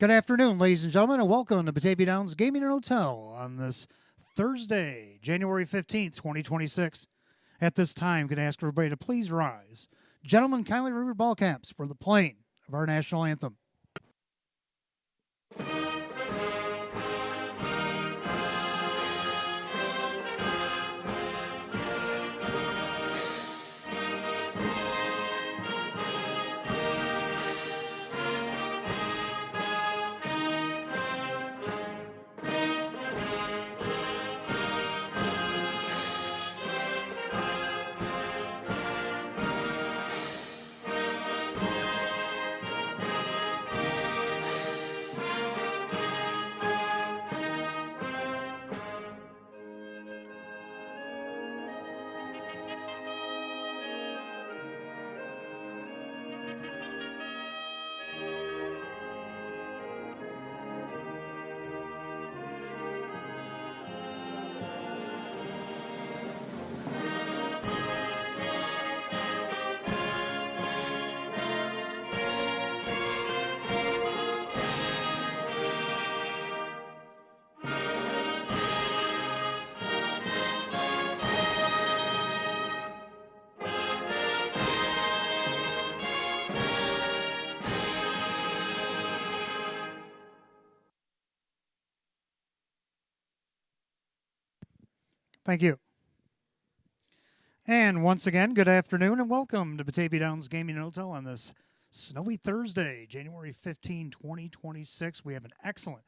Good afternoon, ladies and gentlemen, and welcome to Batavia Downs Gaming and Hotel on this Thursday, January 15th, 2026. At this time, can I ask everybody to please rise. Gentlemen, kindly remove your ball caps for the playing of our national anthem. Thank you. And once again, good afternoon and welcome to Batavia Downs Gaming and Hotel on this snowy Thursday, January 15, 2026. We have an excellent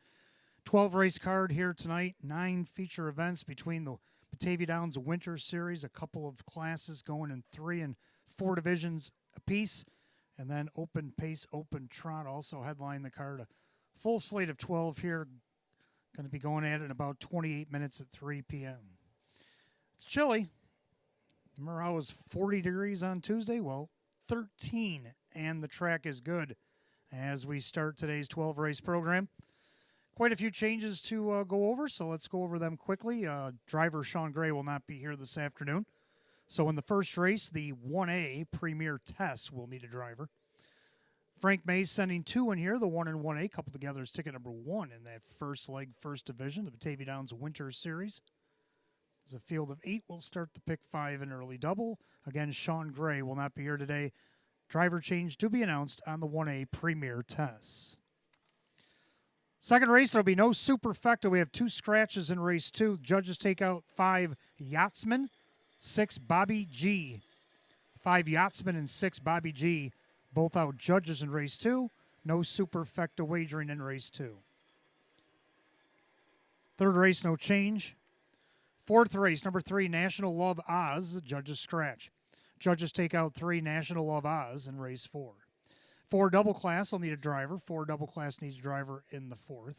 12-race card here tonight, 9 feature events between the Batavia Downs Winter Series, a couple of classes going in 3 and 4 divisions apiece, and then Open Pace, Open Trot also headline the card. A full slate of 12 here, going to be going at it in about 28 minutes at 3 p.m. It's chilly. Remember how it was 40 degrees on Tuesday? Well, 13, and the track is good as we start today's 12-race program. Quite a few changes to go over, so let's go over them quickly. Driver Sean Gray will not be here this afternoon. So in the first race, the 1A Premier Test will need a driver. Frank Mays sending 2 in here. The 1 and 1A coupled together is ticket number 1 in that first leg, first division, the Batavia Downs Winter Series. As a field of 8 will start the pick 5 and early double. Again, Sean Gray will not be here today. Driver change to be announced on the 1A Premier Tests. Second race, there'll be no superfecta. We have 2 scratches in race 2. Judges take out 5 Yachtsman, 6 Bobby G. 5 Yachtsman and 6 Bobby G. Both out judges in race 2. No superfecta wagering in race 2. Third race, no change. Fourth race, number 3, National Love Oz, judges scratch. Judges take out 3 National Love Oz in race 4. 4 double class will need a driver. 4 double class needs a driver in the 4th.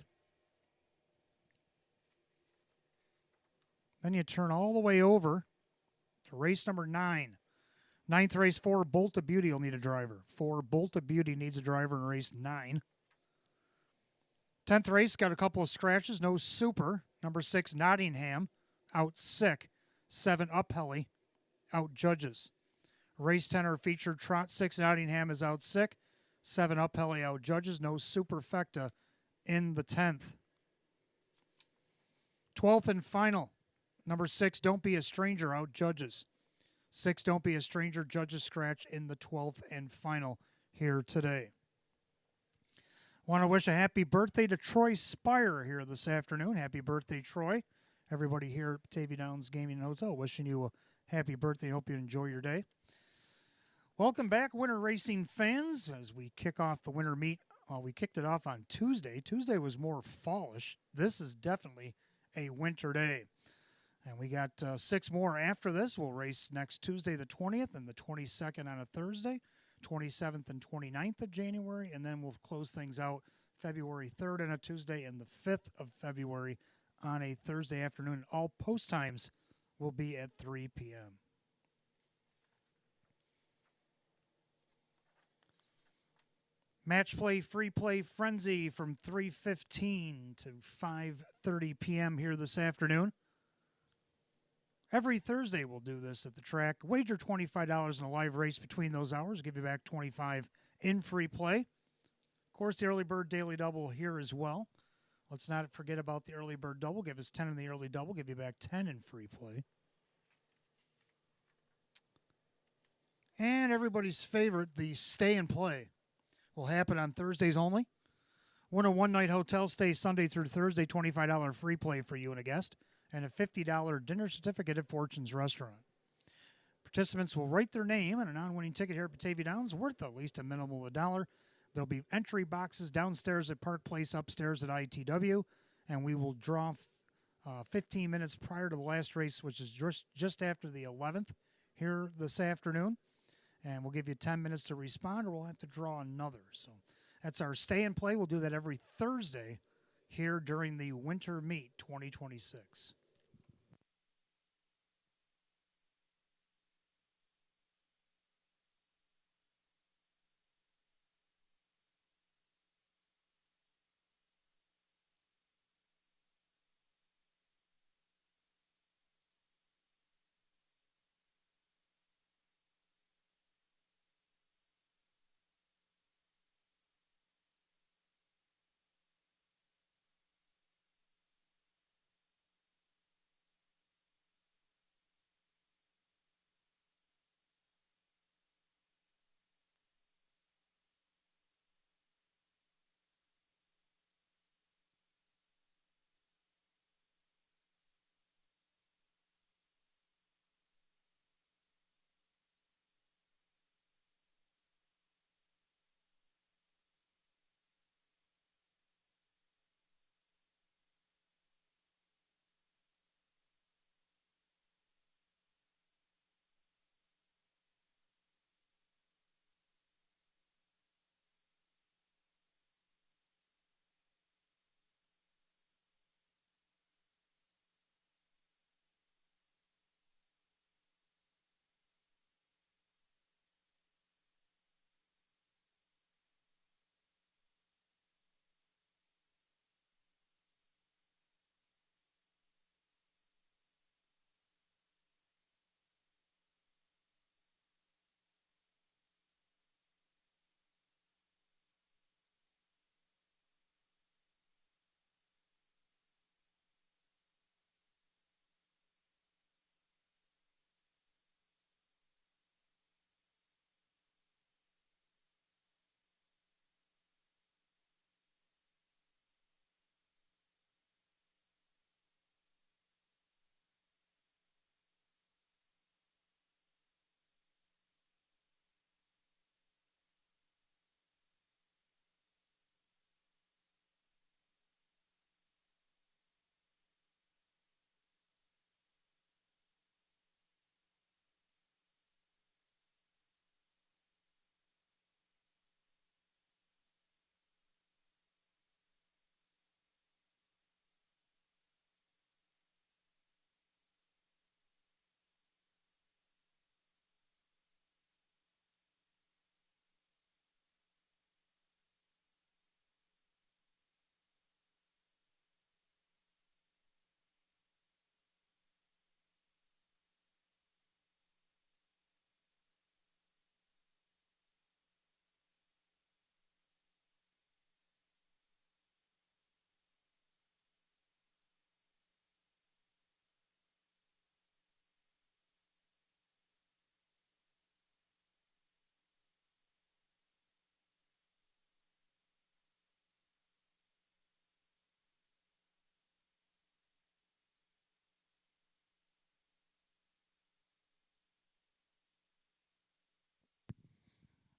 Then you turn all the way over to race number 9. 9th race, 4 Bolt of Beauty will need a driver. 4 Bolt of Beauty needs a driver in race 9. 10th race, got a couple of scratches, no super. Number 6, Nottingham, out sick. 7 Uphelly, out judges. Race 10 are featured trot. 6 Nottingham is out sick. 7 Uphelly out judges. No superfecta in the 10th. 12th and final. Number 6, Don't Be a Stranger, out judges. 6 Don't Be a Stranger, judges scratch in the 12th and final here today. Want to wish a happy birthday to Troy Spire here this afternoon. Happy birthday, Troy. Everybody here at Batavia Downs Gaming and Hotel wishing you a happy birthday. Hope you enjoy your day. Welcome back, winter racing fans, as we kick off the winter meet. We kicked it off on Tuesday. Tuesday was more fallish. This is definitely a winter day. And we got 6 more after this. We'll race next Tuesday the 20th and the 22nd on a Thursday, 27th and 29th of January, and then we'll close things out February 3rd on a Tuesday and the 5th of February on a Thursday afternoon. All post times will be at 3 p.m. Match play, free play frenzy from 3:15 to 5:30 p.m. here this afternoon. Every Thursday we'll do this at the track. Wager $25 in a live race between those hours. Give you back $25 in free play. Of course, the early bird daily double here as well. Let's not forget about the early bird double. Give us 10 in the early double. Give you back 10 in free play. And everybody's favorite, the stay and play, will happen on Thursdays only. Win a one-night hotel stay Sunday through Thursday, $25 free play for you and a guest, and a $50 dinner certificate at Fortune's Restaurant. Participants will write their name on a non-winning ticket here at Batavia Downs, worth at least a minimum of $1. There'll be entry boxes downstairs at Park Place, upstairs at ITW, and we will draw 15 minutes prior to the last race, which is just after the 11th here this afternoon. And we'll give you 10 minutes to respond, or we'll have to draw another. So that's our stay and play. We'll do that every Thursday here during the Winter Meet 2026.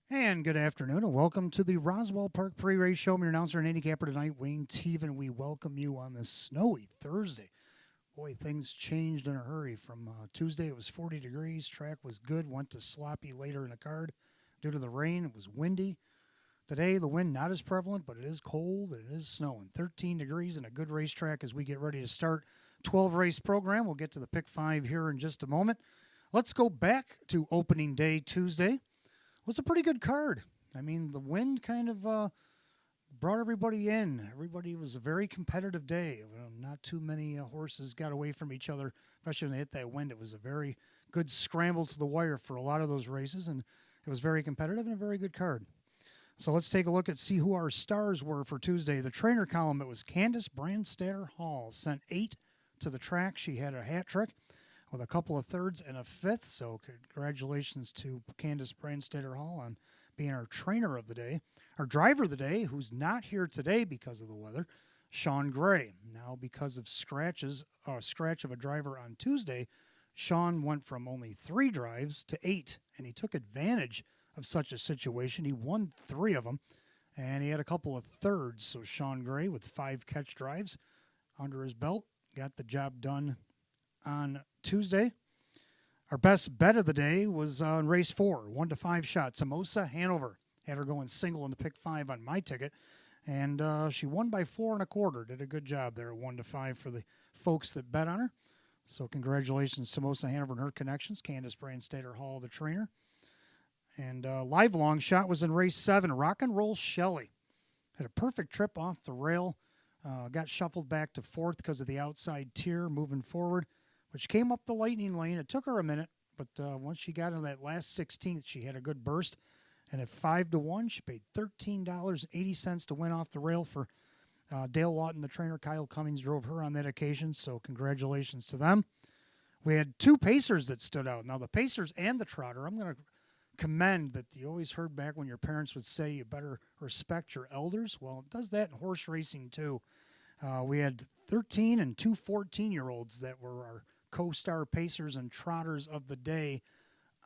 And good afternoon, and welcome to the Roswell Park Pre-Race Show. I'm your announcer and handicapper tonight, Wayne Teven. We welcome you on this snowy Thursday. Boy, things changed in a hurry. From Tuesday, it was 40 degrees. Track was good. Went to sloppy later in the card due to the rain. It was windy. Today, the wind not as prevalent, but it is cold and it is snowing. 13 degrees and a good racetrack as we get ready to start 12-race program. We'll get to the pick 5 here in just a moment. Let's go back to opening day Tuesday. It was a pretty good card. I mean, the wind kind of brought everybody in. Everybody was a very competitive day. Not too many horses got away from each other, especially when they hit that wind. It was a very good scramble to the wire for a lot of those races, and it was very competitive and a very good card. So let's take a look at see who our stars were for Tuesday. The trainer column, it was Candace Brandstatter Hall. Sent 8 to the track. She had a hat trick with a couple of thirds and a fifth. So congratulations to Candace Brandstatter Hall on being our trainer of the day. Our driver of the day, who's not here today because of the weather, Sean Gray. Now, because of scratch of a driver on Tuesday, Sean went from only 3 drives to 8, and he took advantage of such a situation. He won 3 of them, and he had a couple of thirds. So Sean Gray, with 5 catch drives under his belt, got the job done on Tuesday. Our best bet of the day was in race 4, 1-5 shot. Samosa Hanover had her going single in the pick 5 on my ticket, and she won by 4 1/4. Did a good job there at 1-5 for the folks that bet on her. So congratulations, Samosa Hanover and her connections. Candace Brandstatter Hall, the trainer. And live long shot was in race 7. Rock and Roll Shelley had a perfect trip off the rail. Got shuffled back to 4th because of the outside tier moving forward, but she came up the lightning lane. It took her a minute, but once she got in that last 16th, she had a good burst. And at 5-1, she paid $13.80 to win off the rail for Dale Lawton, the trainer. Kyle Cummings drove her on that occasion, so congratulations to them. We had 2 pacers that stood out. Now, the pacers and the trotter, I'm going to commend that. You always heard back when your parents would say you better respect your elders. Well, it does that in horse racing too. We had 13 and 2 14-year-olds that were our co-star pacers and trotters of the day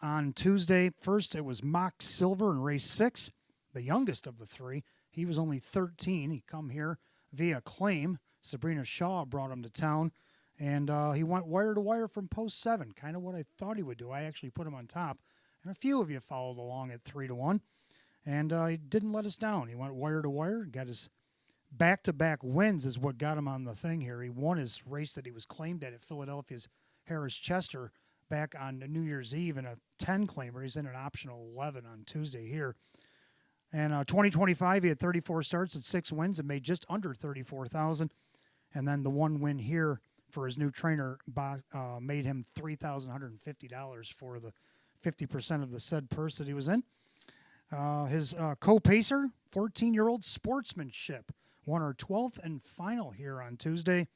on Tuesday. First, it was Mock Silver in race 6, the youngest of the 3. He was only 13. He come here via claim. Sabrina Shaw brought him to town, and he went wire to wire from post 7, kind of what I thought he would do. I actually put him on top. And a few of you followed along at 3-1. And he didn't let us down. He went wire to wire, got his back-to-back wins is what got him on the thing here. He won his race that he was claimed at Philadelphia's Harris Chester back on New Year's Eve in a 10 claimer. He's in an optional 11 on Tuesday here. And 2025, he had 34 starts at 6 wins and made just under $34,000. And then the 1 win here for his new trainer made him $3,150 for the 50% of the said purse that he was in. His co-pacer, 14-year-old Sportsmanship, won her 12th and final here on Tuesday.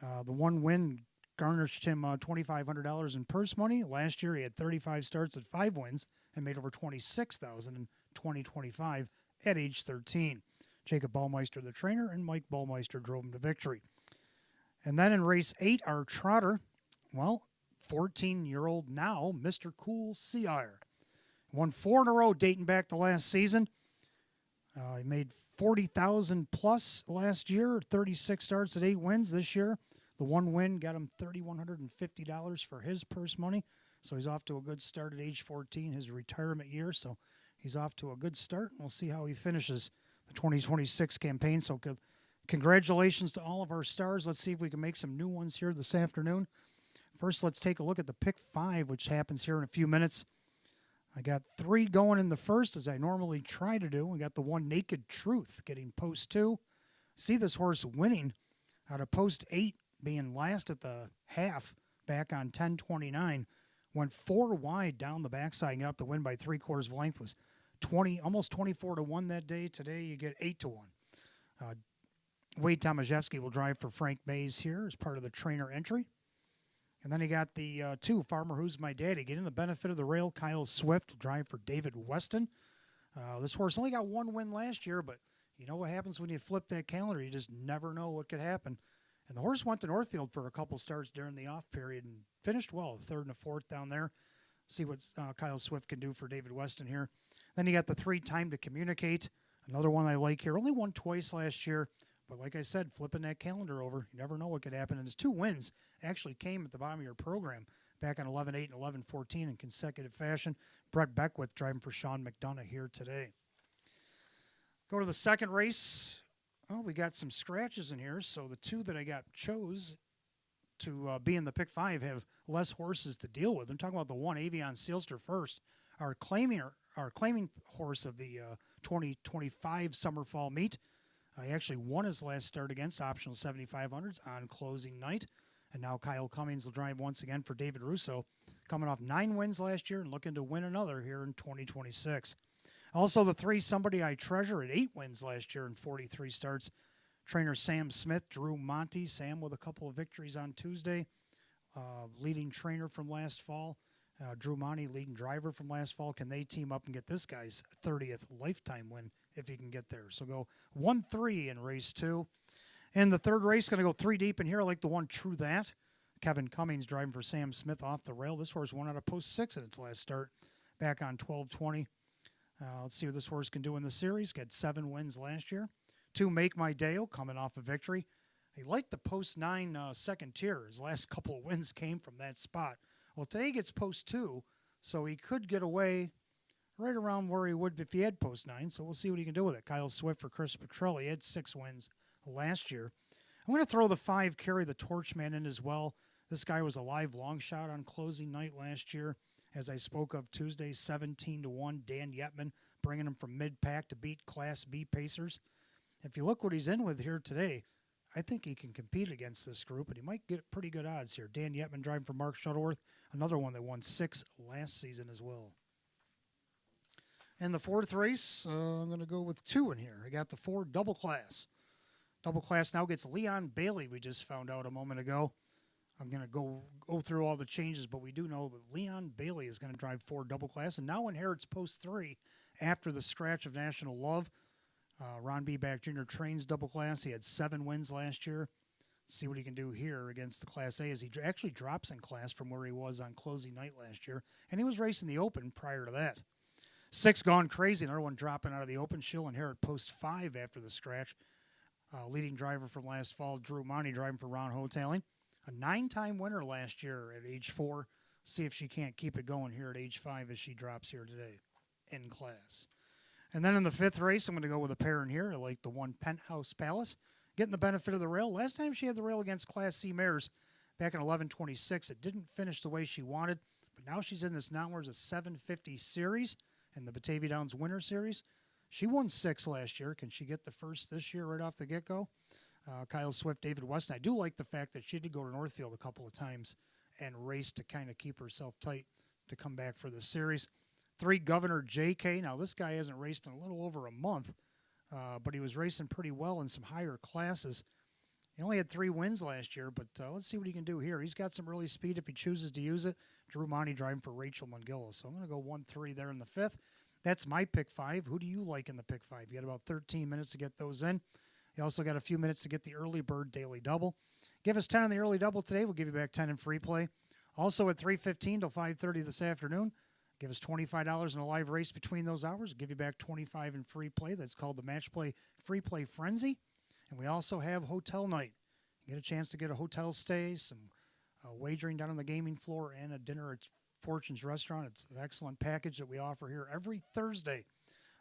The 1 win garnished him $2,500 in purse money. Last year, he had 35 starts at 5 wins and made over $26,000 in 2025 at age 13. Jacob Ballmeister, the trainer, and Mike Ballmeister drove him to victory. And then in race 8, our trotter, 14-year-old now, Mr. Cool Seire. Won 4 in a row dating back to last season. He made $40,000 plus last year, 36 starts at 8 wins this year. The 1 win got him $3,150 for his purse money. So he's off to a good start at age 14, his retirement year. So he's off to a good start, and we'll see how he finishes the 2026 campaign. So congratulations to all of our stars. Let's see if we can make some new ones here this afternoon. First, let's take a look at the pick 5, which happens here in a few minutes. I got 3 going in the first, as I normally try to do. We got the 1 Naked Truth getting post 2. See this horse winning out of post 8, being last at the half back on 10:29. Went 4 wide down the backside and got up to win by 3/4 of a length. Was 20, almost 24-1 that day. Today you get 8-1. Wade Tomaszewski will drive for Frank Mays here as part of the trainer entry. And then he got the 2, Farmer Who's My Daddy. Getting the benefit of the rail, Kyle Swift will drive for David Weston. This horse only got 1 win last year, but you know what happens when you flip that calendar. You just never know what could happen. And the horse went to Northfield for a couple starts during the off period and finished well, 3rd and 4th down there. See what Kyle Swift can do for David Weston here. Then you got the 3, Time to Communicate. Another one I like here. Only won twice last year. But like I said, flipping that calendar over, you never know what could happen. And his 2 wins actually came at the bottom of your program back on 11-8 and 11-14 in consecutive fashion. Brett Beckwith driving for Sean McDonough here today. Go to the second race. Well, we got some scratches in here. So the 2 that I chose to be in the pick 5 have less horses to deal with. I'm talking about the 1, Avion Sealster first. Our claiming horse of the 2025 summer-fall meet. He actually won his last start against optional 7500s on closing night. And now Kyle Cummings will drive once again for David Russo, coming off 9 wins last year and looking to win another here in 2026. Also, the three, Somebody I Treasure, at 8 wins last year and 43 starts. Trainer Sam Smith, Drew Monty. Sam with a couple of victories on Tuesday. Leading trainer from last fall. Drew Monty, leading driver from last fall. Can they team up and get this guy's 30th lifetime win if he can get there? So go 1-3 in race 2. In the third race, going to go 3 deep in here. I like the one True That. Kevin Cummings driving for Sam Smith off the rail. This horse won out of post 6 in its last start back on 12:20. Let's see what this horse can do in the series. Got 7 wins last year. 2, Make My Dale, coming off a victory. He liked the post 9 second tier. His last couple of wins came from that spot. Well, today he gets post 2, so he could get away right around where he would if he had post 9. So we'll see what he can do with it. Kyle Swift for Chris Petrelli. He had 6 wins last year. I'm going to throw the 5, Carry the Torchman, in as well. This guy was a live long shot on closing night last year. As I spoke of Tuesday, 17-1. Dan Yetman bringing him from mid-pack to beat Class B Pacers. If you look what he's in with here today, I think he can compete against this group, and he might get pretty good odds here. Dan Yetman driving for Mark Shuttleworth, another one that won 6 last season as well. In the fourth race, I'm going to go with 2 in here. I got the 4, Double Class. Double Class now gets Leon Bailey, we just found out a moment ago. I'm going to go through all the changes, but we do know that Leon Bailey is going to drive 4 Double Class and now inherits post 3 after the scratch of National Love. Ron B. Back Jr. trains Double Class. He had 7 wins last year. Let's see what he can do here against the Class A as he actually drops in class from where he was on closing night last year. And he was racing the Open prior to that. 6, Gone Crazy, another one dropping out of the Open. She'll inherit post 5 after the scratch. Leading driver from last fall, Drew Monty, driving for Ron Hoteling. A 9-time winner last year at age 4. See if she can't keep it going here at age 5 as she drops here today in class. And then in the 5th race, I'm going to go with a pair in here. I like the 1, Penthouse Palace, getting the benefit of the rail. Last time she had the rail against Class C mares back in 11:26, it didn't finish the way she wanted, but now she's in this Nowhere's a 750 series in the Batavia Downs Winter Series. She won 6 last year. Can she get the first this year right off the get-go? Kyle Swift, David Weston. I do like the fact that she did go to Northfield a couple of times and race to kind of keep herself tight to come back for this series. 3, Governor JK. Now, this guy hasn't raced in a little over a month, but he was racing pretty well in some higher classes. He only had 3 wins last year, but let's see what he can do here. He's got some early speed if he chooses to use it. Drew Monty driving for Rachel Mungilla. So I'm going to go 1-3 there in the 5th. That's my pick 5. Who do you like in the pick 5? You got about 13 minutes to get those in. You also got a few minutes to get the early bird daily double. Give us 10 on the early double today. We'll give you back 10 in free play. Also at 3:15 till 5:30 this afternoon, give us $25 in a live race between those hours. We'll give you back 25 in free play. That's called the Match Play Free Play Frenzy. And we also have hotel night. You get a chance to get a hotel stay, some wagering down on the gaming floor, and a dinner at Fortune's Restaurant. It's an excellent package that we offer here every Thursday.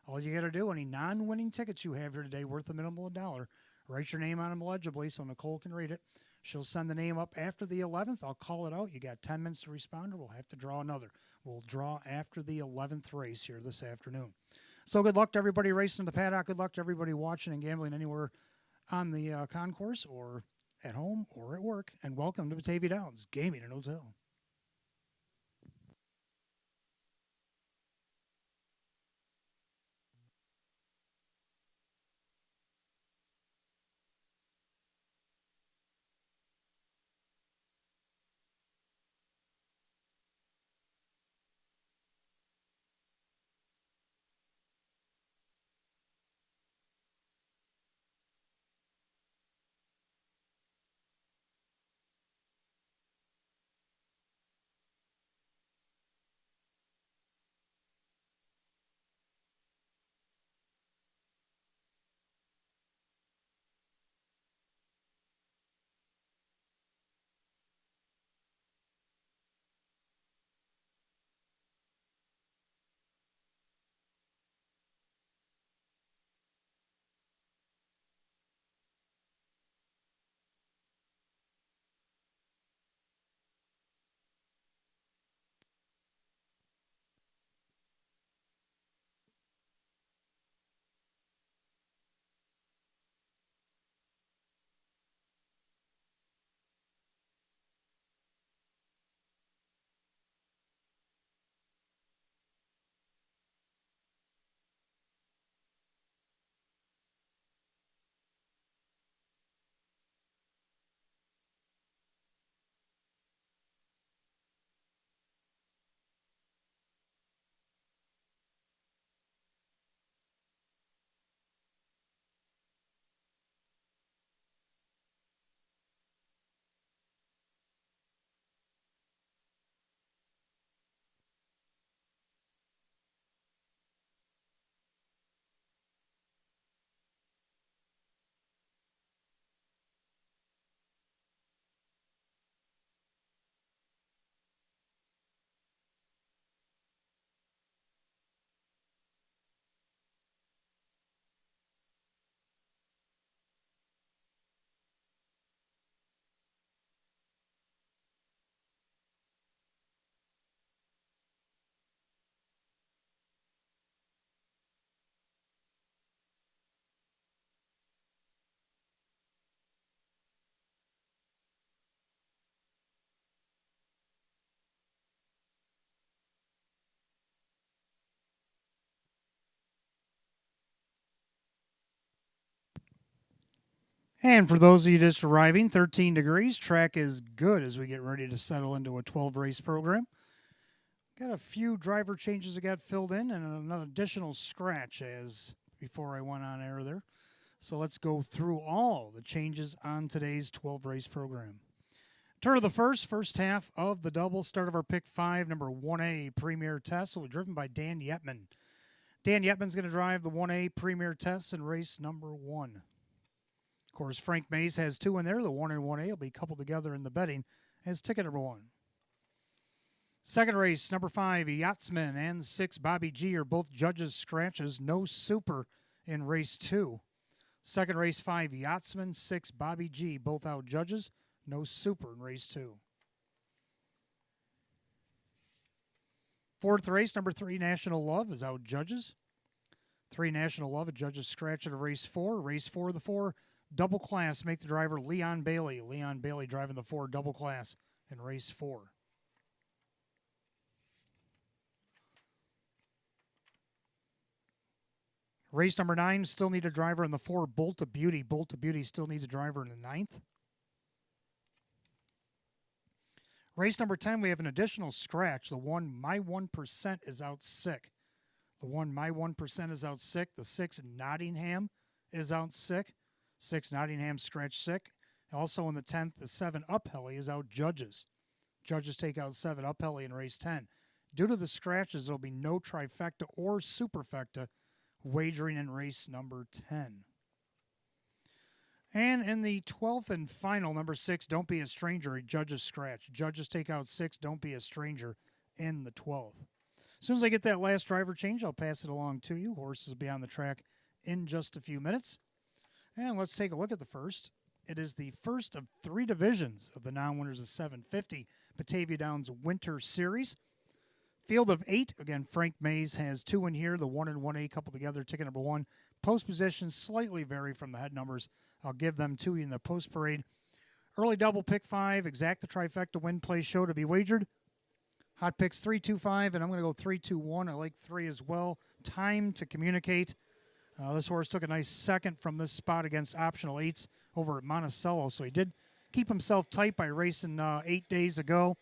All you got to do, any non-winning tickets you have here today worth a minimum of $1, write your name on them legibly so Nicole can read it. She'll send the name up after the 11th. I'll call it out. You got 10 minutes to respond, or we'll have to draw another. We'll draw after the 11th race here this afternoon. So good luck to everybody racing in the paddock. Good luck to everybody watching and gambling anywhere on the concourse or at home or at work. And welcome to Batavia Downs Gaming and Hotel. And for those of you just arriving, 13 degrees. Track is good as we get ready to settle into a 12 race program. Got a few driver changes that got filled in and another additional scratch as before I went on air there. So let's go through all the changes on today's 12 race program. Turn of the first half of the double. Start of our pick 5, number 1A Premier Test. Will be driven by Dan Yetman. Dan Yetman's going to drive the 1A Premier Test in race number 1. Of course, Frank Mays has 2 in there. The 1 and 1A will be coupled together in the betting as ticket number 1. Second race, number 5, Yachtsman, and 6, Bobby G are both judges' scratches. No super in race 2. Second race, 5, Yachtsman, 6, Bobby G, both out judges. No super in race 2. Fourth race, number 3, National Love, is out judges. 3, National Love, a judges scratch at a race 4. Race 4, the 4, double class, make the driver Leon Bailey. Leon Bailey driving the 4 double class in race 4. Race number 9, still need a driver in the 4, Bolt of Beauty. Bolt of Beauty still needs a driver in the 9th. Race number 10, we have an additional scratch. The 1, My 1% is out sick. The 1, My 1% is out sick. The 6, Nottingham is out sick. 6, Nottingham scratch sick. Also in the 10th, the 7, Upheli is out judges. Judges take out 7, Upheli in race 10. Due to the scratches, there will be no trifecta or superfecta wagering in race number 10. And in the 12th and final, number 6, Don't Be a Stranger, a judges scratch. Judges take out 6, Don't Be a Stranger in the 12th. As soon as I get that last driver change, I'll pass it along to you. Horses will be on the track in just a few minutes. And let's take a look at the first. It is the first of 3 divisions of the non-winners of 750 Batavia Downs Winter Series. Field of 8, again, Frank Mays has 2 in here, the 1 and 1A coupled together, ticket number 1. Post positions slightly vary from the head numbers. I'll give them to you in the post parade. Early double pick 5, exact the trifecta win play show to be wagered. Hot picks 3, 2, 5, and I'm going to go 3, 2, 1. I like 3 as well. Time to communicate. This horse took a nice second from this spot against optional 8s over at Monticello, so he did keep himself tight by racing 8 days ago.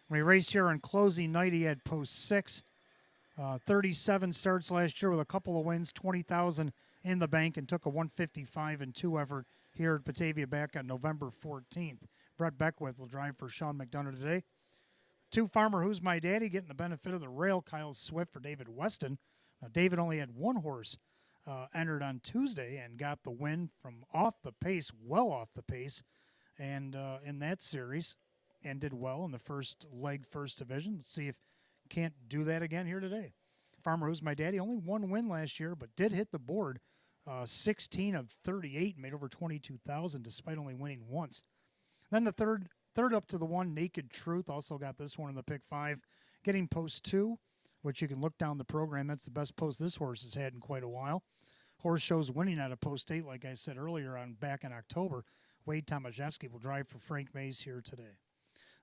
When he raced here on closing night, he had post 6. 37 starts last year with a couple of wins, 20,000 in the bank, and took a 155-2 effort here at Batavia back on November 14th. Brett Beckwith will drive for Sean McDonough today. 2, Farmer Who's My Daddy, getting the benefit of the rail. Kyle Swift for David Weston. Now, David only had 1 horse entered on Tuesday and got the win from off the pace, well off the pace, and in that series, and did well in the first leg, first division. Let's see if can't do that again here today. Farmer Who's My Daddy, only 1 win last year, but did hit the board 16 of 38, made over 22,000 despite only winning once. Then the third up to the 1, Naked Truth, also got this one in the pick 5, getting post 2, which you can look down the program. That's the best post this horse has had in quite a while. Horse shows winning out of post 8, like I said earlier, back in October. Wade Tomaszewski will drive for Frank Mays here today.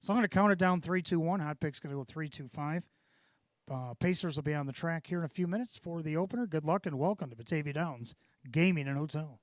So I'm going to count it down 3, 2, 1. Hot pick's going to go 3, 2, 5. Pacers will be on the track here in a few minutes for the opener. Good luck and welcome to Batavia Downs Gaming and Hotel.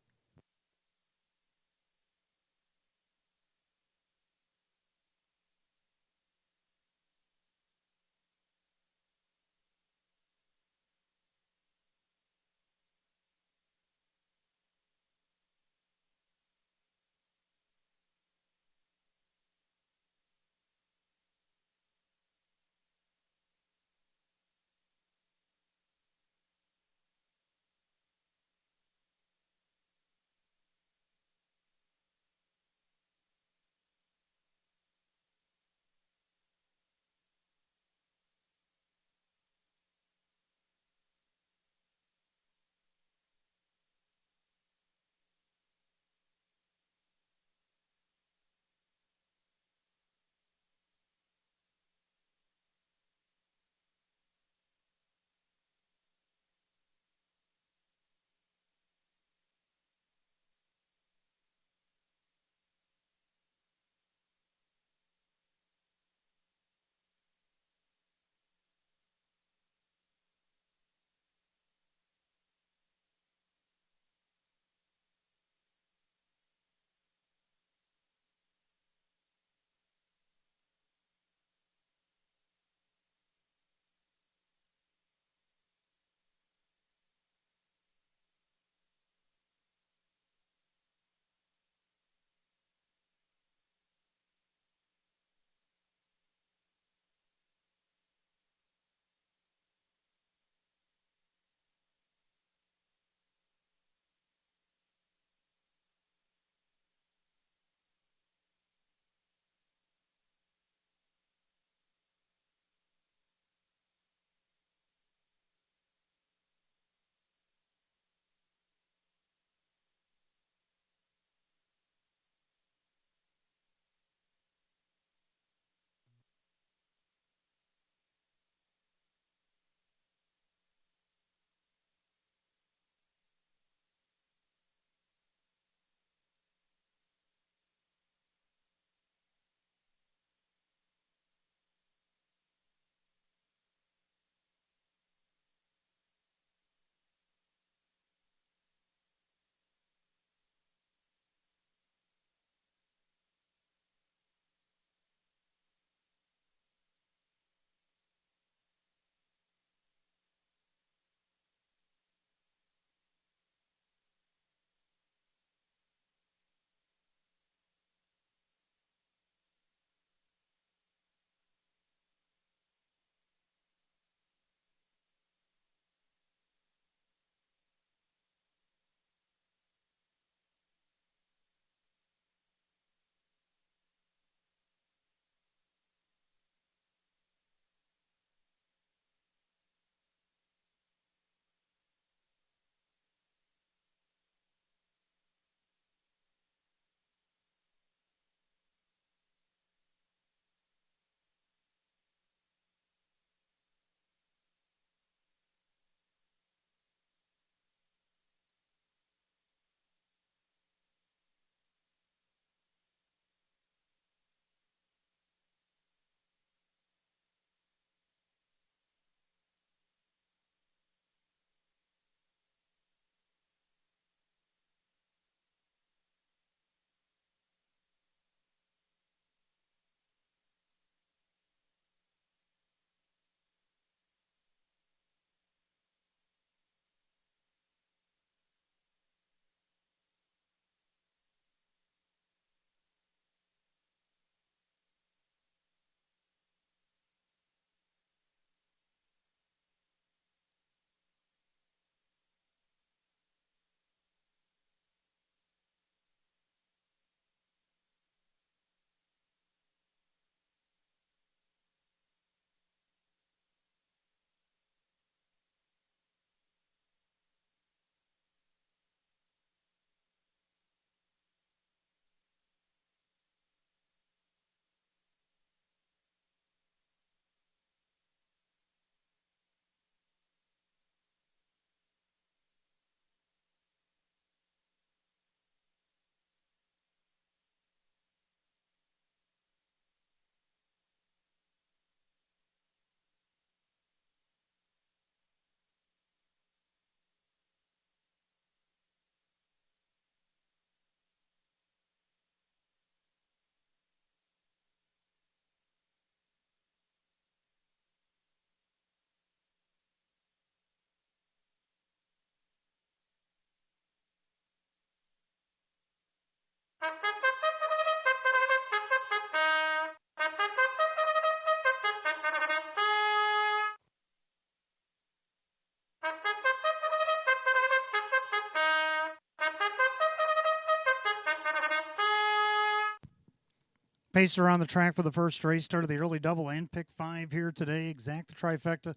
Pacer on the track for the first race. Started the early double and pick 5 here today. Exact trifecta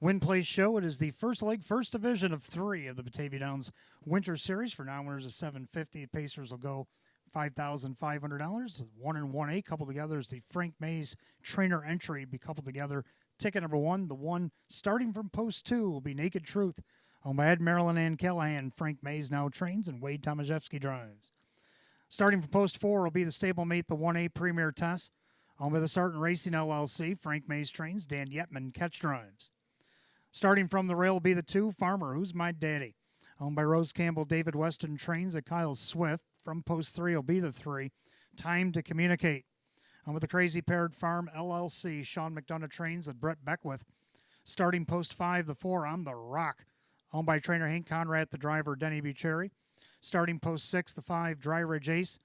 win place show. It is the first leg, first division of 3 of the Batavia Downs Winter Series. For non-winners of $750, Pacers will go $5,500. 1 and 1A coupled together is the Frank Mays trainer entry. Be coupled together. Ticket number 1, the one starting from post 2 will be Naked Truth. Owned by Ed Marilyn and Callahan. Frank Mays now trains and Wade Tomaszewski drives. Starting from post 4 will be the stablemate, the 1A Premier Test. Owned by the Sarton Racing LLC. Frank Mays trains. Dan Yetman catch drives. Starting from the rail will be the 2, Farmer, Who's My Daddy. Owned by Rose Campbell, David Weston trains at Kyle Swift. From post 3 will be the 3, Time to Communicate. Owned by the Crazy Parrot Farm LLC. Sean McDonough trains at Brett Beckwith. Starting post 5, the 4, I'm the Rock. Owned by trainer Hank Conrad, the driver Denny Bucherri. Starting post 6, the 5, Dry Ridge Ace,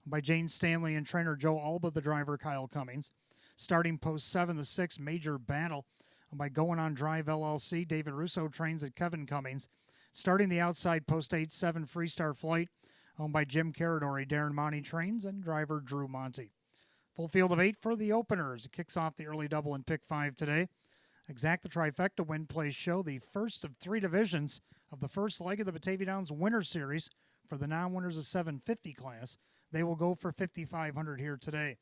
by Jane Stanley and trainer Joe Alba, the driver Kyle Cummings. Starting post 7, the 6, Major Battle, by Going On Drive LLC, David Russo trains at Kevin Cummings. Starting the outside post 8, 7, Freestar Flight, owned by Jim Caradori, Darren Monty trains, and driver Drew Monty. Full field of 8 for the openers. It kicks off the early double and pick 5 today. Exact the trifecta win place show, the first of 3 divisions of the first leg of the Batavia Downs Winter Series for the non-winners of 750 class. They will go for $5,500 here today.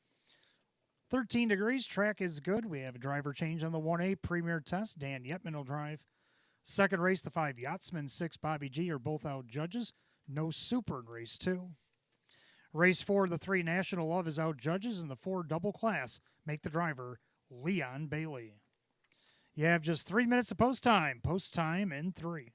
13 degrees, track is good. We have a driver change on the 1A Premier Test. Dan Yetman will drive. Second race, the 5 Yachtsman, 6 Bobby G are both out judges. No super in race 2. Race 4, the 3 National Love is out judges, and the 4 double class make the driver Leon Bailey. You have just 3 minutes of post time. Post time in 3.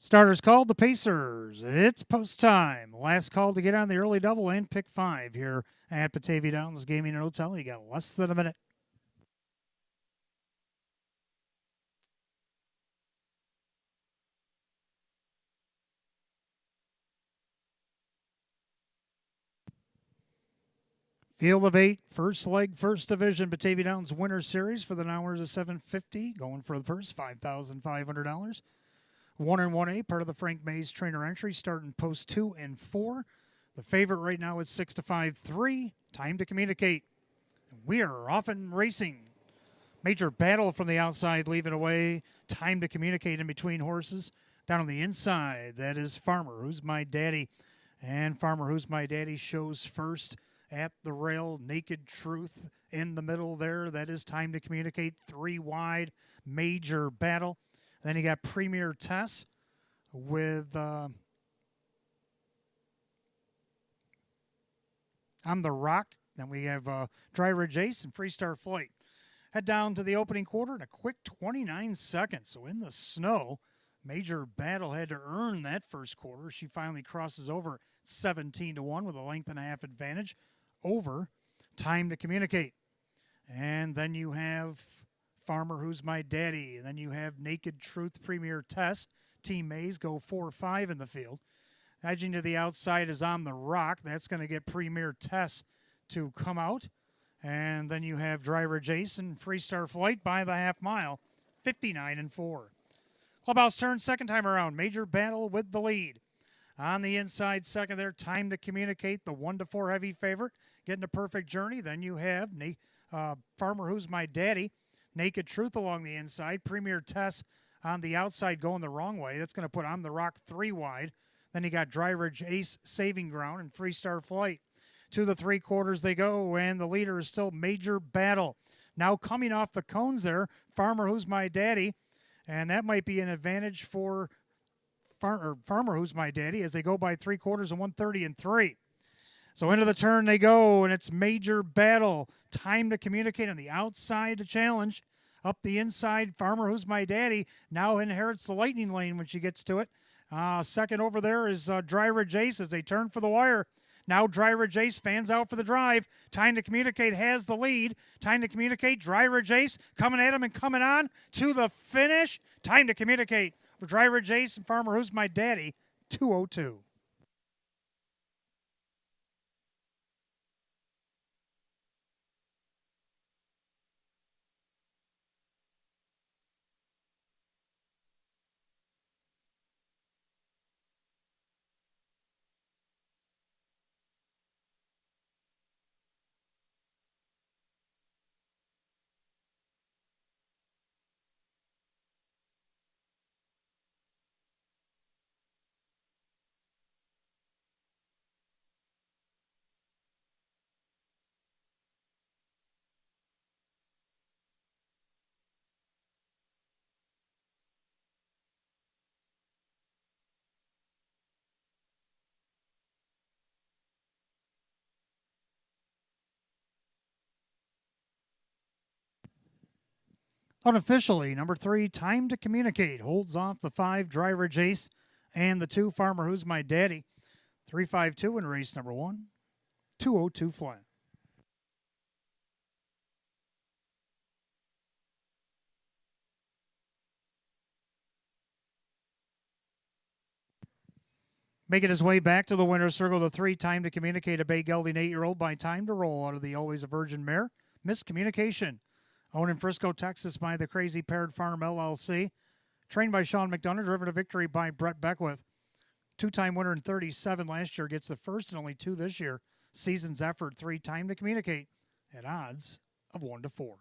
Starters called, the Pacers. It's post time. Last call to get on the early double and pick 5 here at Batavia Downs Gaming and Hotel. You got less than a minute. Field of 8, first leg, first division, Batavia Downs Winter Series for the non-winners of 750. Going for the first $5,500. 1 and 1A, part of the Frank Mays trainer entry, starting post 2 and 4. The favorite right now is 6 to 5, 3. Time to Communicate. We are off and racing. Major Battle from the outside, leaving away. Time to Communicate in between horses. Down on the inside, that is Farmer, Who's My Daddy. And Farmer, Who's My Daddy shows first at the rail. Naked Truth in the middle there. That is Time to Communicate. 3 wide. Major Battle. Then you got Premier Tess with On the Rock. Then we have Dry Ridge Ace and Freestar Flight. Head down to the opening quarter in a quick 29 seconds. So in the snow, Major Battle had to earn that first quarter. She finally crosses over 17-1 with a length and a half advantage over Time to Communicate. And then you have Farmer Who's My Daddy. And then you have Naked Truth Premier Test. Team Mays go 4-5 in the field. Edging to the outside is On the Rock. That's going to get Premier Test to come out. And then you have Dry Ridge Ace and Freestar Flight by the half mile, 59-4. Clubhouse turn second time around. Major Battle with the lead. On the inside second there, Time to Communicate, the 1-4 heavy favorite, getting a perfect journey. Then you have Farmer Who's My Daddy, Naked Truth along the inside. Premier Test on the outside going the wrong way. That's going to put On the Rock 3 wide. Then you got Dry Ridge Ace saving ground and Freestar Flight. To the three quarters they go, and the leader is still Major Battle. Now coming off the cones there, Farmer Who's My Daddy, and that might be an advantage for Farmer Who's My Daddy as they go by three quarters and 1:30-3. So into the turn they go, and it's Major Battle. Time to Communicate on the outside to challenge. Up the inside, Farmer Who's My Daddy now inherits the lightning lane when she gets to it. Second over there is Dry Ridge Ace as they turn for the wire. Now Dry Ridge Ace fans out for the drive. Time to Communicate has the lead. Time to Communicate, Dry Ridge Ace coming at him and coming on to the finish. Time to Communicate for Dry Ridge Ace and Farmer Who's My Daddy, 2:02. Unofficially, number 3, Time to Communicate, holds off the 5, Dry Ridge Ace, and the 2, Farmer Who's My Daddy. 3:52 in race number 1, 2:02 flat. Making his way back to the winner's circle, the 3, Time to Communicate, a bay gelding 8-year-old by Time to Roll out of the Always a Virgin mare. Miscommunication. Owned in Frisco, Texas by the Crazy Paired Farm LLC. Trained by Sean McDonough, driven to victory by Brett Beckwith. Two-time winner in 37 last year, gets the first and only 2 this year. Season's effort, 3, Time to Communicate, at odds of 1-4.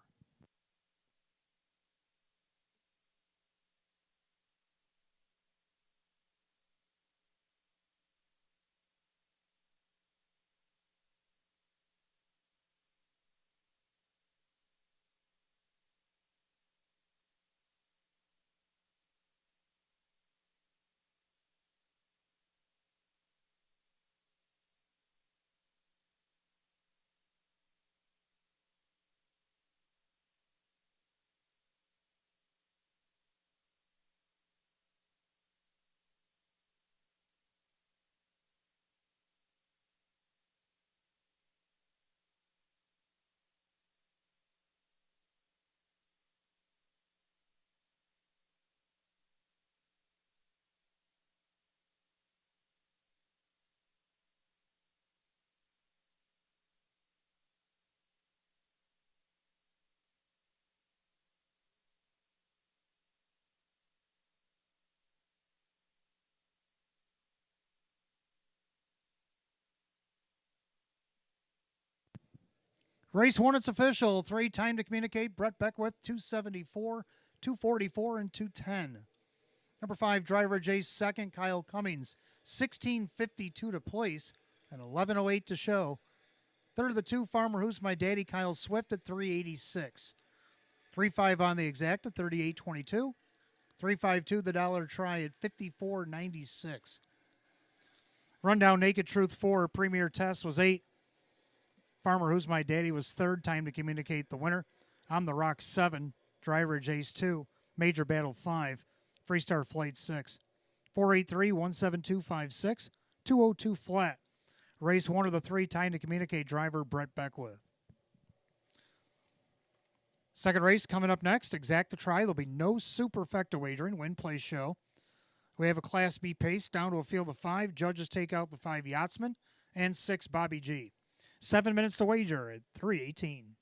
Race 1, it's official. 3, Time to Communicate, Brett Beckwith, 274, 244, and 210. Number 5, Dry Ridge Ace, second. Kyle Cummings, 1652 to place and 1108 to show. Third of the 2, Farmer Who's My Daddy, Kyle Swift at 386. 3-5 on the exact at 3822. 352 the dollar try at 54.96. Rundown Naked Truth 4 Premier Test was 8. Farmer Who's My Daddy was 3rd. Time to Communicate the winner. I'm the Rock 7. Dry Ridge Ace 2. Major Battle 5. Freestar Flight 6. 483-17256. 202 flat. Race 1 of the 3. Time to Communicate driver Brett Beckwith. Second race coming up next. Exact the try. There'll be no superfecta wagering. Win, play, show. We have a Class B pace down to a field of 5. Judges take out the 5 Yachtsman and 6 Bobby G. 7 minutes to wager at 3:18.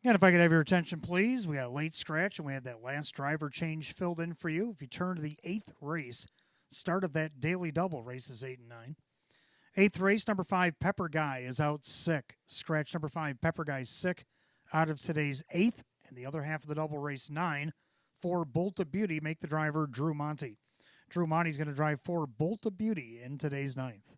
And if I could have your attention, please, we got a late scratch, and we had that last driver change filled in for you. If you turn to the 8th race, start of that daily double, races 8 and 9. 8th race, number 5, Pepper Guy is out sick. Scratch number 5, Pepper Guy sick out of today's 8th, and the other half of the double, race 9. 4 Bolt of Beauty make the driver Drew Monty. Drew Monty's going to drive 4 Bolt of Beauty in today's 9th.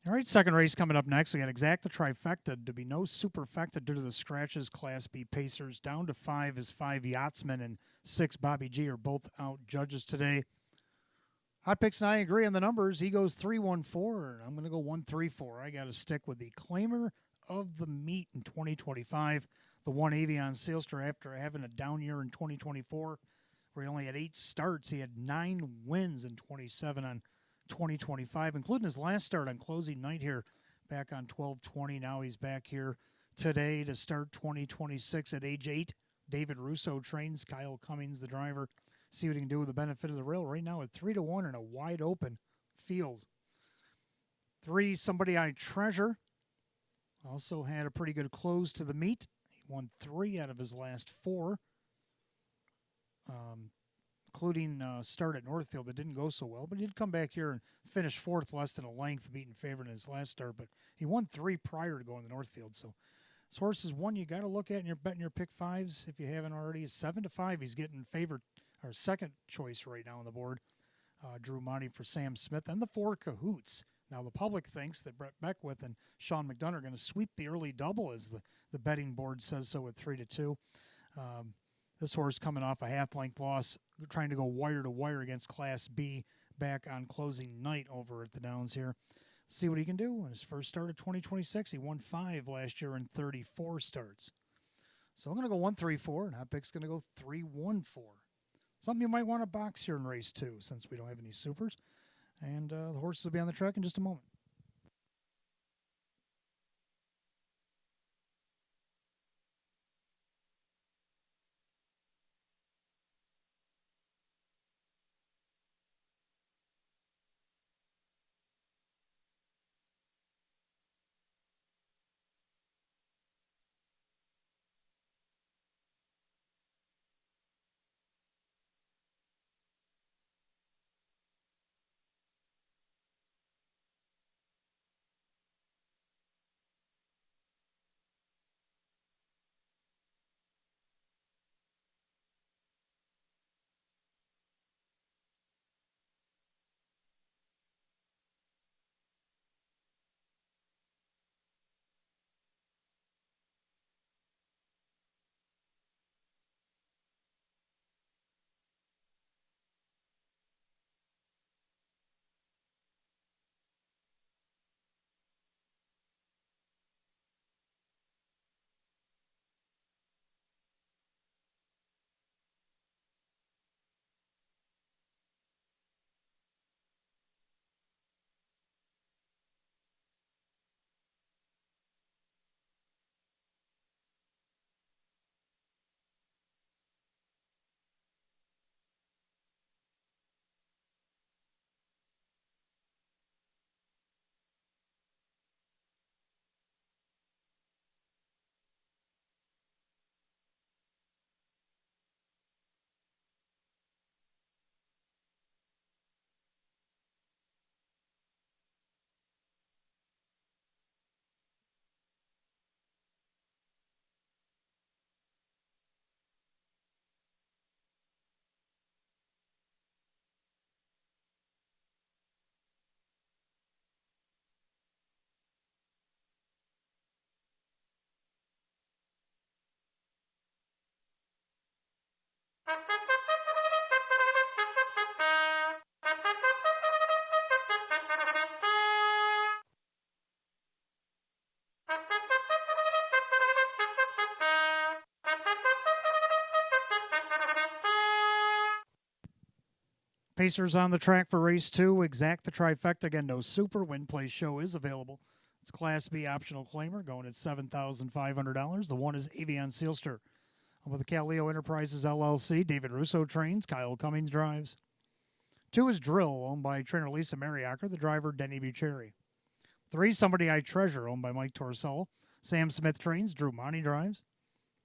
All right, second race coming up next. We got Exacta Trifecta. To be no superfecta due to the scratches. Class B Pacers down to 5 is 5 Yachtsman and 6 Bobby G are both out judges today. Hot Picks and I agree on the numbers. He goes 3-1-4, and I'm going to go 1-3-4. I got to stick with the claimer of the meet in 2025. The one Avion Sealster, after having a down year in 2024, where he only had 8 starts, he had 9 wins in 27 on 2025, including his last start on closing night here back on 12/20. Now he's back here today to start 2026 at age 8. David Russo trains Kyle Cummings, the driver. See what he can do with the benefit of the rail right now at 3-1 in a wide open field. 3, Somebody I Treasure, also had a pretty good close to the meet. He won 3 out of his last 4, including start at Northfield that didn't go so well, but he did come back here and finish 4th, less than a length, beating favorite in his last start. But he won 3 prior to going to Northfield. So this horse is one you got to look at in your betting your pick 5s if you haven't already. 7-5, he's getting favorite or second choice right now on the board. Drew Monty for Sam Smith and the 4 Cahoots. Now, the public thinks that Brett Beckwith and Sean McDonough are going to sweep the early double, as the betting board says so, at 3-2. This horse coming off a half-length loss, trying to go wire-to-wire against Class B back on closing night over at the Downs here. See what he can do in his first start of 2026. He won 5 last year in 34 starts. So I'm going to go 1-3-4, and Hot Pick's going to go 3-1-4. Something you might want to box here in race 2, since we don't have any supers. And the horses will be on the track in just a moment. Pacers on the track for race 2. Exact the trifecta. Again, no super. Win Play Show is available. It's Class B optional claimer going at $7,500. The 1 is Avion Sealster. With the Calio Enterprises LLC, David Russo trains. Kyle Cummings drives. 2 is Drill, owned by trainer Lisa Mariacker. The driver, Denny Bucheri. 3, Somebody I Treasure, owned by Mike Torsello. Sam Smith trains. Drew Monty drives.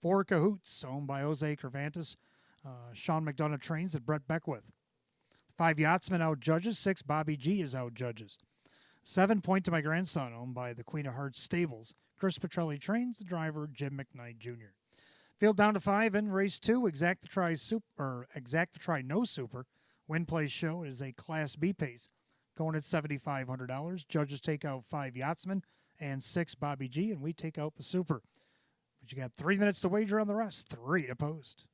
4, Cahoots, owned by Jose Cervantes. Sean McDonough trains at Brett Beckwith. 5, Yachtsman out judges. 6, Bobby G is out judges. 7, Point to My Grandson, owned by the Queen of Hearts Stables. Chris Petrelli trains. The driver, Jim McKnight Jr. Field down to 5 in race 2. Exact the Try No Super. Win Play Show is a Class B pace, going at $7,500. Judges take out 5, Yachtsman, and 6, Bobby G, and we take out the Super. But you got 3 minutes to wager on the rest. 3 to post.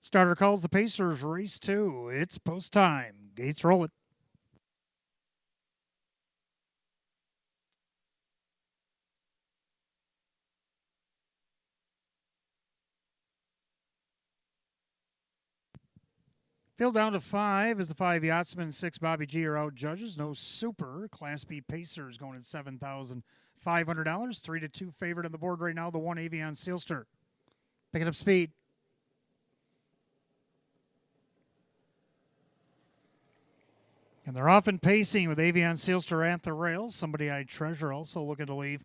Starter calls the Pacers race 2. It's post time. Gates roll it. Field down to 5 is the 5 Yachtsman, 6 Bobby G are out judges. No super. Class B Pacers going at $7,500. 3-2 favorite on the board right now. The 1 Avion Sealster. Picking up speed. And they're often pacing with Avion Sealster at the rails. Somebody I treasure also looking to leave.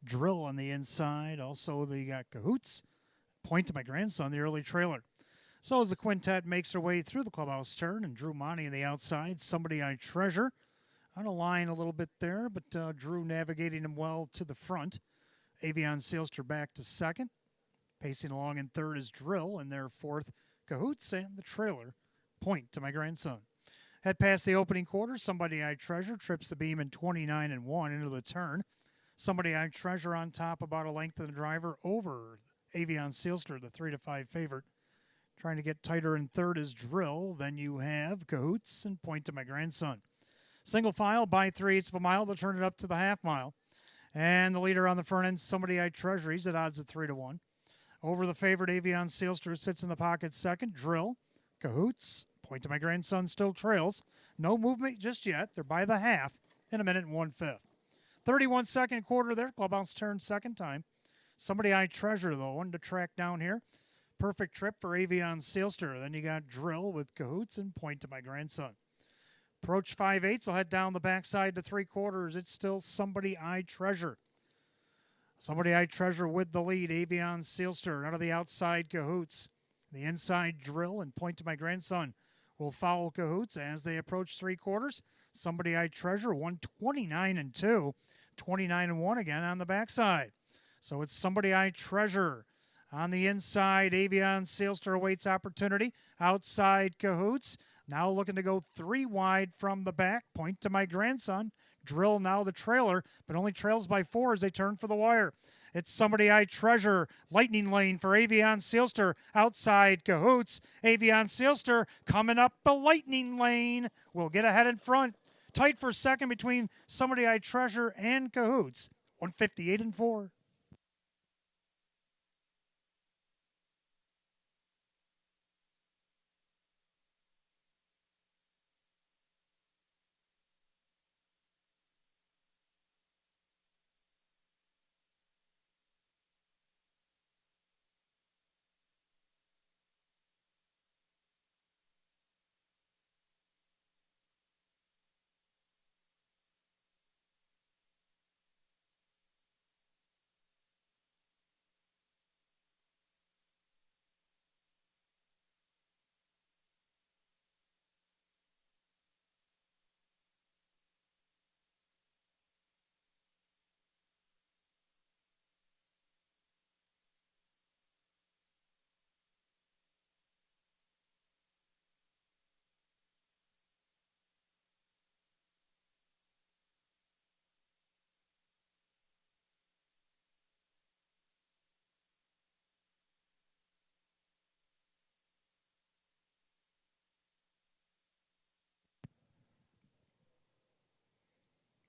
Drill on the inside. Also, they got Cahoots. Point to my grandson, the early trailer. So as the quintet makes their way through the clubhouse turn, and Drew Monty on the outside, Somebody I Treasure on a line a little bit there, but Drew navigating him well to the front. Avion Sealster back to second. Pacing along in third is Drill, and their fourth, Cahoots, and the trailer, Point to my grandson. Head past the opening quarter, Somebody I Treasure trips the beam in 29-1 into the turn. Somebody I Treasure on top about a length of the driver over Avion Sealster, the 3-5 favorite. Trying to get tighter in third is Drill. Then you have Cahoots and Point to my grandson. Single file by 3/8 of a mile. They'll turn it up to the half mile. And the leader on the front end, Somebody I Treasure. He's at odds of 3-1. Over the favorite, Avion Sealster sits in the pocket second. Drill, Cahoots, Point to my grandson still trails. No movement just yet. They're by the half in 1:01. 31-second quarter there. Clubhouse turn second time. Somebody I Treasure, though, one to track down here. Perfect trip for Avion Sealster. Then you got Drill with Cahoots and Point to my grandson. Approach 5/8. I'll head down the backside to 3/4. It's still Somebody I Treasure. Somebody I Treasure with the lead. Avion Sealster. Out of the outside, Cahoots. The inside, Drill and Point to my grandson will follow Cahoots as they approach 3/4. Somebody I Treasure. 129-2. 29-1 again on the backside. So it's Somebody I Treasure. On the inside, Avion Sealster awaits opportunity. Outside, Cahoots. Now looking to go 3 wide from the back. Point to my grandson. Drill now the trailer, but only trails by 4 as they turn for the wire. It's Somebody I Treasure. Lightning lane for Avion Sealster. Outside, Cahoots. Avion Sealster coming up the lightning lane. Will get ahead in front. Tight for second between Somebody I Treasure and Cahoots. 158-4.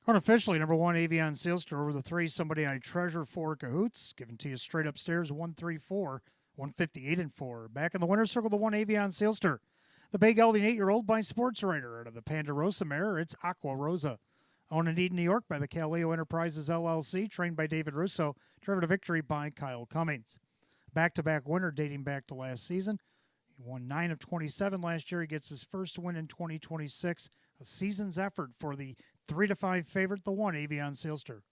Unofficially, number 1, Avion Sealster over the 3, Somebody I Treasure, 4, Cahoots. Given to you straight upstairs, 134, 158-4. Back in the winner's circle, the 1, Avion Sealster. The Bay Gelding 8-year-old by Sports Writer. Out of the Ponderosa mare, it's Aqua Rosa. Owned in Eden, New York by the Caleo Enterprises LLC. Trained by David Russo. Driven to victory by Kyle Cummings. Back-to-back winner dating back to last season. He won 9 of 27 last year. He gets his first win in 2026. A season's effort for the 3-5 favorite, the 1, Avion Sealster.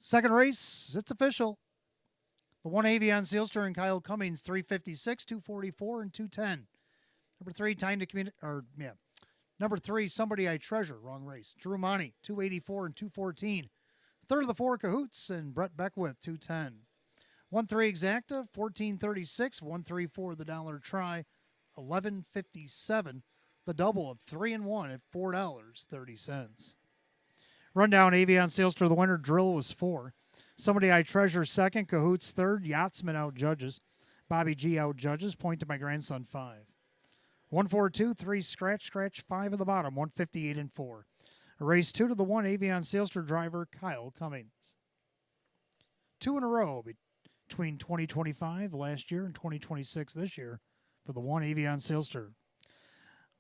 Second race, it's official. The 1 Avion Sealster and Kyle Cummings, 356, 244, and 210. Number 3, Time to Communicate, Number 3, Somebody I Treasure, wrong race. Drew Monty, 284 and 214. Third of the 4, Cahoots, and Brett Beckwith, 210. 1-3 Exacta, 1436. 1-3-4 the dollar try, 1157. The double of 3 and 1 at $4.30. Rundown Avion Sealster, the winner. Drill was 4. Somebody I Treasure second. Cahoots third. Yachtsman out judges. Bobby G out judges. Point to my grandson 5. 1-4-2, 3 scratch, 5 in the bottom. 158 and 4. Race 2 to the 1 Avion Sealster driver Kyle Cummings. 2 in a row between 2025 last year and 2026 this year for the 1 Avion Sealster.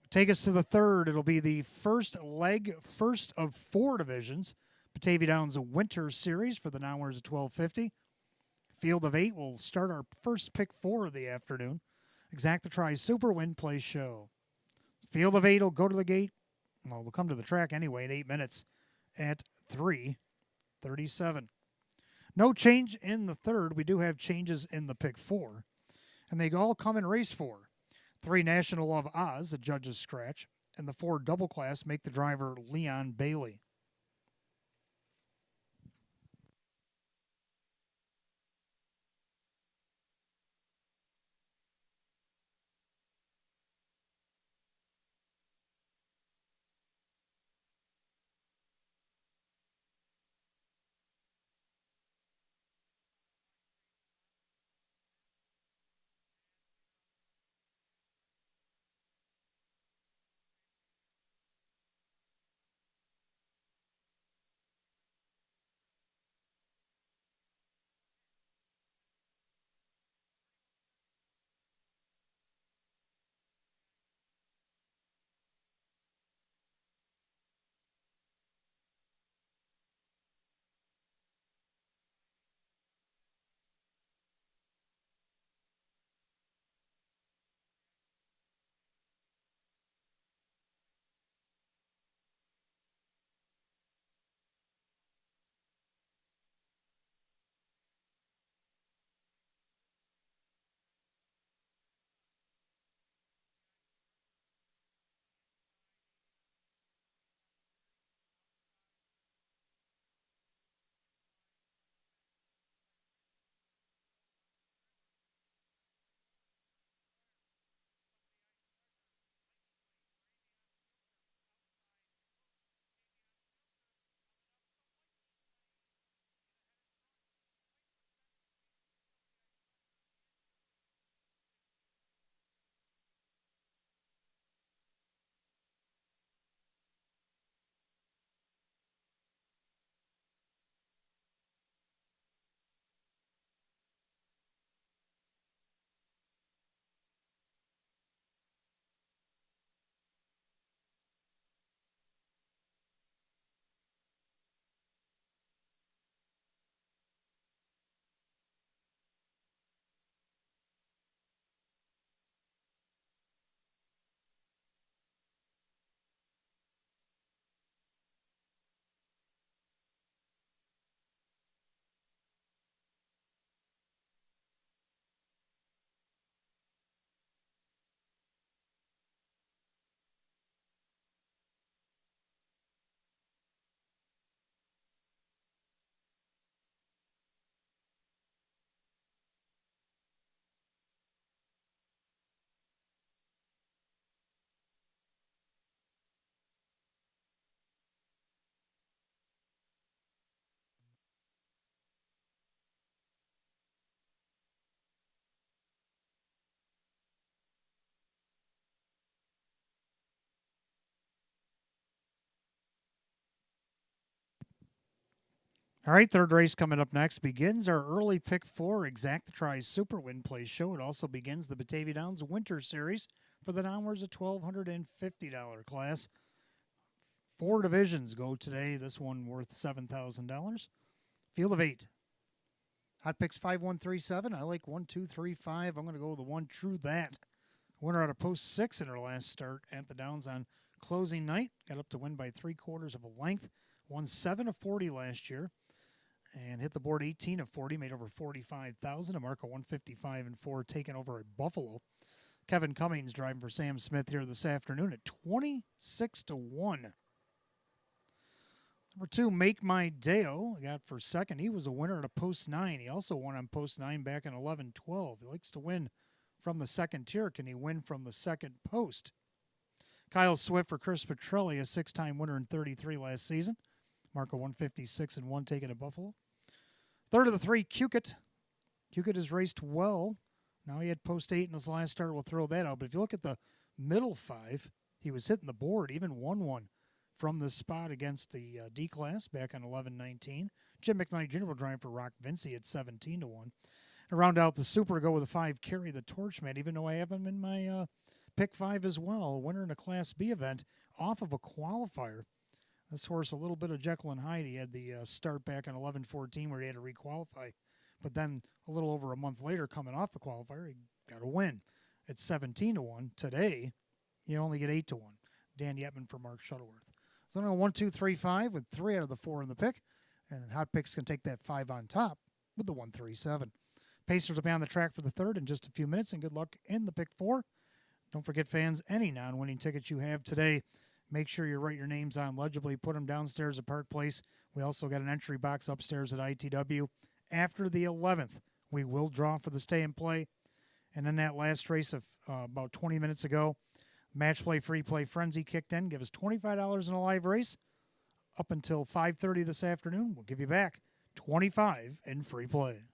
Take us to the third. It'll be the first leg, first of 4 divisions. Batavia Downs Winter Series for the Nowers at 1250. Field of 8 will start our first pick 4 of the afternoon. Exacta Tri Super Win Play Show. Field of 8 will go to the gate. Well, they'll come to the track anyway in 8 minutes at 3:37. No change in the third. We do have changes in the pick 4. And they all come in race 4. 3 National of Oz, a judge's scratch. And the 4 double class make the driver Leon Bailey. All right, third race coming up next begins our early pick 4 Exacta Tri Super Win Play Show. It also begins the Batavia Downs Winter Series for the Downwards at $1,250 class. 4 divisions go today. This one worth $7,000. Field of 8. Hot picks 5137. I like 1, 2, 3, 5. I'm going to go with the 1 True That. Winner out of post 6 in her last start at the Downs on closing night. Got up to win by 3/4 of a length. Won 7 of 40 last year. and hit the board 18 of 40, made over 45,000. A mark of 155 and 4, taken over at Buffalo. Kevin Cummings driving for Sam Smith here this afternoon at 26 to 1. Number 2, Make My Deo, got for second. He was a winner at a post 9. He also won on post 9 back in 11-12. He likes to win from the second tier. Can he win from the second post? Kyle Swift for Chris Petrelli, a 6-time winner in 33 last season. Mark of 156 and 1, taken at Buffalo. Third of the 3, Cukit. Cukit has raced well. Now he had post 8 in his last start. We'll throw that out. But if you look at the middle 5, he was hitting the board, even won one from this spot against the D-Class back on 11-19. Jim McKnight Jr. will drive for Rock Vinci at 17 to 1. To round out the Super, go with a 5, Carry the Torchman, even though I have him in my pick 5 as well. Winner in a Class B event off of a qualifier. This horse, a little bit of Jekyll and Hyde. He had the start back on 11-14 where he had to requalify. But then a little over a month later, coming off the qualifier, he got a win. It's 17 to 1. Today, you only get 8 to 1. Dan Yetman for Mark Shuttleworth. So now 1, 2, 3, 5 with 3 out of the 4 in the pick. And Hot Picks can take that 5 on top with the 1, 3, 7. Pacers will be on the track for the third in just a few minutes, and good luck in the pick 4. Don't forget, fans, any non-winning tickets you have today, make sure you write your names on legibly, put them downstairs at Park Place. We also got an entry box upstairs at ITW. After the 11th, we will draw for the stay and play. And then that last race of about 20 minutes ago, Match Play Free Play Frenzy kicked in. Give us $25 in a live race. Up until 5:30 this afternoon, we'll give you back $25 in free play.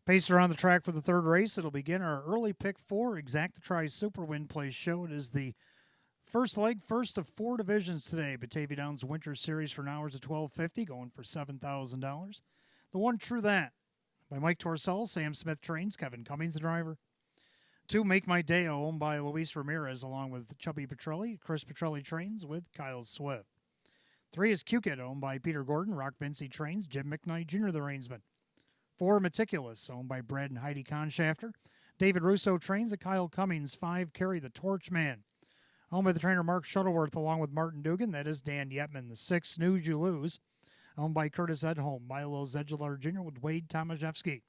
Pacer on the track for the third race. It'll begin our early pick four. Exacta Tri Super Win Place show. It is the first leg, first of four divisions today. Batavia Downs Winter Series for an hours at $12.50, going for $7,000. The one True That by Mike Torcell, Sam Smith trains, Kevin Cummings the driver. 2, Make My Day, owned by Luis Ramirez, along with Chubby Petrelli. Chris Petrelli trains with Kyle Swift. 3 is Q-Kit, owned by Peter Gordon. Rock Vinci trains, Jim McKnight Jr., the reinsman. 4, Meticulous, owned by Brad and Heidi Conshafter. David Russo trains at Kyle Cummings. 5, Carry the Torch Man, owned by the trainer Mark Shuttleworth, along with Martin Dugan. That is Dan Yetman. The 6, Snooze You Lose, owned by Curtis Edholm. Milo Zedular Jr. with Wade Tomaszewski.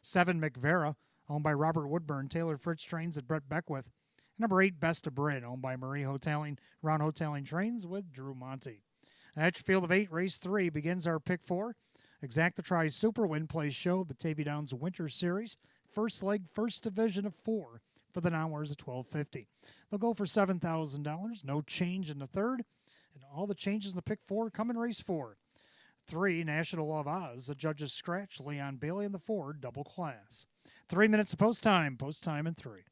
7, McVera, owned by Robert Woodburn. Taylor Fritz trains at Brett Beckwith. Number 8, Best of Brit, owned by Marie Hoteling. Ron Hoteling trains with Drew Monty. At field of 8, race 3 begins our pick 4. Exacta Tri Super Win Place show, Batavia Downs Winter Series. First leg, first division of 4 for the hours at $12.50. They'll go for $7,000. No change in the third. And all the changes in the pick 4 come in race 4. 3, National of Oz. The judges scratch Leon Bailey in the 4, double class. 3 minutes of post time in 3.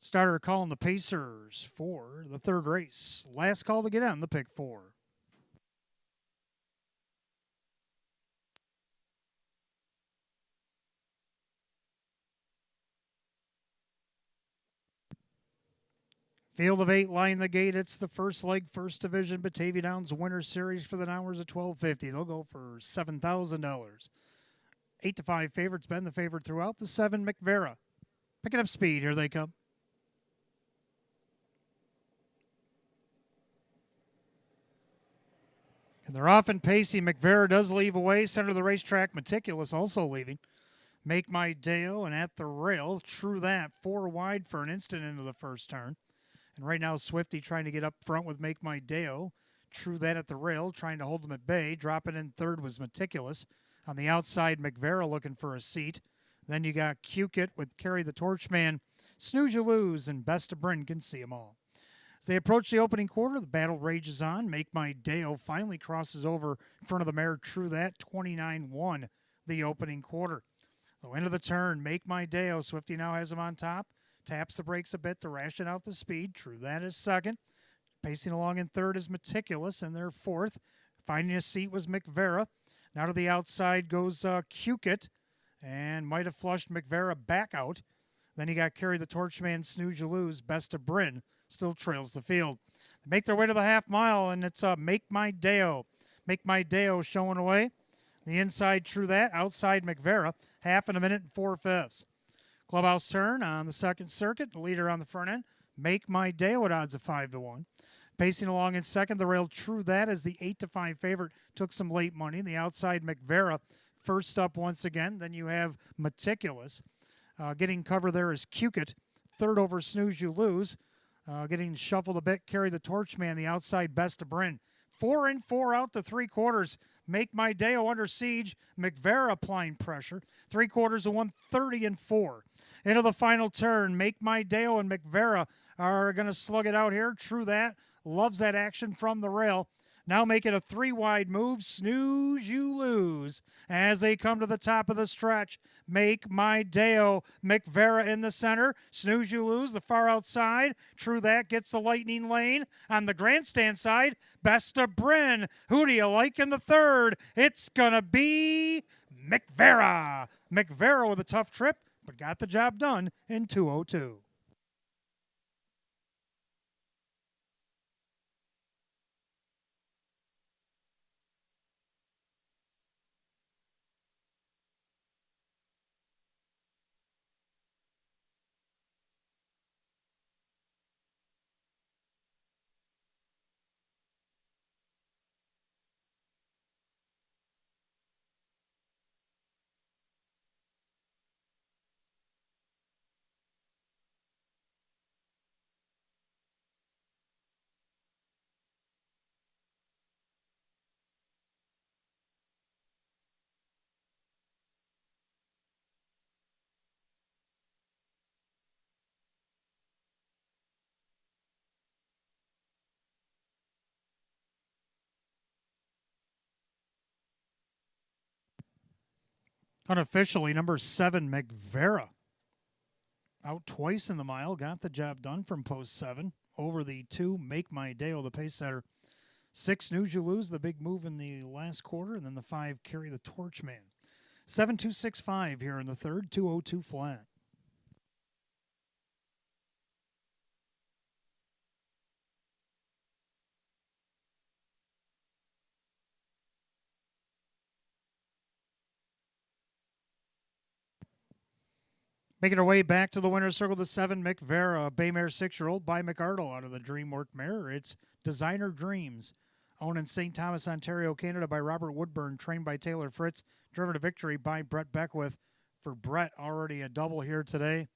Starter calling the Pacers for the third race. Last call to get on the pick 4. Field of 8, line the gate. It's the first leg, first division, Batavia Downs Winter Series for the hours at $12.50. They'll go for $7,000. 8 to 5 favorites, been the favorite throughout. The 7, McVera. Picking up speed. Here they come. And they're off and pacey. McVera does leave away. Center of the racetrack, Meticulous also leaving. Make My Deo and At the Rail. True That. 4 wide for an instant into the first turn. And right now, Swifty trying to get up front with Make My Deo. True That at the rail, trying to hold them at bay. Dropping in third was Meticulous. On the outside, McVera looking for a seat. Then you got Q-Kit with Carry the Torch Man. Snooze You Lose, and Best of Bryn can see them all. As they approach the opening quarter, the battle rages on. Make My Deo finally crosses over in front of the mare True That, 29-1 the opening quarter. So into the turn, Make My Deo. Swifty now has him on top. taps the brakes a bit to ration out the speed. True That is second. Pacing along in third is Meticulous, and they're fourth. Finding a seat was McVera. Now to the outside goes Cukit, and might have flushed McVera back out. Then you got Carry the Torchman, Snooze You Lose, Best of Bryn, still trails the field. They make their way to the half mile, and it's Make My Deo. Make My Deo showing away. The inside, True That. Outside, McVera. Half in a minute and 4/5. Clubhouse turn on the second circuit. The leader on the front end, Make My Deo at odds of 5-1. Pacing along in second, the rail True That as the 8-5 favorite took some late money. The outside, McVera first up once again. Then you have Meticulous. Getting cover there is Cukit. Third over Snooze You Lose. Getting shuffled a bit, Carry the Torchman. The outside, Best of Bryn. 4 in, 4 out to 3/4. Make My Deo under siege. McVera applying pressure. 3/4 of 130 and 4. Into the final turn, Make My Deo and McVera are going to slug it out here. True That loves that action from the rail. Now making a 3-wide move, Snooze You Lose. As they come to the top of the stretch, Make My Deo, McVera in the center. Snooze You Lose, the far outside. True That gets the lightning lane. On the grandstand side, Best of Bryn. Who do you like in the third? It's going to be McVera. McVera with a tough trip, but got the job done in 2:02. Unofficially, number 7, McVera. Out twice in the mile, got the job done from post 7. Over the 2, Make My Deo, the pace setter. 6, Snooze You Lose, the big move in the last quarter. And then the 5, Carry the Torchman. 7-2-6-5 here in the third, 2:02 flat. Making our way back to the winner's circle, the 7, McVera, Baymare 6-year-old by McArdle out of the DreamWork mare. It's Designer Dreams. Owned in St. Thomas, Ontario, Canada by Robert Woodburn, trained by Taylor Fritz, driven to victory by Brett Beckwith. For Brett, already a double here today.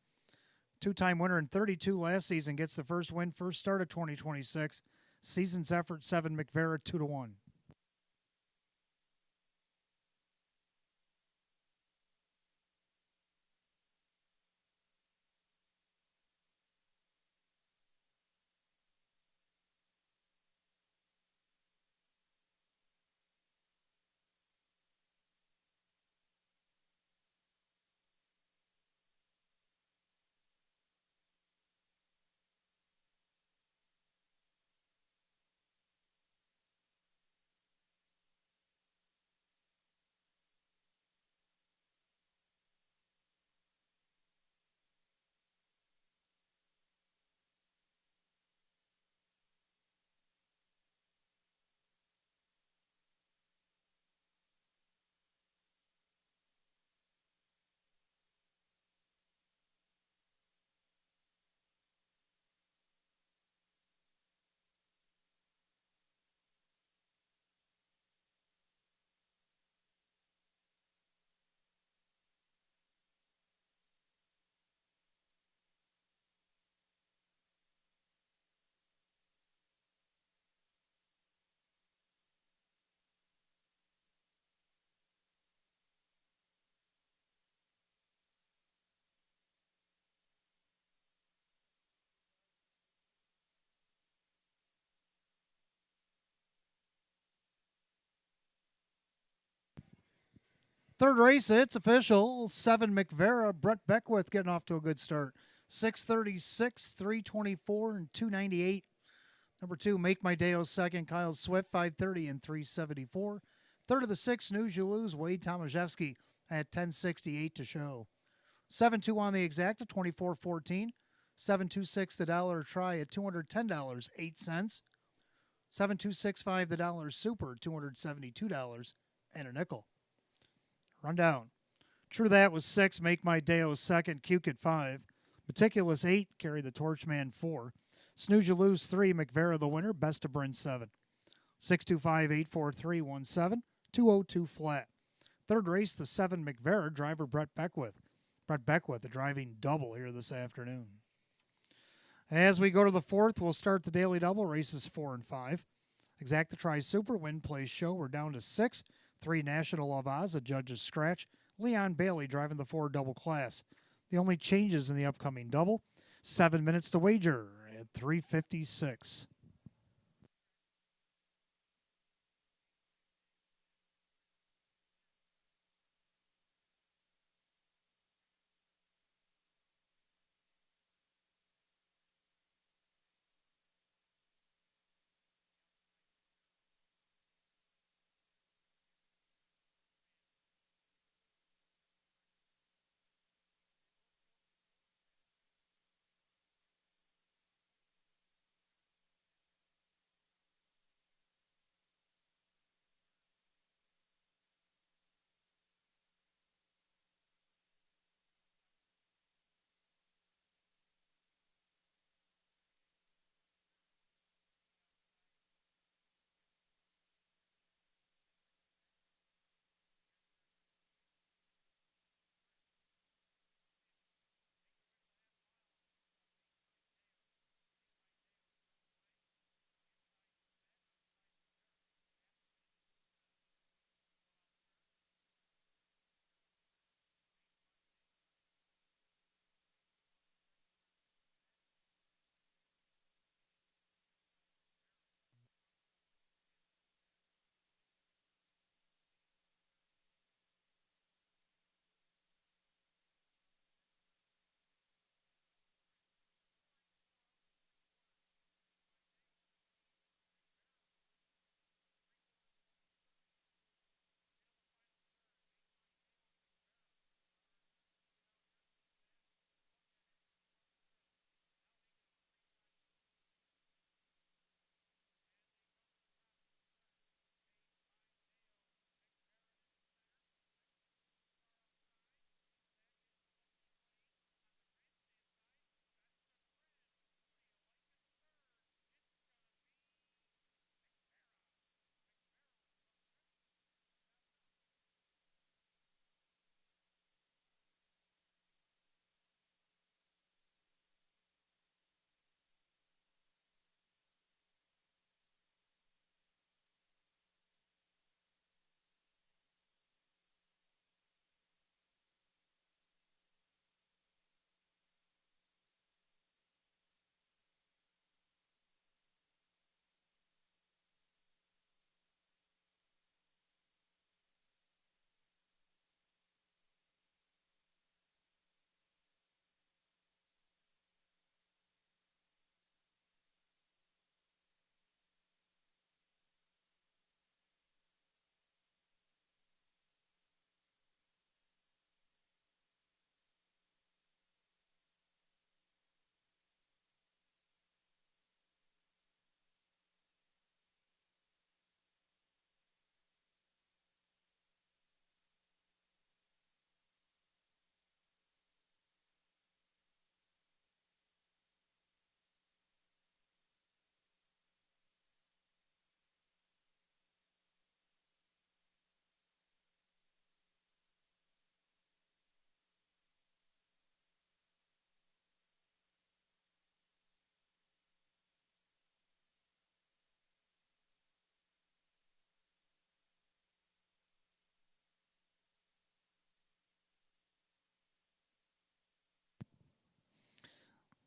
Two-time winner in 32 last season, gets the first win, first start of 2026. Season's effort, 7, McVera, 2-1. Third race, it's official. 7, McVera, Brett Beckwith getting off to a good start. 636, 324, and 298. Number 2, Make My Day 2nd, Kyle Swift, 530 and 374. Third of the 6, News You Lose, Wade Tomaszewski at 1068 to show. 7-2 on the exacta, 24.14. 7-2-6 the dollar try at $210.08. 7-2-6-5 the dollar super, $272 and a nickel. Rundown. True That was 6, Make My Day 2nd, Cuke at 5. Meticulous 8, Carry the Torchman 4. Snooze You Lose 3, McVera the winner, Best of Bryn 7. 625-843-17, 202 flat. Third race, the 7 McVera, driver Brett Beckwith. Brett Beckwith, the driving double here this afternoon. As we go to the 4th, we'll start the daily double, races 4 and 5. Exacta Tri Super, Win Place Show, we're down to 6. 3 National of Oz, a judge's scratch. Leon Bailey driving the 4 double class. The only changes in the upcoming double, 7 minutes to wager at 3:56.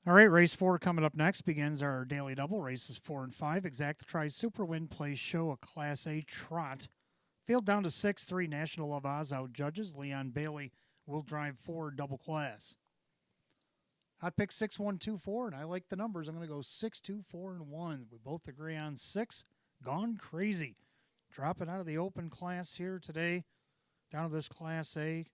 All right, race 4 coming up next begins our daily double, races 4 and 5. Exacta Tri Super, Win Place Show, a Class A trot. Field down to 6, 3 National of Oz out judges. Leon Bailey will drive 4 double class. Hot pick 6124, and I like the numbers. I'm going to go 6, 2, 4, and 1. We both agree on 6. Gone Crazy. Dropping out of the open class here today. Down to this Class A.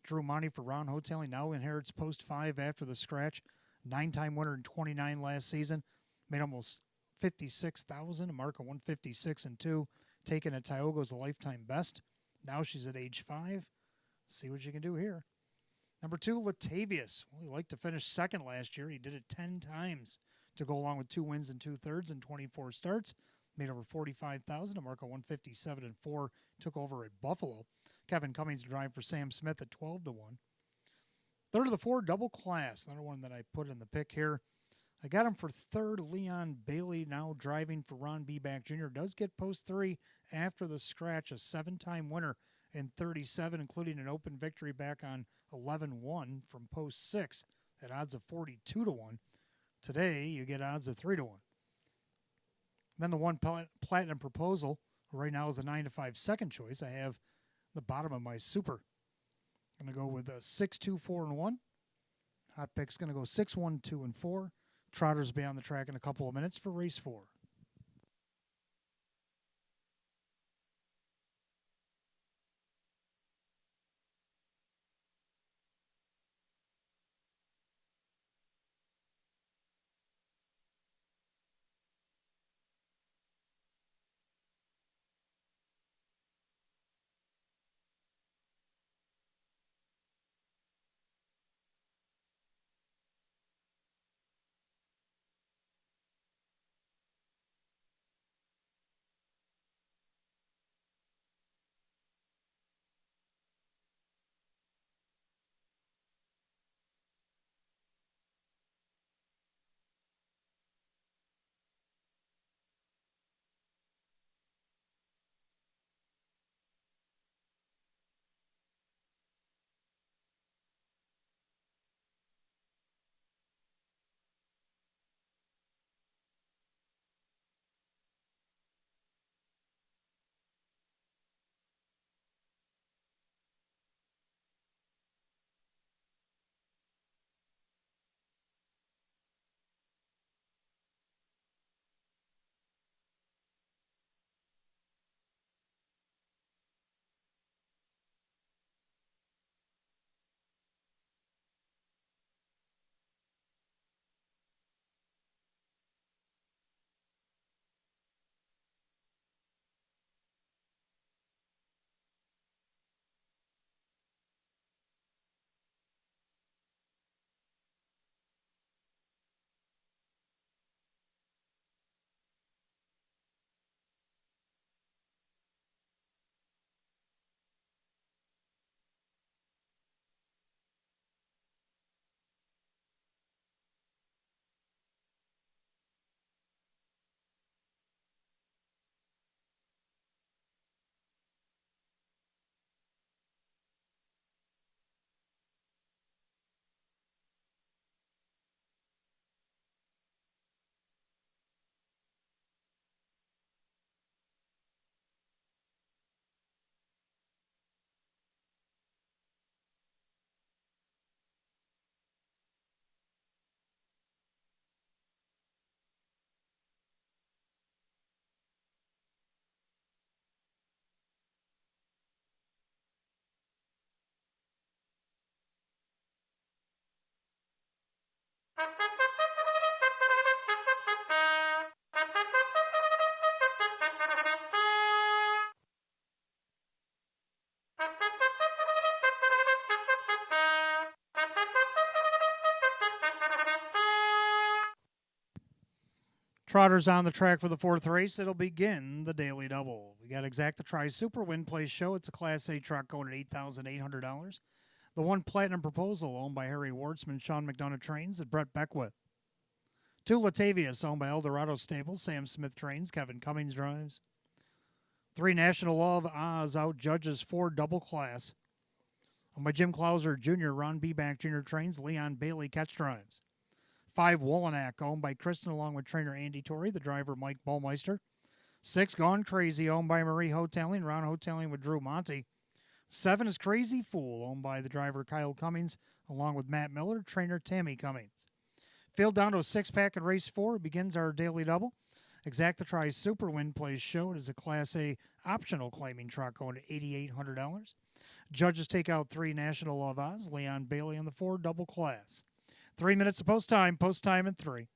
Drew Monty for Ron Hotel. He now inherits post 5 after the scratch. 9-time winner in 29 last season. Made almost 56,000. A mark of 156 and 2. Taken at Tioga as a lifetime best. Now she's at age 5. See what you can do here. Number 2, Latavius. Well, he liked to finish second last year. He did it 10 times to go along with 2 wins and 2/3 and 24 starts. Made over 45,000. A mark of 157 and 4. Took over at Buffalo. Kevin Cummings drive for Sam Smith at 12-1. Third of the 4, Double Class. Another one that I put in the pick here. I got him for third. Leon Bailey now driving for Ron Beback Jr. Does get post 3 after the scratch. A 7-time winner in 37, including an open victory back on 11-1 from post 6 at odds of 42-1. Today, you get odds of 3-1. Then the 1 Platinum Proposal right now is the 9-5 second choice. I have the bottom of my super. I'm going to go with a 6, 2, 4, and 1. Hot pick's going to go 6, 1, 2, and 4. Trotters will be on the track in a couple of minutes for race 4. Trotters on the track for the 4th race. It'll begin the Daily Double. We got Exacta Tri Super Win Place Show. It's a Class A truck going at $8,800. The 1 Platinum Proposal, owned by Harry Wartzman, Sean McDonough Trains, and Brett Beckwith. 2 Latavius, owned by Eldorado Stables, Sam Smith Trains, Kevin Cummings drives. 3 National Love Oz out judges 4 Double Class, owned by Jim Clauser Jr., Ron Beback Jr. Trains, Leon Bailey catch drives. 5 Wolonak, owned by Kristen, along with trainer Andy Torrey, the driver Mike Ballmeister. 6 Gone Crazy, owned by Marie Hoteling, Ron Hoteling with Drew Monty. 7 is Crazy Fool, owned by the driver Kyle Cummings, along with Matt Miller, trainer Tammy Cummings. Field down to a six-pack in race 4. It begins our daily double. Exacta Tri Super Win Plays Show. It is a Class A optional claiming truck going to $8,800. Judges take out 3 National of Oz. Leon Bailey on the 4 double class. 3 minutes to post time in 3.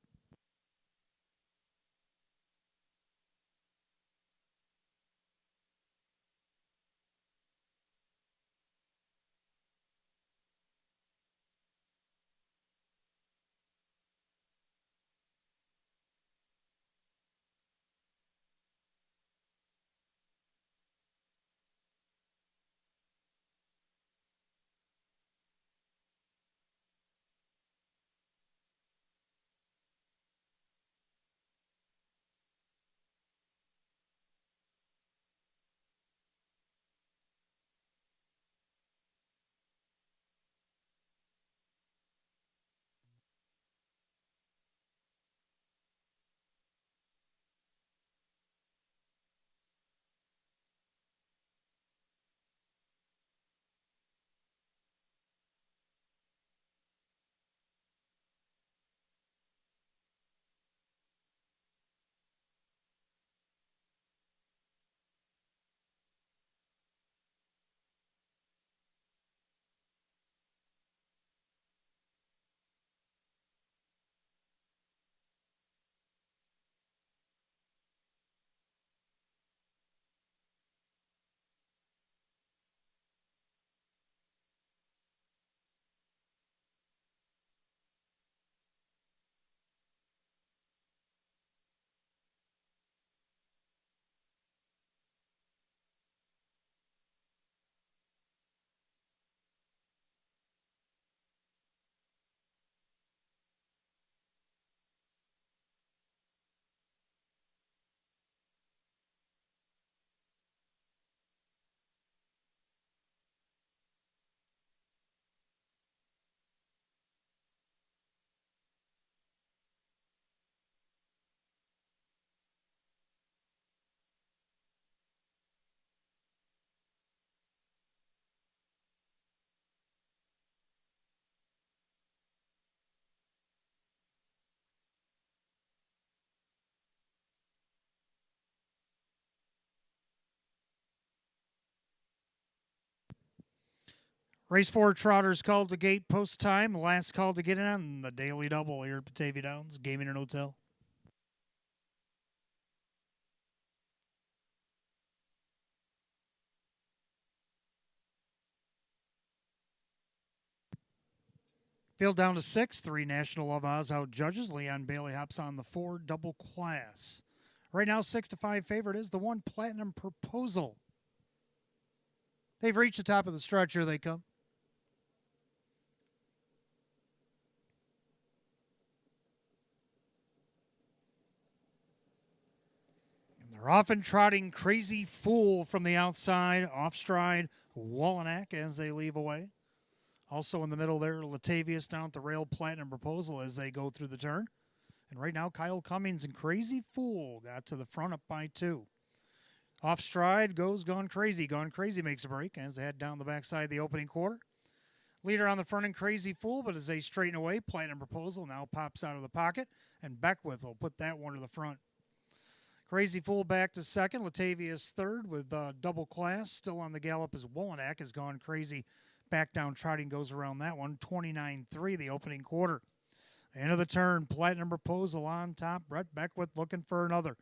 Race 4 Trotters called to gate post time. Last call to get in on the daily double here at Batavia Downs Gaming and Hotel. Field down to 6. 3 National of Oz out judges. Leon Bailey hops on the 4 double class. Right now, 6-5 favorite is the 1 Platinum Proposal. They've reached the top of the stretch. Here they come. They're often trotting Crazy Fool from the outside, off stride, Wallinack as they leave away. Also in the middle there, Latavius down at the rail, Platinum Proposal as they go through the turn. And right now, Kyle Cummings and Crazy Fool got to the front up by 2. Off stride goes Gone Crazy. Gone Crazy makes a break as they head down the backside of the opening quarter. Leader on the front and Crazy Fool, but as they straighten away, Platinum Proposal now pops out of the pocket, and Beckwith will put that one to the front. Crazy Fool back to second. Latavius third with double class. Still on the gallop as Wallinack has Gone Crazy. Back down trotting goes around that one. 29-3 the opening quarter. End of the turn. Platinum Proposal on top. Brett Beckwith looking for another.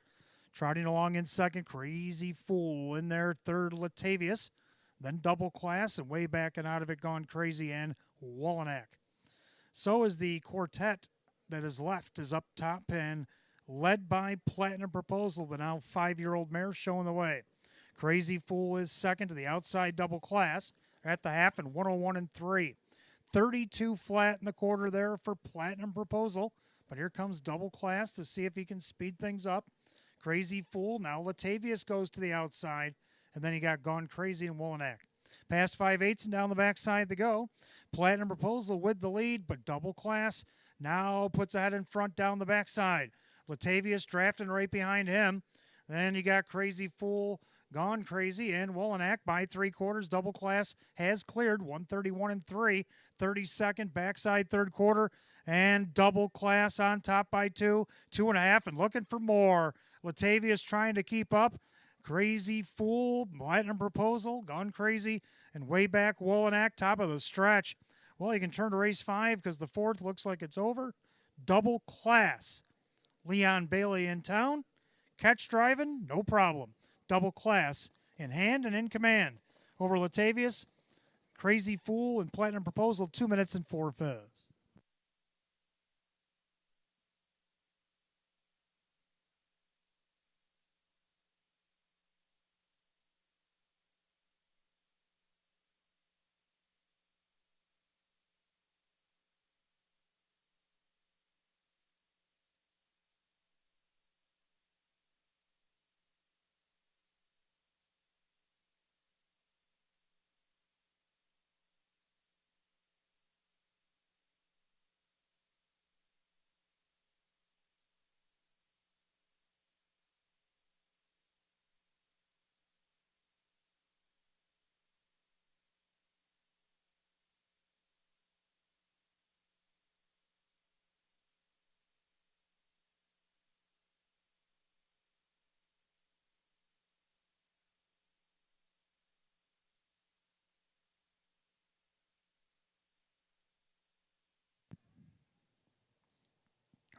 Trotting along in second. Crazy Fool in there. Third, Latavius. Then double class and way back and out of it Gone Crazy and Wallinack. So is the quartet that is left is up top and led by Platinum Proposal, the now 5-year-old mare showing the way. Crazy Fool is second to the outside double class at the half and 101-3. 32 flat in the quarter there for Platinum Proposal. But here comes double class to see if he can speed things up. Crazy Fool. Now Latavius goes to the outside. And then you got Gone Crazy and Wallinack. Past 5/8 and down the backside they go. Platinum Proposal with the lead, but double class now puts ahead in front down the backside. Latavius drafting right behind him. Then you got Crazy Fool, Gone Crazy, and Wallinack by 3/4. Double class has cleared 131-3. 32nd backside third quarter. And double class on top by 2, 2.5, and looking for more. Latavia's trying to keep up. Crazy Fool, Platinum Proposal, Gone Crazy, and way back Wolonak, top of the stretch. Well, you can turn to race 5 because the 4th looks like it's over. Double class. Leon Bailey in town. Catch driving, no problem. Double class in hand and in command. Over Latavia's Crazy Fool and Platinum Proposal, 2 minutes and 4/5.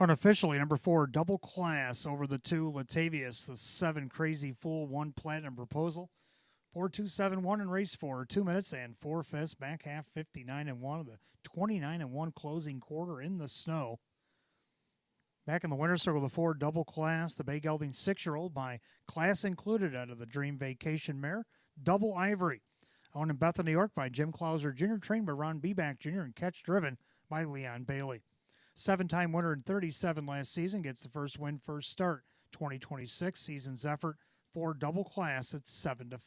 Unofficially, number 4, Double Class over the 2, Latavius, the 7, Crazy Fool, 1, Platinum Proposal. 4-2-7-1 in race 4, 2 minutes and 4/5. Back half 59-1 of the 29-1 closing quarter in the snow. Back in the winner's circle, the 4, Double Class, the Bay Gelding 6-year-old by Class Included out of the Dream Vacation mare, Double Ivory. Owned in Bethel, New York by Jim Clauser Jr., trained by Ron Beback Jr., and catch driven by Leon Bailey. 7-time winner in 37 last season, gets the first win, first start. 2026 season's effort for Double Class at 7-5.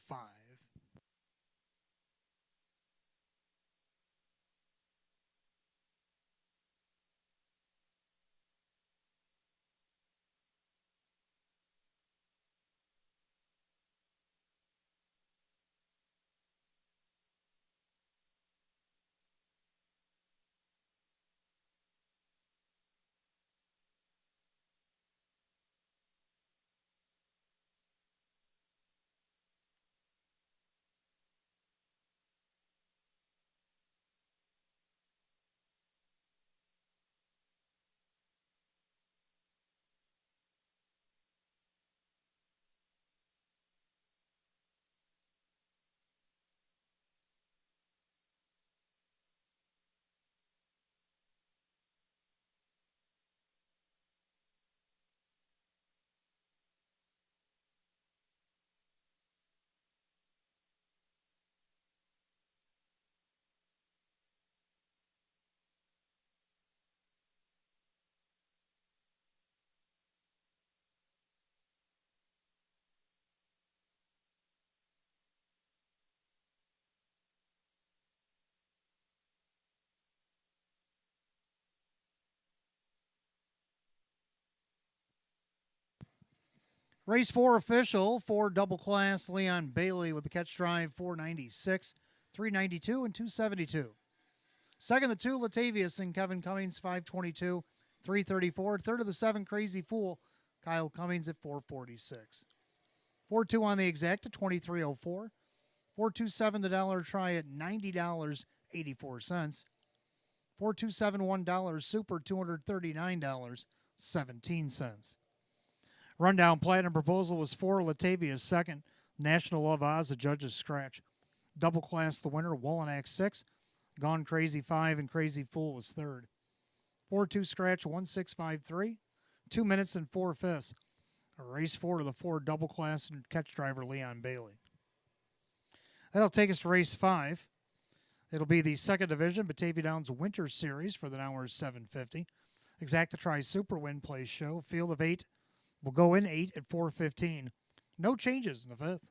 Race 4 official for Double Class, Leon Bailey with the catch drive, 496, 392, and 272. Second, the 2, Latavius and Kevin Cummings, 522, 334. Third of the 7, Crazy Fool, Kyle Cummings at 446. 4-2 on the exact at 2304. 427 the dollar try at $90.84. 4271 $1 super $239.17. Rundown Platinum Proposal was 4, Latavia's second. National Love Oz, the judge's scratch. Double Class the winner, Wolonak 6. Gone Crazy 5 and Crazy Fool was third. 4-2 scratch 1653. 2 minutes and 4/5. Race 4 to the 4, Double Class and catch driver Leon Bailey. That'll take us to race 5. It'll be the second division, Batavia Downs Winter Series for the hour 750. Exacta Tri Super Win Place show. Field of 8 will go in 8 at 4:15. No changes in the 5th.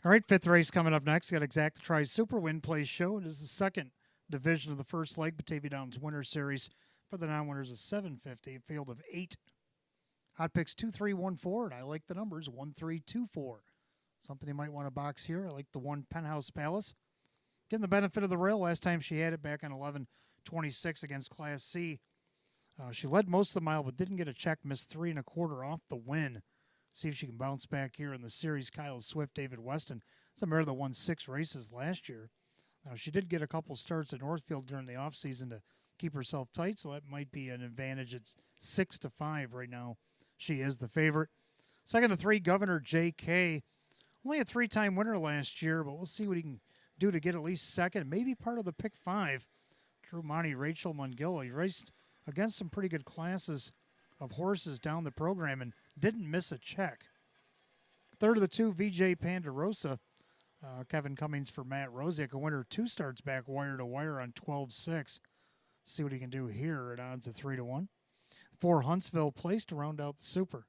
All right, fifth race coming up next. Got Exacta Tri's Super Win Place Show. It is the second division of the first leg, Batavia Downs Winter Series. For the non-winners of 750, a field of 8. Hot picks 2-3-1-4, and I like the numbers 1-3-2-4. Something you might want to box here. I like the 1 Penthouse Palace. Getting the benefit of the rail. Last time she had it back on 11:26 against Class C. She led most of the mile, but didn't get a check. Missed 3 1/4 off the win. See if she can bounce back here in the series. Kyle Swift, David Weston. It's a mare that won 6 races last year. She did get a couple starts at Northfield during the offseason to keep herself tight, so that might be an advantage. It's 6-5 right now. She is the favorite. Second to 3, Governor J.K. Only a 3-time winner last year, but we'll see what he can do to get at least second. Maybe part of the pick 5. Drew Monty, Rachel Mungillo. He raced against some pretty good classes of horses down the program and didn't miss a check. Third of the 2, VJ Pandarosa. Kevin Cummings for Matt Rosiak, a winner 2 starts back wire to wire on 12-6. See what he can do here at odds of 3-1. 4 Huntsville Place to round out the Super.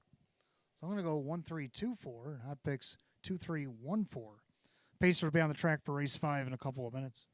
So I'm going to go 1-3-2-4 and hot picks 2-3-1-4. Pacer will be on the track for race 5 in a couple of minutes.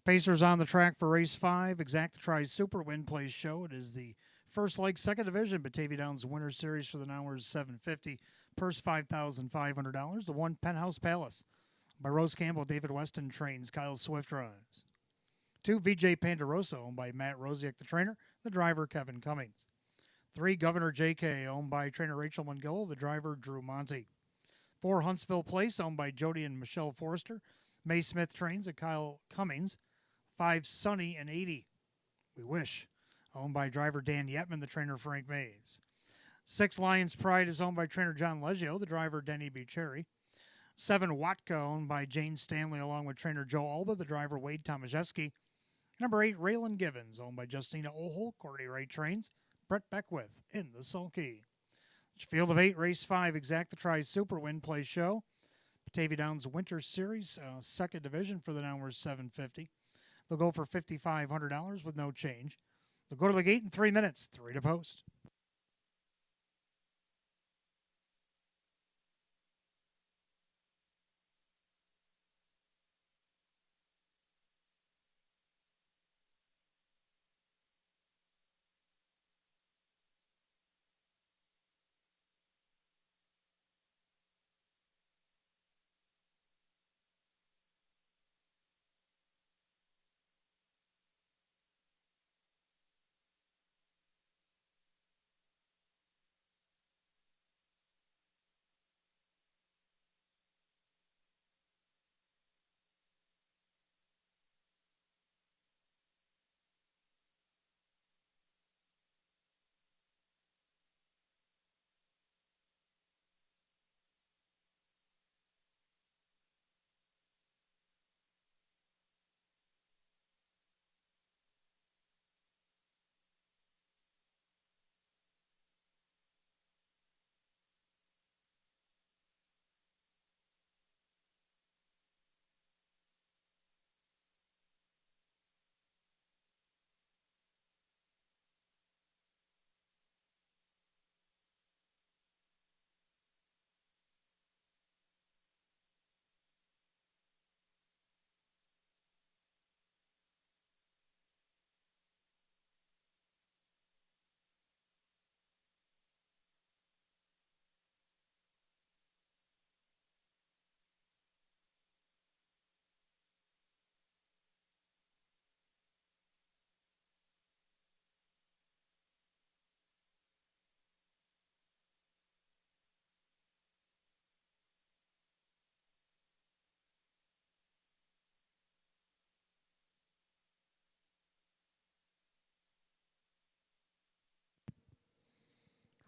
Pacers on the track for race 5. Exacta Tri's Super Win Place Show. It is the first leg, second division, Batavia Downs Winter Series for the hours 750. Purse $5,500. The 1 Penthouse Palace by Rose Campbell, David Weston trains. Kyle Swift drives. 2 VJ Pandarosa, owned by Matt Rosiak, the trainer. The driver, Kevin Cummings. 3 Governor J.K., owned by trainer Rachel Mungillo. The driver, Drew Monty. 4 Huntsville Place, owned by Jody and Michelle Forrester. May Smith trains at Kyle Cummings. 5 Sunny and 80. We wish. Owned by driver Dan Yetman, the trainer Frank Mays. 6 Lions Pride is owned by trainer John Leggio, the driver Denny Bucherri. 7 Watka, owned by Jane Stanley, along with trainer Joe Alba, the driver Wade Tomaszewski. Number 8 Raylan Givens, owned by Justina Oholt, Courtney Wright trains. Brett Beckwith in the sulky. Field of 8, race 5, Exacta Tri's Super Win Place Show. Batavia Downs Winter Series, second division for the Downers 750. They'll go for $5,500 with no change. They'll go to the gate in 3 minutes, 3 to post.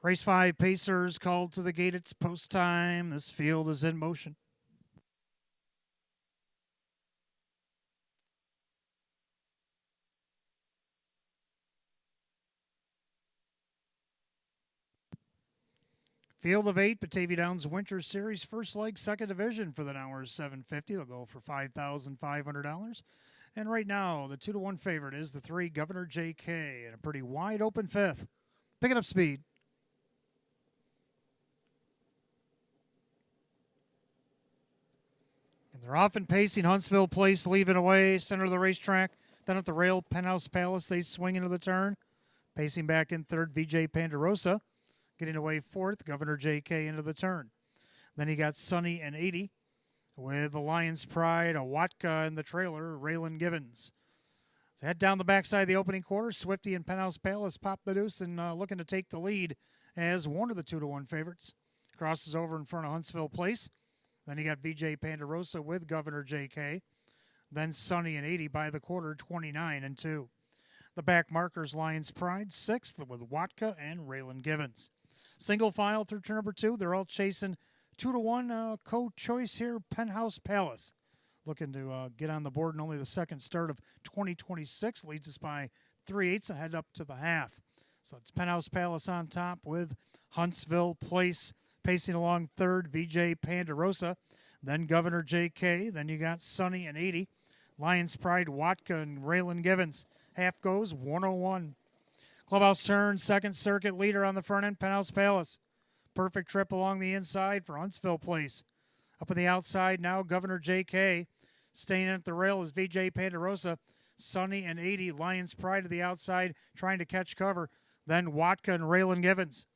Race 5 Pacers called to the gate. It's post time. This field is in motion. Field of 8, Batavia Downs Winter Series, first leg, second division for the Downers 750. They'll go for $5,500. And right now, the 2-1 favorite is the 3 Governor JK in a pretty wide open fifth. Picking up speed. And they're off and pacing. Huntsville Place leaving away, center of the racetrack. Then at the rail, Penthouse Palace, they swing into the turn. Pacing back in third, VJ Pandarosa. Getting away fourth, Governor JK into the turn. Then you got Sunny and 80 with the Lion's Pride, a Watka in the trailer, Raylan Givens. So head down the backside of the opening quarter. Swifty and Penthouse Palace pop the deuce and looking to take the lead as one of the 2-1 favorites. Crosses over in front of Huntsville Place. Then you got VJ Pandarosa with Governor JK. Then Sunny and 80 by the quarter, 29-2. The back markers, Lions Pride, sixth with Watka and Raylan Givens. Single file through turn number 2. They're all chasing 2-1 co-choice here, Penthouse Palace. Looking to get on the board in only the second start of 2026. Leads us by 3/8 and head up to the half. So it's Penthouse Palace on top with Huntsville Place pacing along third, VJ Pandarosa. Then Governor JK. Then you got Sunny and 80. Lions Pride, Watka, and Raylan Givens. Half goes 101. Clubhouse turn, second circuit leader on the front end, Penthouse Palace. Perfect trip along the inside for Huntsville Place. Up on the outside now, Governor JK. Staying at the rail is VJ Pandarosa. Sunny and 80. Lions Pride to the outside, trying to catch cover. Then Watka and Raylan Givens.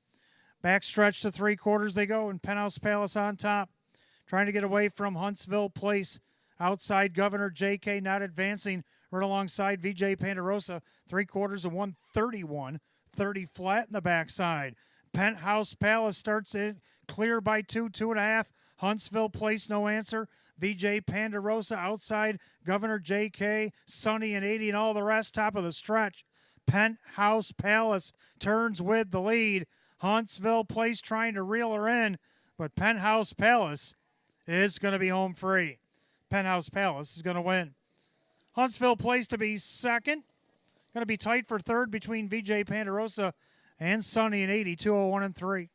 Backstretch to 3/4 they go, and Penthouse Palace on top. Trying to get away from Huntsville Place. Outside, Governor JK not advancing. Right alongside VJ Pandarosa. 3/4 of 131. 30 flat in the backside. Penthouse Palace starts in clear by 2, 2.5. Huntsville Place, no answer. VJ Pandarosa outside. Governor JK, Sunny and 80 and all the rest. Top of the stretch. Penthouse Palace turns with the lead. Huntsville Place trying to reel her in, but Penthouse Palace is going to be home free. Penthouse Palace is going to win. Huntsville Place to be second. Going to be tight for third between VJ Pandarosa and Sunny and 80, 201-3.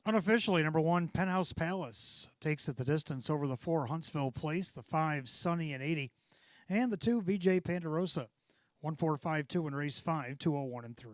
Unofficially, number 1, Penthouse Palace takes it the distance over the 4, Huntsville Place, the 5, Sunny and 80, and the 2, VJ Pandarosa. 1452 in race 5, 201 and 3.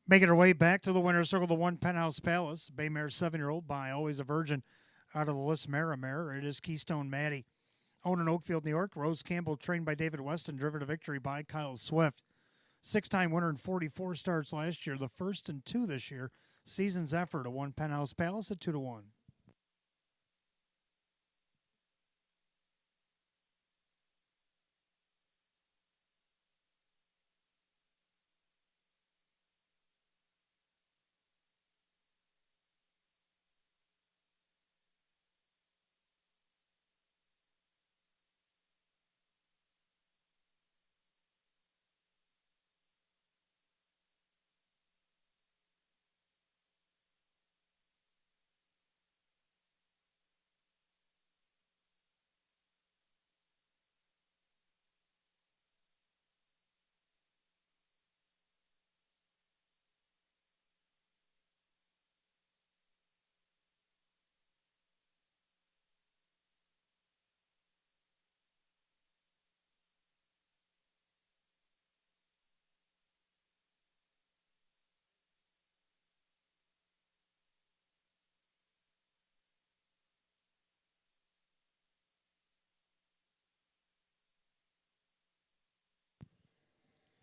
Making her way back to the winner's circle, the 1, Penthouse Palace. Baymare 7-year-old by Always a Virgin out of the list Mare. It is Keystone Maddie. Owned in Oakfield, New York. Rose Campbell, trained by David Weston, driven to victory by Kyle Swift. 6-time winner in 44 starts last year, the first and 2 this year. Season's effort, a 1, Penthouse Palace at 2-1.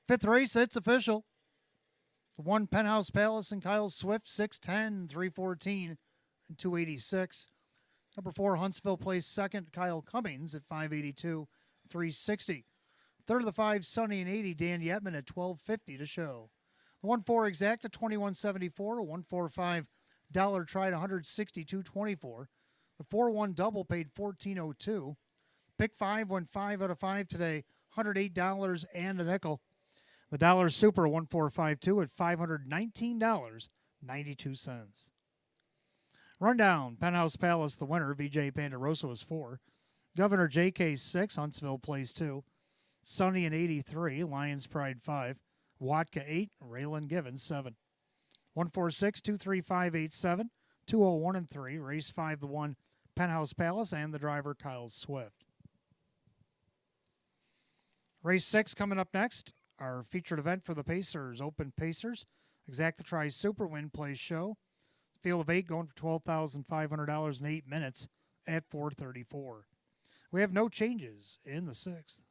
Fifth race, it's official. The 1, Penthouse Palace and Kyle Swift, 6'10", 314, and 286. Number 4, Huntsville Place second, Kyle Cummings at 582, 360. Third of the 5, Sunny and 80, Dan Yetman at 1250 to show. The 1-4 exact at 2174, a 145 dollar tried 162.24. The 4-1 double paid 1402. Pick 5 went 5 out of 5 today, $108 and a nickel. The dollar super 1452 at $519.92. Rundown: Penthouse Palace, the winner. VJ Pandarosa was 4. Governor JK 6. Huntsville Place 2. Sunny and 83. Lions Pride 5. Watka 8. Raylan Givens 7. 146 23587 201 and 3. Race 5, the 1, Penthouse Palace, and the driver Kyle Swift. Race 6 coming up next. Our featured event for the Pacers, Open Pacers. Exact the Try Super Win Place Show. Field of 8 going for $12,500 in 8 minutes at 4:34. We have no changes in the 6th.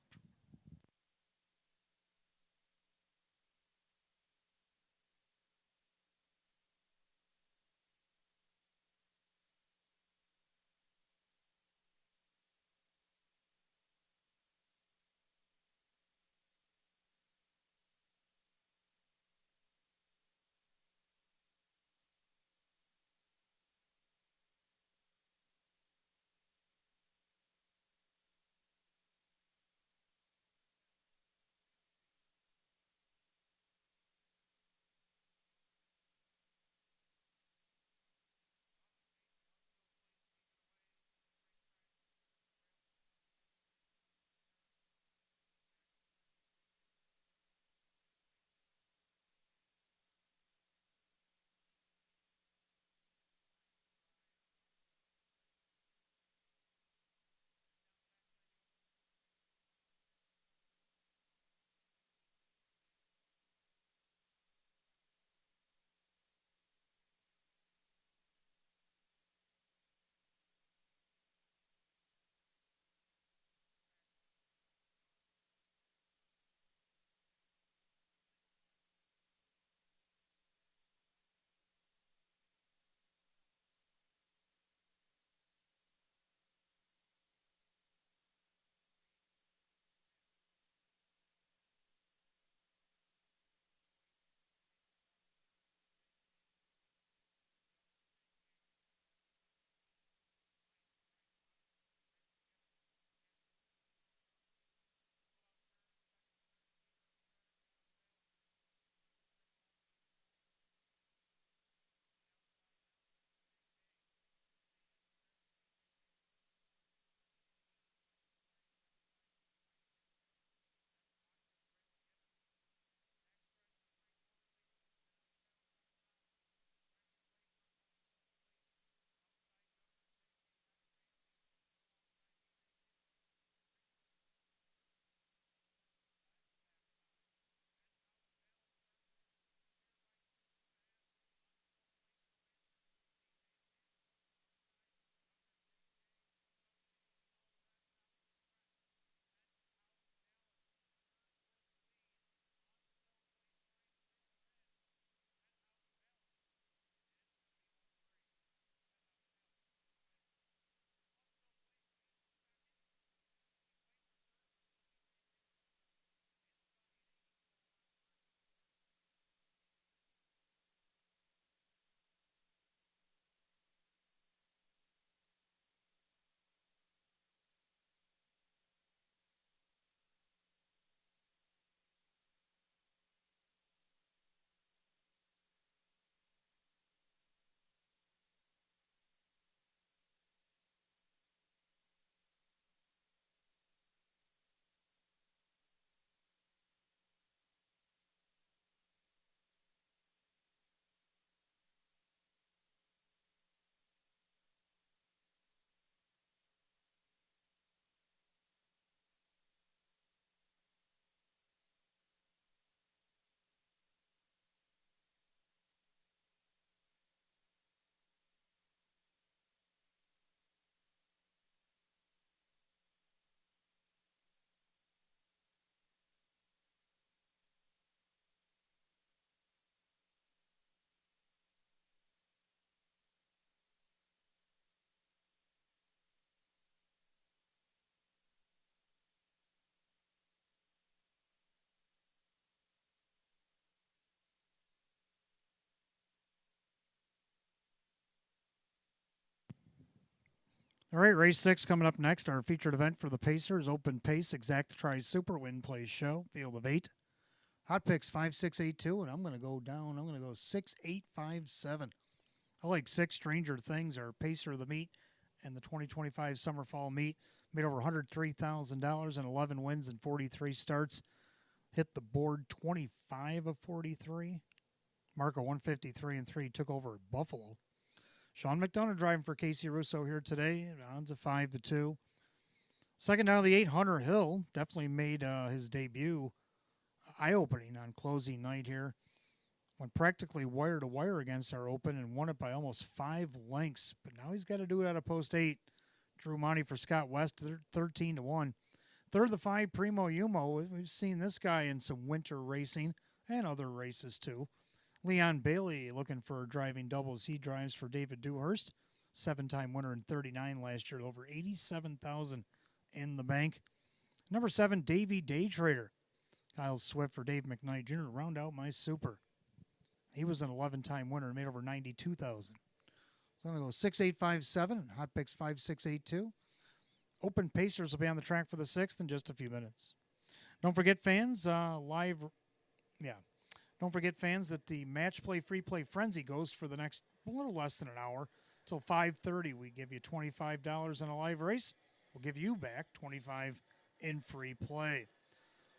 All right, race 6 coming up next. Our featured event for the Pacers, Open Pace, Exact Try Super Win Play Show, field of 8. Hot picks 5-6-8-2, and I'm going to go down. I'm going to go 6-8-5-7. I like 6 Stranger Things, our Pacer of the meet, and the 2025 Summer Fall meet. Made over $103,000 and 11 wins and 43 starts. Hit the board 25 of 43. Marco 153 and 3 took over at Buffalo. Sean McDonough driving for Casey Russo here today. Odds of 5-2. Second down of the 8, Hunter Hill definitely made his debut. Eye-opening on closing night here. Went practically wire to wire against our open and won it by almost 5 lengths. But now he's got to do it out of post 8. Drew Monty for Scott West, 13-1. Third of the 5, Primo Umo. We've seen this guy in some winter racing and other races too. Leon Bailey looking for driving doubles. He drives for David Dewhurst, 7-time winner in 39 last year, over 87,000 in the bank. Number 7, Davey Daytrader. Kyle Swift for Dave McKnight Jr. to round out my super. He was an 11-time winner and made over 92,000. So I'm going to go 6-8-5-7 and hot picks 5-6-8-2. Open Pacers will be on the track for the 6th in just a few minutes. Don't forget, fans, Don't forget, fans, that the Match Play Free Play Frenzy goes for the next a little less than an hour till 5:30. We give you $25 in a live race. We'll give you back $25 in free play.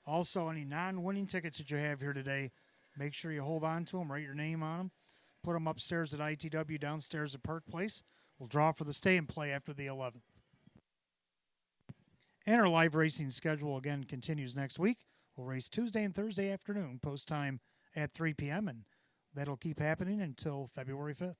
Also, any non-winning tickets that you have here today, make sure you hold on to them, write your name on them, put them upstairs at ITW, downstairs at Park Place. We'll draw for the stay and play after the 11th. And our live racing schedule, again, continues next week. We'll race Tuesday and Thursday afternoon, post time at 3 p.m., and that'll keep happening until February 5th.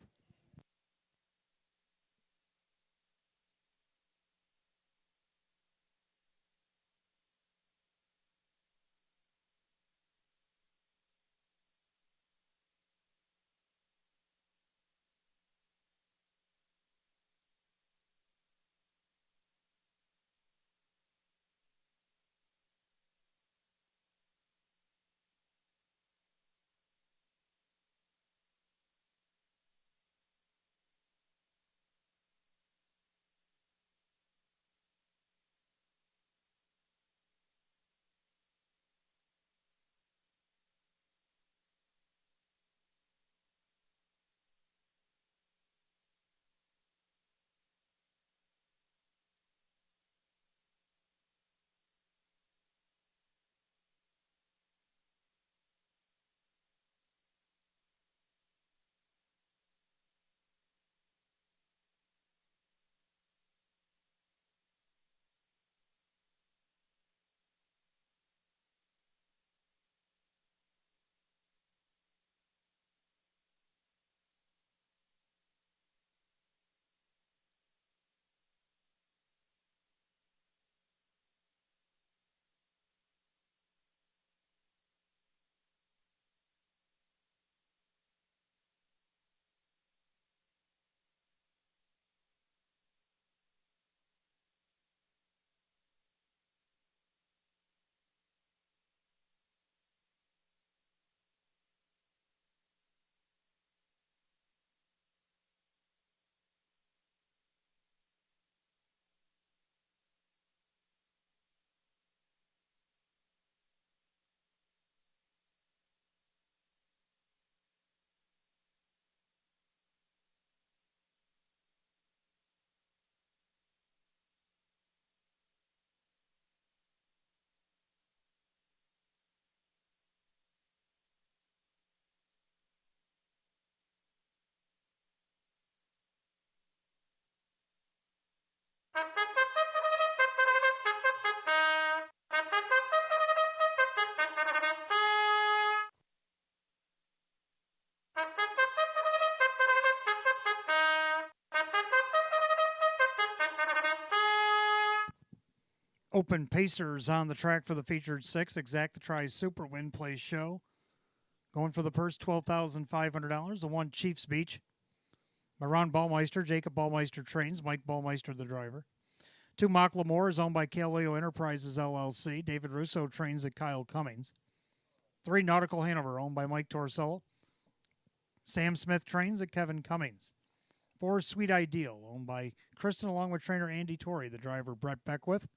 Open Pacers on the track for the featured 6th Exact Try Super Win Play Show. Going for the purse, $12,500. The 1, Chiefs Beach. By Ron Ballmeister, Jacob Ballmeister trains, Mike Ballmeister the driver. 2, Macklemore is owned by Kaleo Enterprises LLC. David Russo trains at Kyle Cummings. 3, Nautical Hanover, owned by Mike Torsello. Sam Smith trains at Kevin Cummings. 4, Sweet Ideal, owned by Kristen along with trainer Andy Torrey, the driver Brett Beckwith.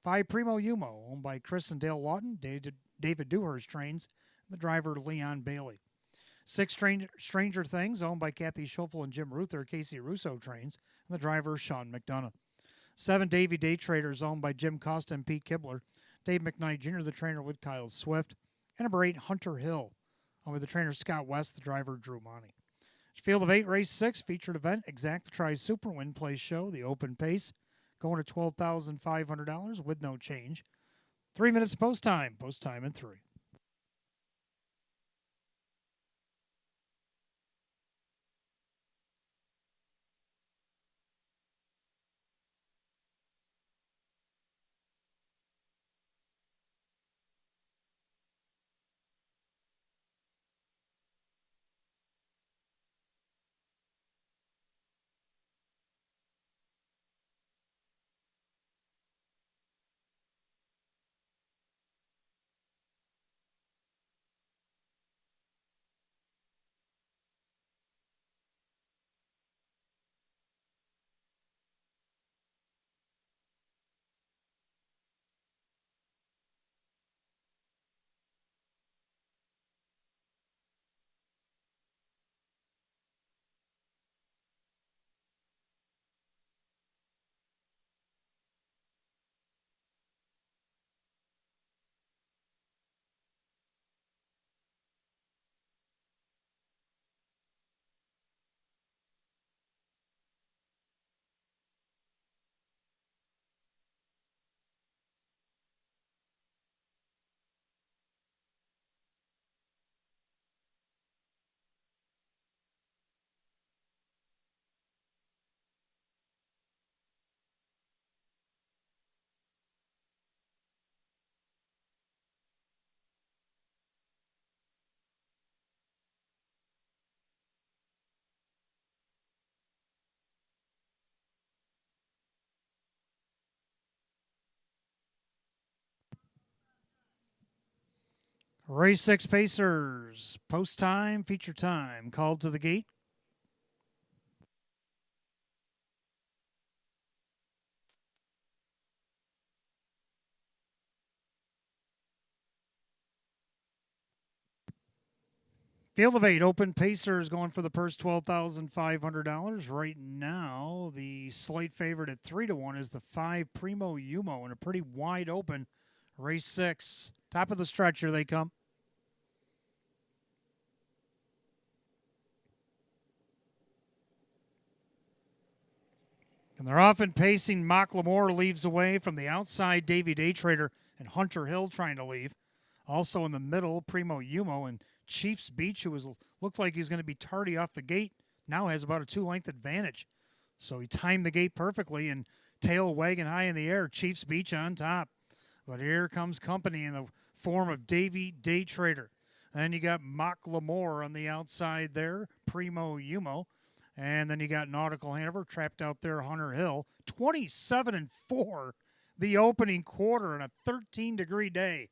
5, Primo Umo, owned by Chris and Dale Lawton, David Dewhurst trains, and the driver Leon Bailey. 6, Stranger Things, owned by Kathy Schoeffel and Jim Ruther, Casey Russo trains, and the driver Sean McDonough. 7, Davy Day Traders, owned by Jim Costa and Pete Kibler, Dave McKnight Jr., the trainer with Kyle Swift. And number 8, Hunter Hill, owned by the trainer Scott West, the driver Drew Monty. Field of 8, race 6, featured event, Exacta Tri Super Win Play Show, the open pace, going to $12,500 with no change. 3 minutes post time in 3. Race 6 Pacers, post time, feature time, called to the gate. Field of 8, open Pacers going for the purse, $12,500. Right now, the slight favorite at 3-1 is the 5, Primo Umo, in a pretty wide open race 6. Top of the stretch, here they come. And they're often pacing. Macklemore leaves away from the outside. Davy Day Trader and Hunter Hill trying to leave. Also in the middle, Primo Umo and Chiefs Beach, who looked like he was going to be tardy off the gate, now has about a 2-length advantage. So he timed the gate perfectly and tail wagging high in the air. Chiefs Beach on top. But here comes company in the form of Davy Day Trader. And then you got Macklemore on the outside there, Primo Umo. And then you got Nautical Hanover trapped out there, Hunter Hill. 27-4 the opening quarter on a 13-degree day.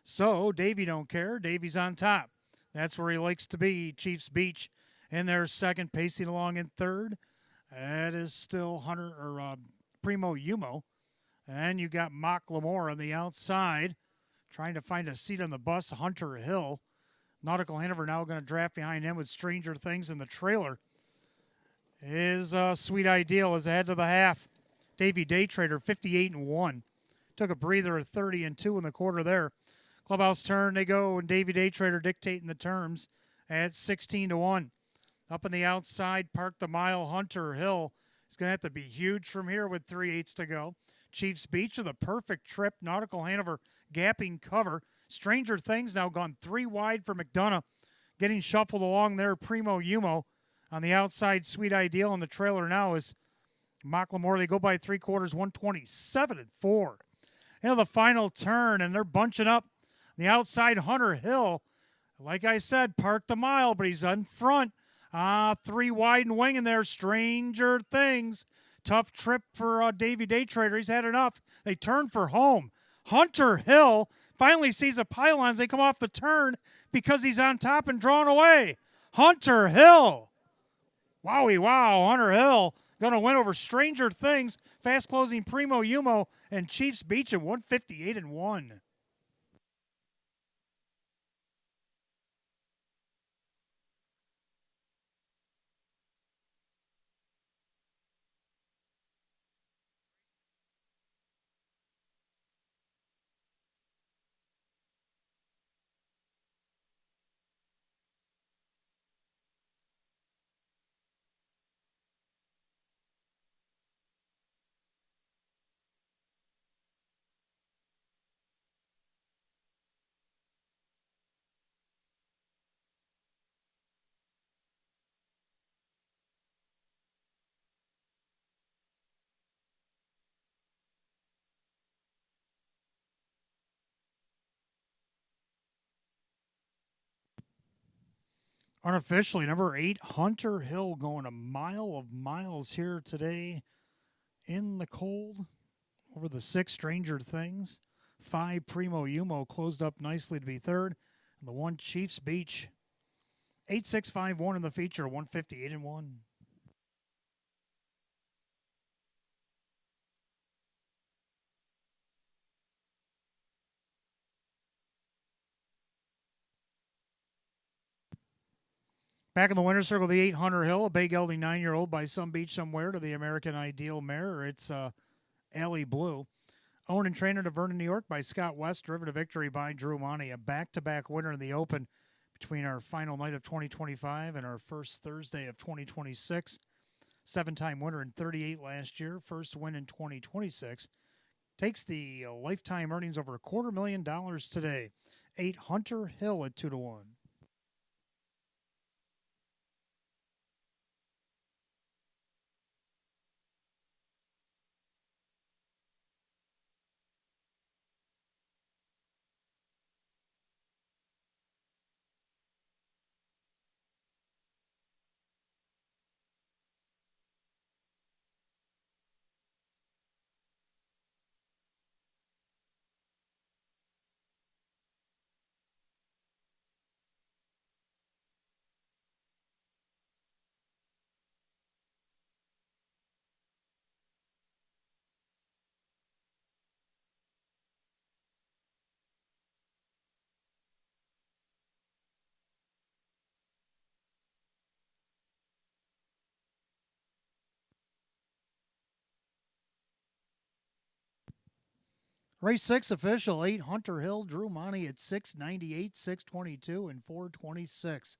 So Davy don't care. Davy's on top. That's where he likes to be. Chiefs Beach in there second, pacing along in third. That is still Primo Umo. And you got Macklemore on the outside trying to find a seat on the bus, Hunter Hill. Nautical Hanover now going to draft behind him with Stranger Things in the trailer. His Sweet Ideal is ahead to the half. Davy Day Trader, 58-1. Took a breather at 30-2 in the quarter there. Clubhouse turn, they go, and Davy Day Trader dictating the terms at 16-1. Up on the outside, Park the Mile, Hunter Hill. He's going to have to be huge from here with 3/8 to go. Chiefs Beach with a perfect trip. Nautical Hanover gapping cover. Stranger Things now gone 3 wide for McDonough. Getting shuffled along there, Primo Umo. On the outside, Sweet Ideal in the trailer now is Macklemore. They go by 3/4, 127-4. Into the final turn, and they're bunching up. The outside, Hunter Hill, like I said, Park the Mile, but he's in front. 3 wide and winging there. Stranger Things. Tough trip for Davy Day Trader. He's had enough. They turn for home. Hunter Hill finally sees a pylon as they come off the turn because he's on top and drawn away. Hunter Hill Wowie wow, Hunter Hill going to win over Stranger Things, fast closing Primo Umo, and Chiefs Beach at 158 and 1. Unofficially, number 8, Hunter Hill going a mile of miles here today in the cold over the 6, Stranger Things. 5, Primo Umo closed up nicely to be third. And the 1, Chiefs Beach. 8-6-5-1 in the feature, 158 and 1. Back in the winner's circle, the 8, Hunter Hill, a big gelding 9-year-old by some beach somewhere to the American Ideal mare. It's Alley Blue. Owned and trained to Vernon, New York by Scott West, driven to victory by Drew Monty. A back-to-back winner in the Open between our final night of 2025 and our first Thursday of 2026. 7-time winner in 38 last year. First win in 2026. Takes the lifetime earnings over $250,000 today. 8, Hunter Hill at 2 to 1. Race 6 official, 8, Hunter Hill, Drew Monty at 698, 622, and 426.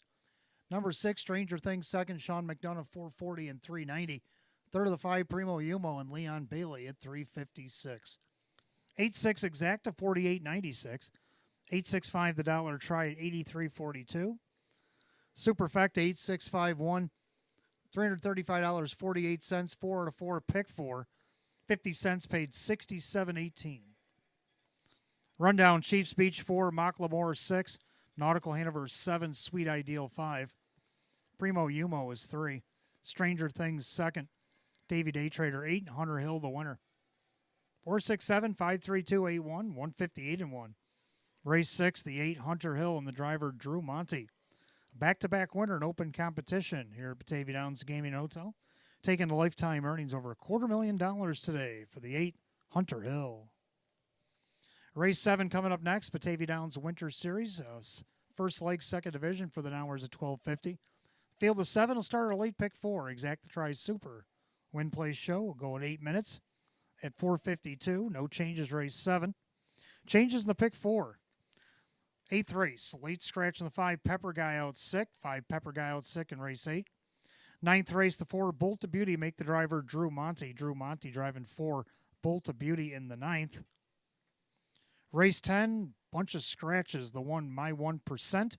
Number 6, Stranger Things, second, Sean McDonough, 440 and 390. Third of the 5, Primo Umo and Leon Bailey at 356. 8-6 exacta, 48.96. 865 the dollar try at 83.42. Superfecta 8651, $335.48. 4 out of 4 pick 4. 50 cents paid 67.18. Rundown Chiefs Beach 4, Mocklemore 6, Nautical Hanover 7, Sweet Ideal 5. Primo Umo is 3. Stranger Things 2nd. Davy Day Trader 8. Hunter Hill the winner. 467-532-81, 158 and 1. Race 6, the 8, Hunter Hill and the driver Drew Monty. Back-to-back winner in open competition here at Batavia Downs Gaming Hotel. Taking the lifetime earnings over $250,000 today for the 8, Hunter Hill. Race 7 coming up next, Batavia Downs Winter Series. First leg, second division for the hours at 12:50. Field of 7 will start at a late pick 4. Exacta Tri Super. Win Place Show will go in 8 minutes at 4:52. No changes, race 7. Changes in the pick 4. 8th race, late scratch in the 5, Pepper Guy out sick. 5, Pepper Guy out sick in race 8. 9th race, the 4, Bolt of Beauty, make the driver Drew Monty. Drew Monty driving 4, Bolt of Beauty in the 9th. Race 10, bunch of scratches. The 1, My 1%.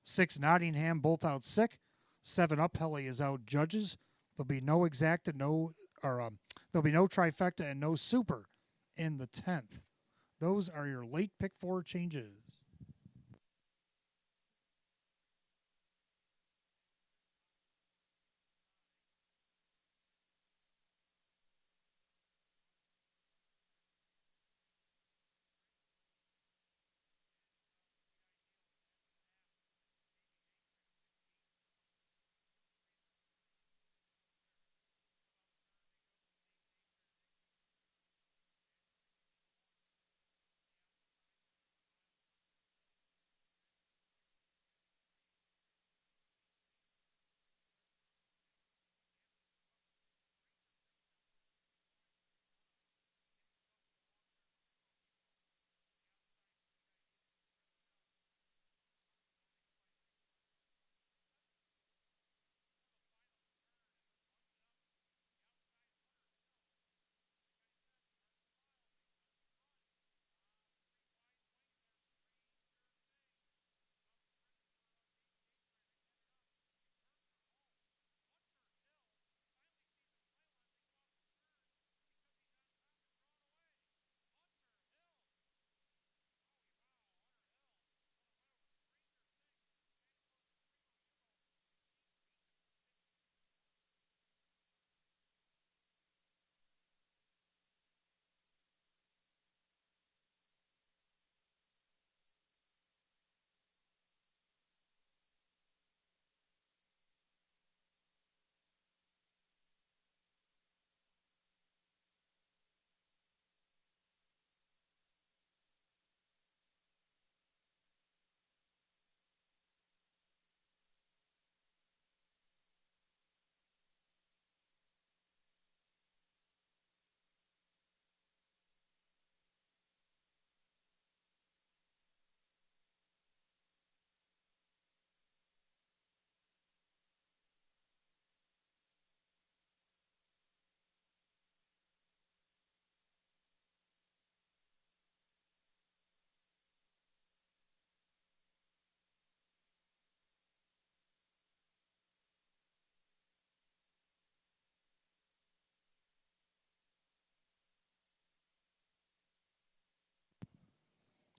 6, Nottingham, both out sick. 7, Uphilly is out judges. There'll be no exacta, there'll be no trifecta and no super in the 10th. Those are your late pick 4 changes.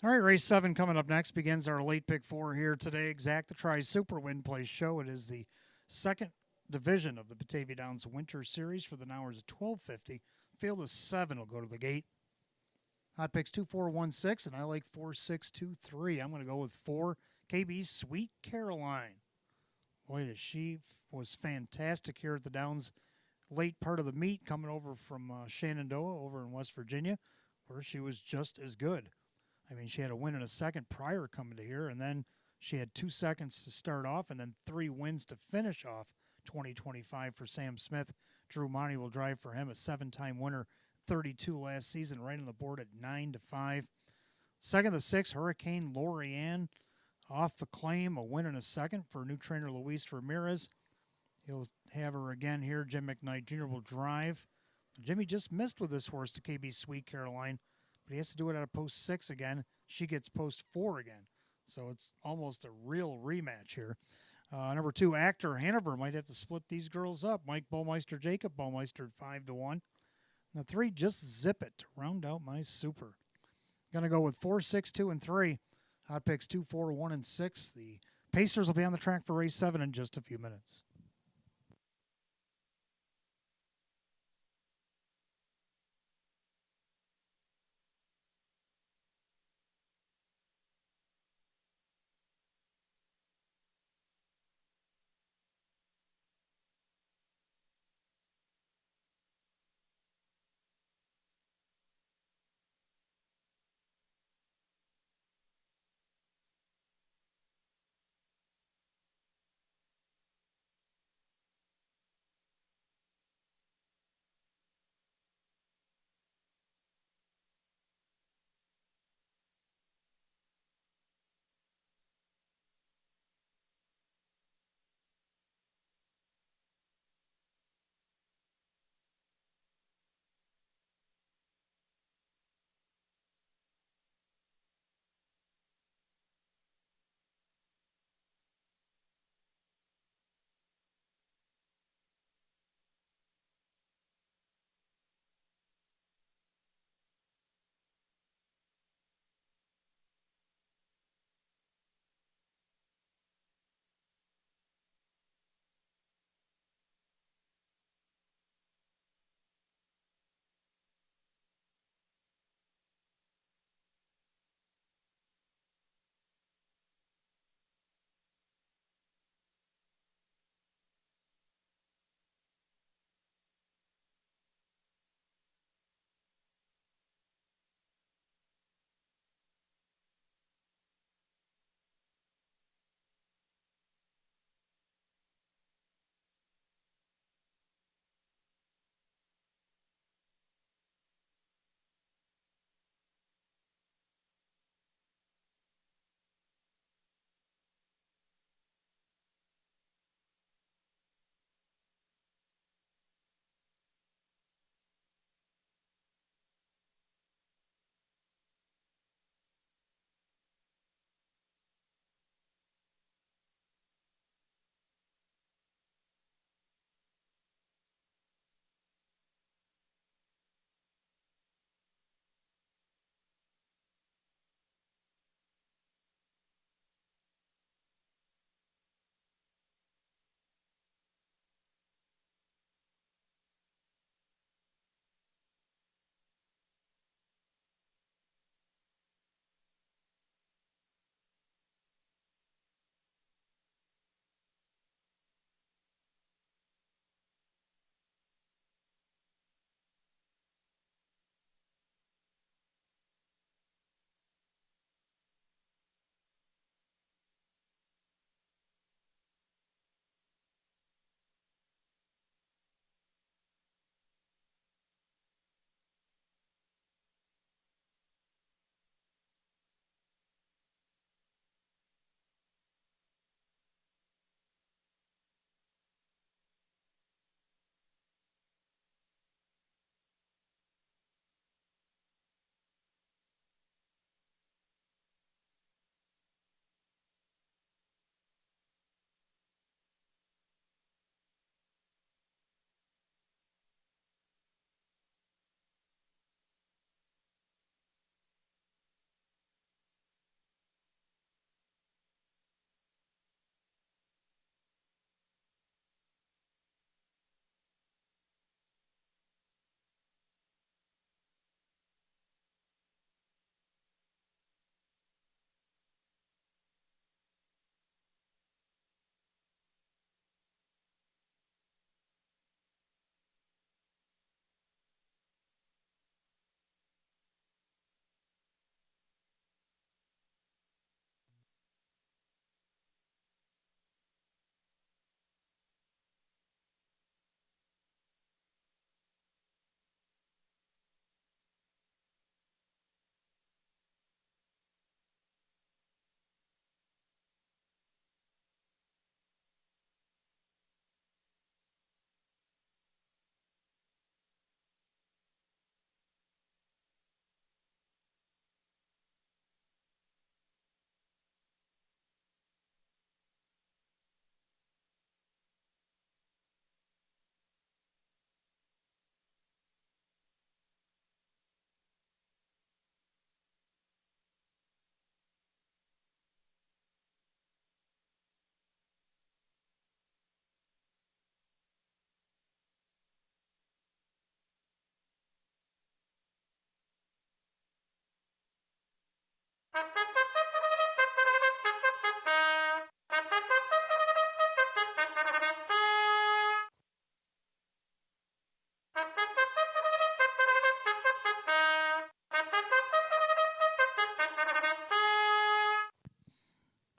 All right, race 7 coming up next begins our late pick 4 here today. Exacta Tri Super Win Place Show. It is the second division of the Batavia Downs Winter Series for the hours of 12:50. Field of 7 will go to the gate. Hot picks 2-4-1-6, and I like 4-6-2-3. I'm going to go with 4 KB Sweet Caroline. Boy, she was fantastic here at the Downs late part of the meet, coming over from Shenandoah over in West Virginia, where she was just as good. I mean, she had a win in a second prior coming to here, and then she had 2 seconds to start off, and then 3 wins to finish off 2025 for Sam Smith. Drew Monty will drive for him, a 7-time winner, 32 last season, right on the board at 9-5. Second to 6, Hurricane Lorianne off the claim, a win in a second for new trainer Luis Ramirez. He'll have her again here. Jim McKnight Jr. will drive. Jimmy just missed with this horse to KB Sweet Caroline, but he has to do it at a post 6 again. She gets post 4 again. So it's almost a real rematch here. Number 2, Actor Hanover might have to split these girls up. Mike Baumeister, Jacob Baumeister, 5-1. Now 3, Just Zip It to round out my super. Going to go with 4, 6, 2, and 3. Hot picks 2, 4, 1, and 6. The Pacers will be on the track for race 7 in just a few minutes.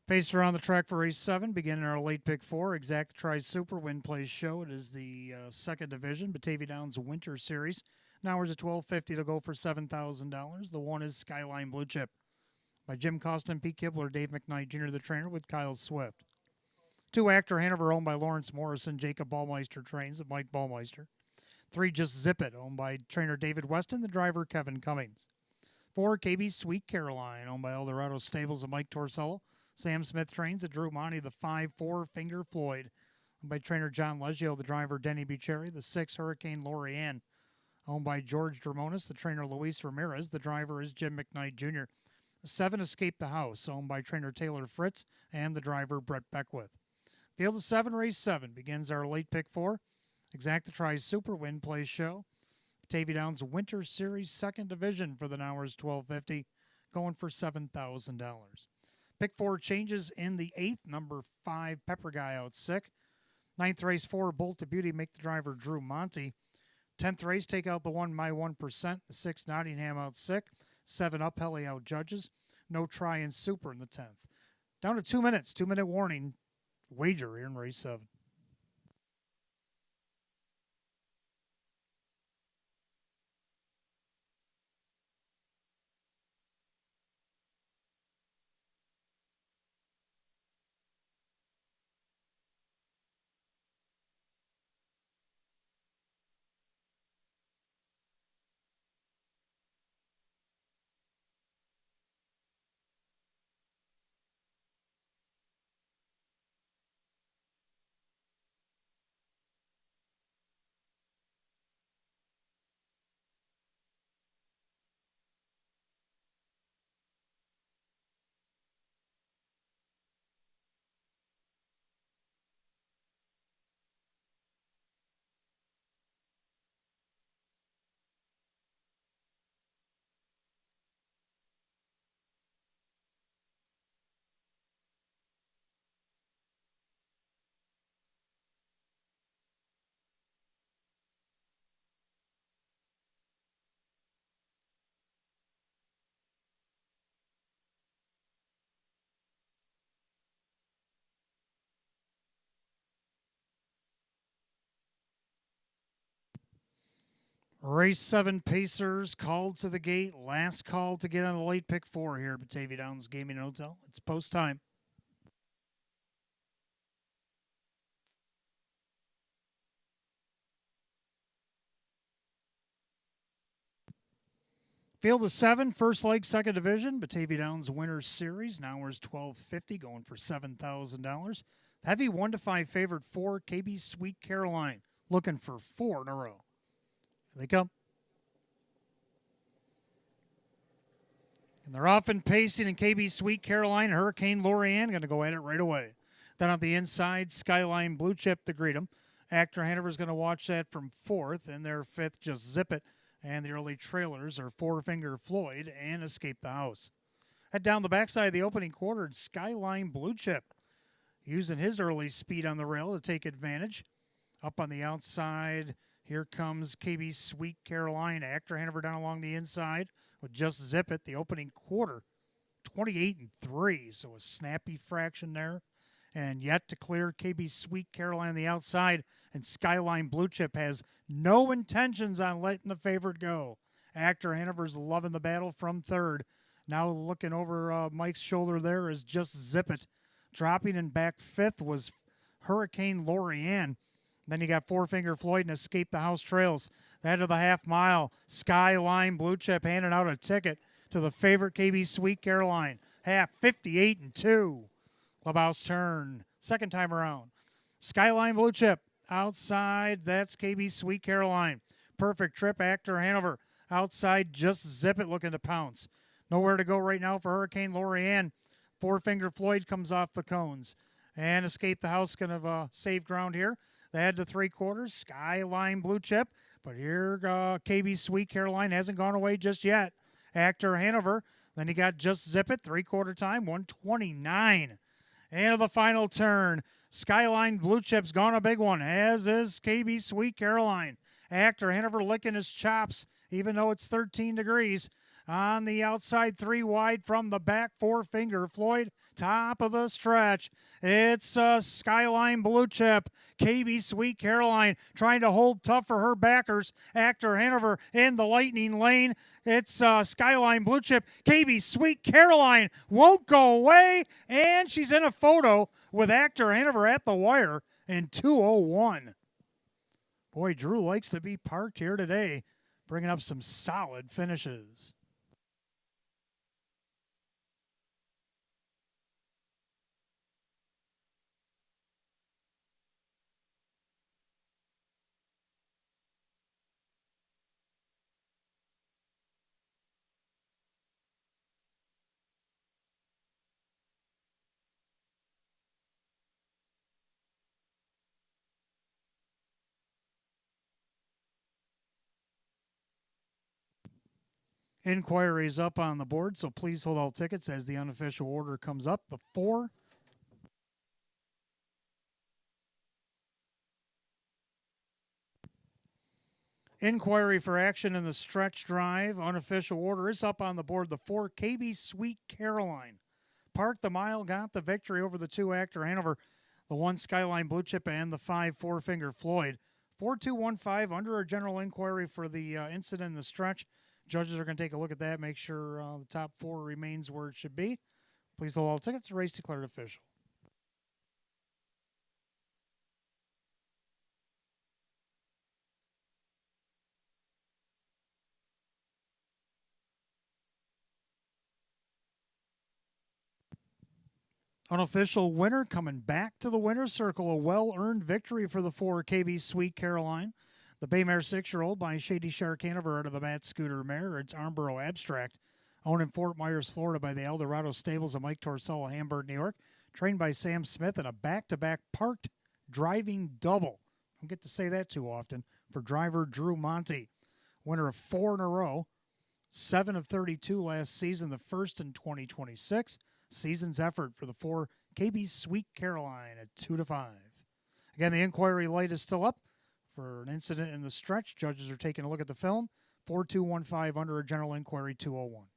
Pacer on the track for race 7, beginning our late pick 4. Exact Tri Super Win Plays Show. It is the second division, Batavia Downs Winter Series. Now we're at $12.50 to go for $7,000. The one is Skyline Blue Chip by Jim Costin, Pete Kibler, Dave McKnight Jr., the trainer, with Kyle Swift. 2, Actor Hanover, owned by Lawrence Morrison. Jacob Ballmeister trains at Mike Ballmeister. 3, Just Zip It, owned by trainer David Weston, the driver Kevin Cummings. 4, KB Sweet Caroline, owned by Eldorado Stables and Mike Torsello. Sam Smith trains at Drew Monty. The 5, Four Finger Floyd, owned by trainer John Leggio, the driver Denny Bucherri. The 6, Hurricane Lorianne, owned by George Dramonis, the trainer Luis Ramirez. The driver is Jim McKnight Jr. The 7, Escape the House, owned by trainer Taylor Fritz and the driver Brett Beckwith. Field of 7, race 7 begins our late pick 4. Exacta Tri Super Win Plays Show. Batavia Downs Winter Series second division for the hours $12.50, going for $7,000. Pick 4 changes in the 8th. Number 5, Pepper Guy out sick. 9th race 4, Bolt to Beauty, make the driver Drew Monty. 10th race, take out the 1, My 1%. The 6, Nottingham out sick. 7, Up Helly out judges. No Try and Super in the 10th. Down to 2 minutes, 2-minute warning. Wager here in race 7. Race 7 Pacers called to the gate. Last call to get on the late pick 4 here at Batavia Downs Gaming and Hotel. It's post time. Field of 7, first leg, second division. Batavia Downs Winter Series. Now we're $12.50, going for $7,000. Heavy 1-5 favorite 4, KB Sweet Caroline, looking for 4 in a row. Here they come. And they're off and pacing, and KB Sweet Caroline, Hurricane Lorianne going to go at it right away. Then on the inside, Skyline Blue Chip to greet him. Actor Hanover's going to watch that from 4th, and their 5th, Just Zip It. And the early trailers are Four Finger Floyd and Escape the House. Head down the backside of the opening quarter, Skyline Blue Chip, using his early speed on the rail to take advantage. Up on the outside, here comes KB Sweet Caroline. Actor Hanover down along the inside with Just Zip It. The opening quarter, 28-3, so a snappy fraction there. And yet to clear, KB Sweet Caroline on the outside, and Skyline Blue Chip has no intentions on letting the favorite go. Actor Hanover's loving the battle from 3rd. Now looking over Mike's shoulder there is Just Zip It. Dropping in back 5th was Hurricane Lorianne. Then you got Four Finger Floyd and Escape the House Trails. That of the half mile, Skyline Blue Chip handing out a ticket to the favorite KB Sweet Caroline. Half 58-2. Clubhouse turn, second time around. Skyline Blue Chip outside, that's KB Sweet Caroline. Perfect trip, Actor Hanover. Outside, Just Zip It looking to pounce. Nowhere to go right now for Hurricane Lorianne. Four Finger Floyd comes off the cones. And Escape the House going to save ground here. They had to 3/4, Skyline Blue Chip. But here KB Sweet Caroline hasn't gone away just yet. Actor Hanover Then you got Just Zip It, 3/4 time, 129. And the final turn, Skyline Blue Chip's gone a big one, as is KB Sweet Caroline. Actor Hanover licking his chops, even though it's 13 degrees. On the outside, 3 wide from the back, 4-finger. Floyd, top of the stretch. It's Skyline Blue Chip. KB Sweet Caroline trying to hold tough for her backers. Actor Hanover in the lightning lane. It's Skyline Blue Chip. KB Sweet Caroline won't go away, and she's in a photo with Actor Hanover at the wire in 2:01. Boy, Drew likes to be parked here today, bringing up some solid finishes. Inquiries up on the board, so please hold all tickets as the unofficial order comes up. The 4. Inquiry for action in the stretch drive. Unofficial order is up on the board. The 4, KB Sweet Caroline. Park the Mile got the victory over the 2, Actor Hanover, the 1, Skyline Blue Chip, and the 5, 4-finger Floyd. 4-2-1-5 under a general inquiry for the incident in the stretch. Judges are going to take a look at that, make sure the top 4 remains where it should be. Please hold all tickets. Race declared official. Unofficial winner coming back to the winner's circle. A well-earned victory for the 4, KB Sweet Caroline. The Baymare 6-year-old by Shady Shark Hanover out of the Matt Scooter mare. It's Armborough Abstract. Owned in Fort Myers, Florida by the Eldorado Stables of Mike Torsella, Hamburg, New York. Trained by Sam Smith in a back-to-back parked driving double. Don't get to say that too often. For driver Drew Monty. Winner of 4 in a row. 7 of 32 last season, the first in 2026. Season's effort for the 4, KB Sweet Caroline at 2-5. Again, the inquiry light is still up for an incident in the stretch. Judges are taking a look at the film. 4-2-1-5 under a general inquiry, 2:01.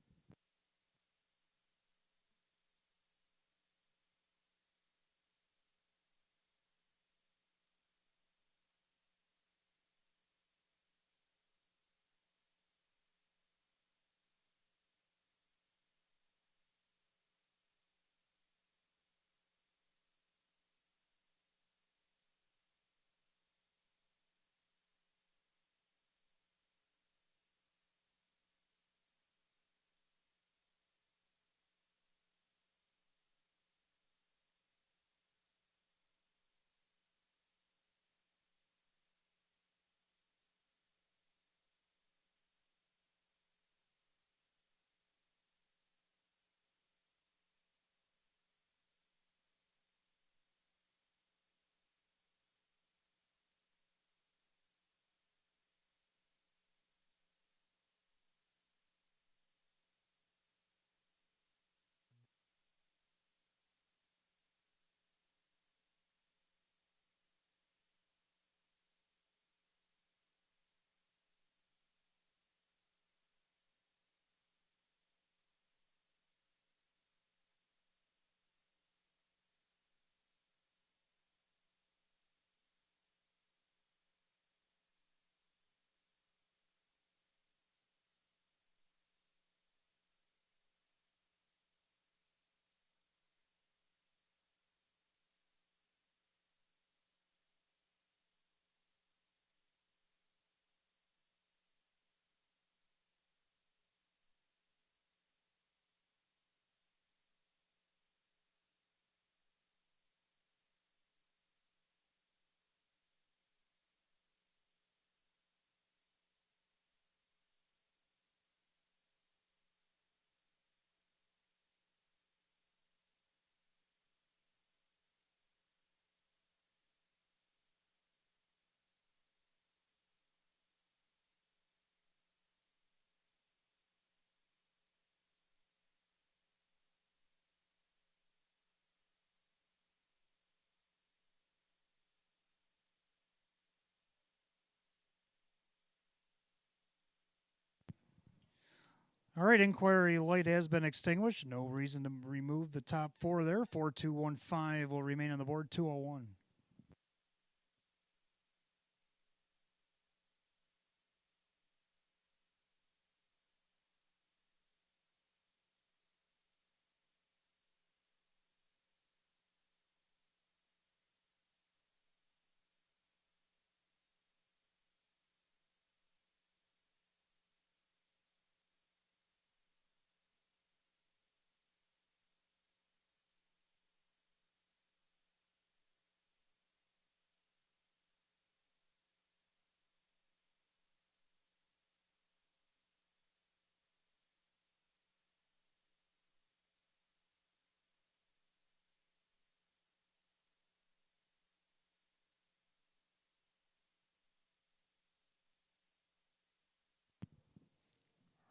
All right, inquiry light has been extinguished. No reason to remove the top four there. 4215 will remain on the board. 201.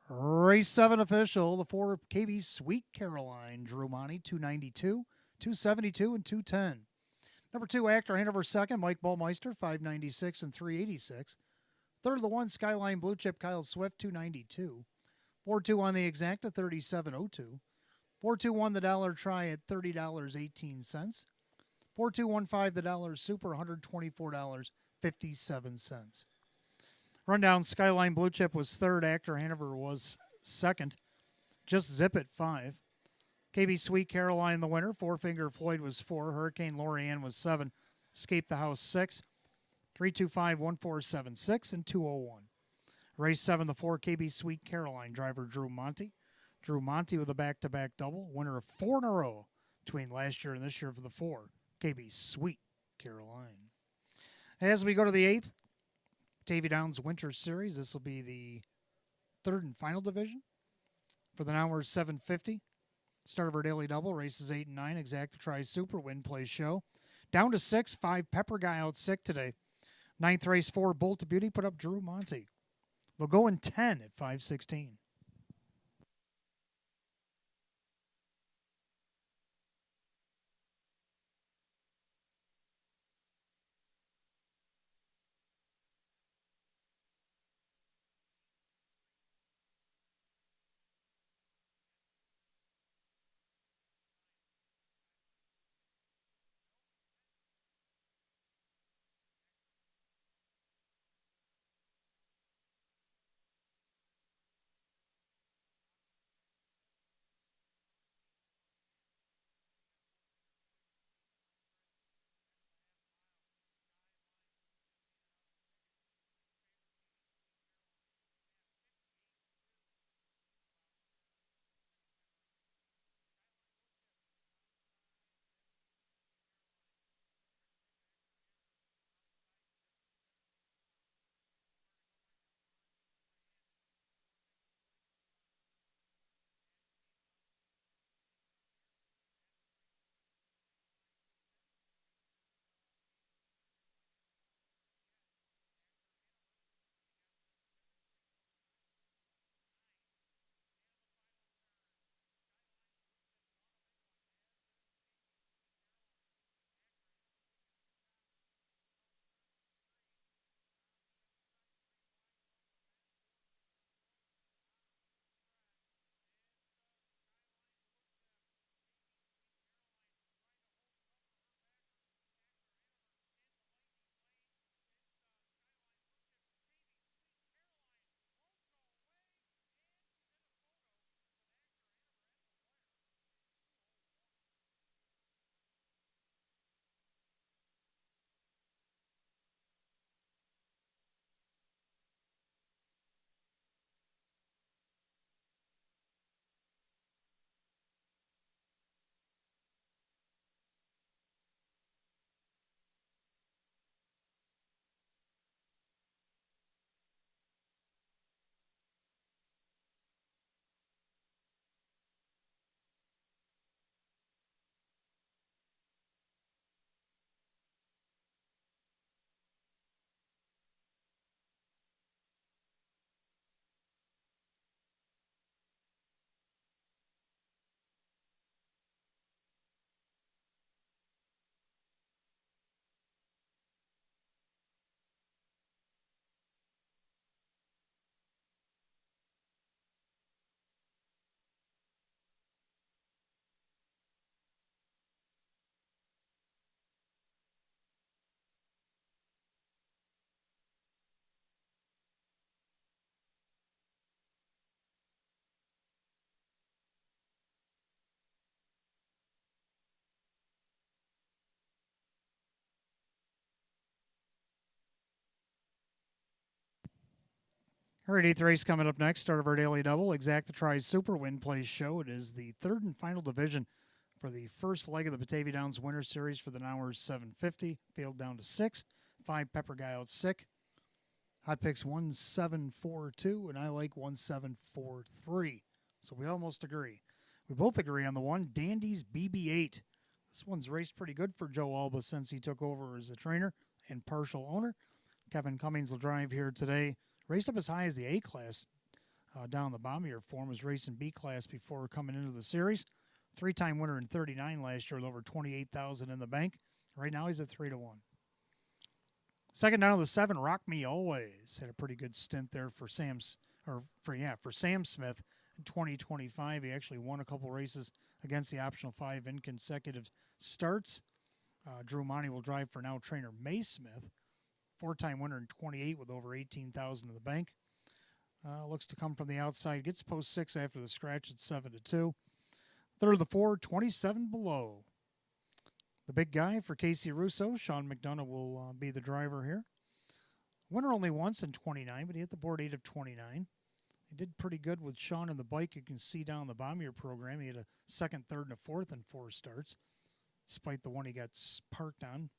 Race 7 official, the 4 KB Sweet Caroline, Drew Monty, 292, 272, and 210. Number 2, Actor Hanover second, Mike Ballmeister, 596 and 386. Third of the 1, Skyline Blue Chip, Kyle Swift, 292. 4-2 on the exacta, 3702. 4-2-1 the dollar try at $30.18. 4-2-1-5 the dollar super, $124.57. Rundown, Skyline Blue Chip was third. Actor Hanover was second. Just Zip at 5. KB Sweet Caroline the winner. Four Finger Floyd was 4. Hurricane Lorianne was 7. Escape the House 6. 325-1476 and 201. Race 7, the 4 KB Sweet Caroline. Driver Drew Monty. Drew Monty with a back-to-back double. Winner of 4 in a row between last year and this year for the 4 KB Sweet Caroline. As we go to the 8th, Batavia Downs Winter Series. This will be the third and final division for the hour 750. Start of our daily double, races 8 and 9. Exacta Tri Super, Win Play Show. Down to 6, 5 Pepper Guy out sick today. 9th race 4 Bolt to Beauty put up Drew Monty. They'll go in 10 at 516. All right, eighth race coming up next. Start of our daily double. Exacta Tries Super Win Place Show. It is the third and final division for the first leg of the Batavia Downs Winter Series for the Nowers 750. Field down to 6. 5 Pepper Guy out sick. Hot picks 1742, and I like 1743. So we almost agree. We both agree on the one, Dandy's BB8. This one's raced pretty good for Joe Alba since he took over as a trainer and partial owner. Kevin Cummings will drive here today. Raced up as high as the A class down the Bombier form. Was racing B class before coming into the series. 3-time winner in 39 last year with over 28,000 in the bank. Right now he's at 3-1. Second down to the 7, Rock Me Always. Had a pretty good stint there for Sam Smith in 2025. He actually won a couple races against the optional 5 in consecutive starts. Drew Monty will drive for now trainer May Smith. 4-time winner in 28 with over 18,000 in the bank. Looks to come from the outside. Gets post 6 after the scratch at 7-2. Third of the 4, 27 below. The big guy for Casey Russo, Sean McDonough, will be the driver here. Winner only once in 29, but he hit the board 8 of 29. He did pretty good with Sean and the bike. You can see down the Bombier program. He had a second, third, and a fourth in 4 starts, despite the one he got parked on.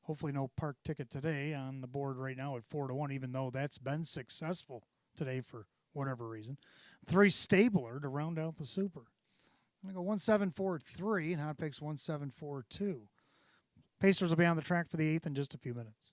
Hopefully no park ticket today on the board right now at 4-1, even though that's been successful today for whatever reason. 3 Stabler to round out the Super. I'm going to go 1743, and Hot Picks 1742. Pacers will be on the track for the 8th in just a few minutes.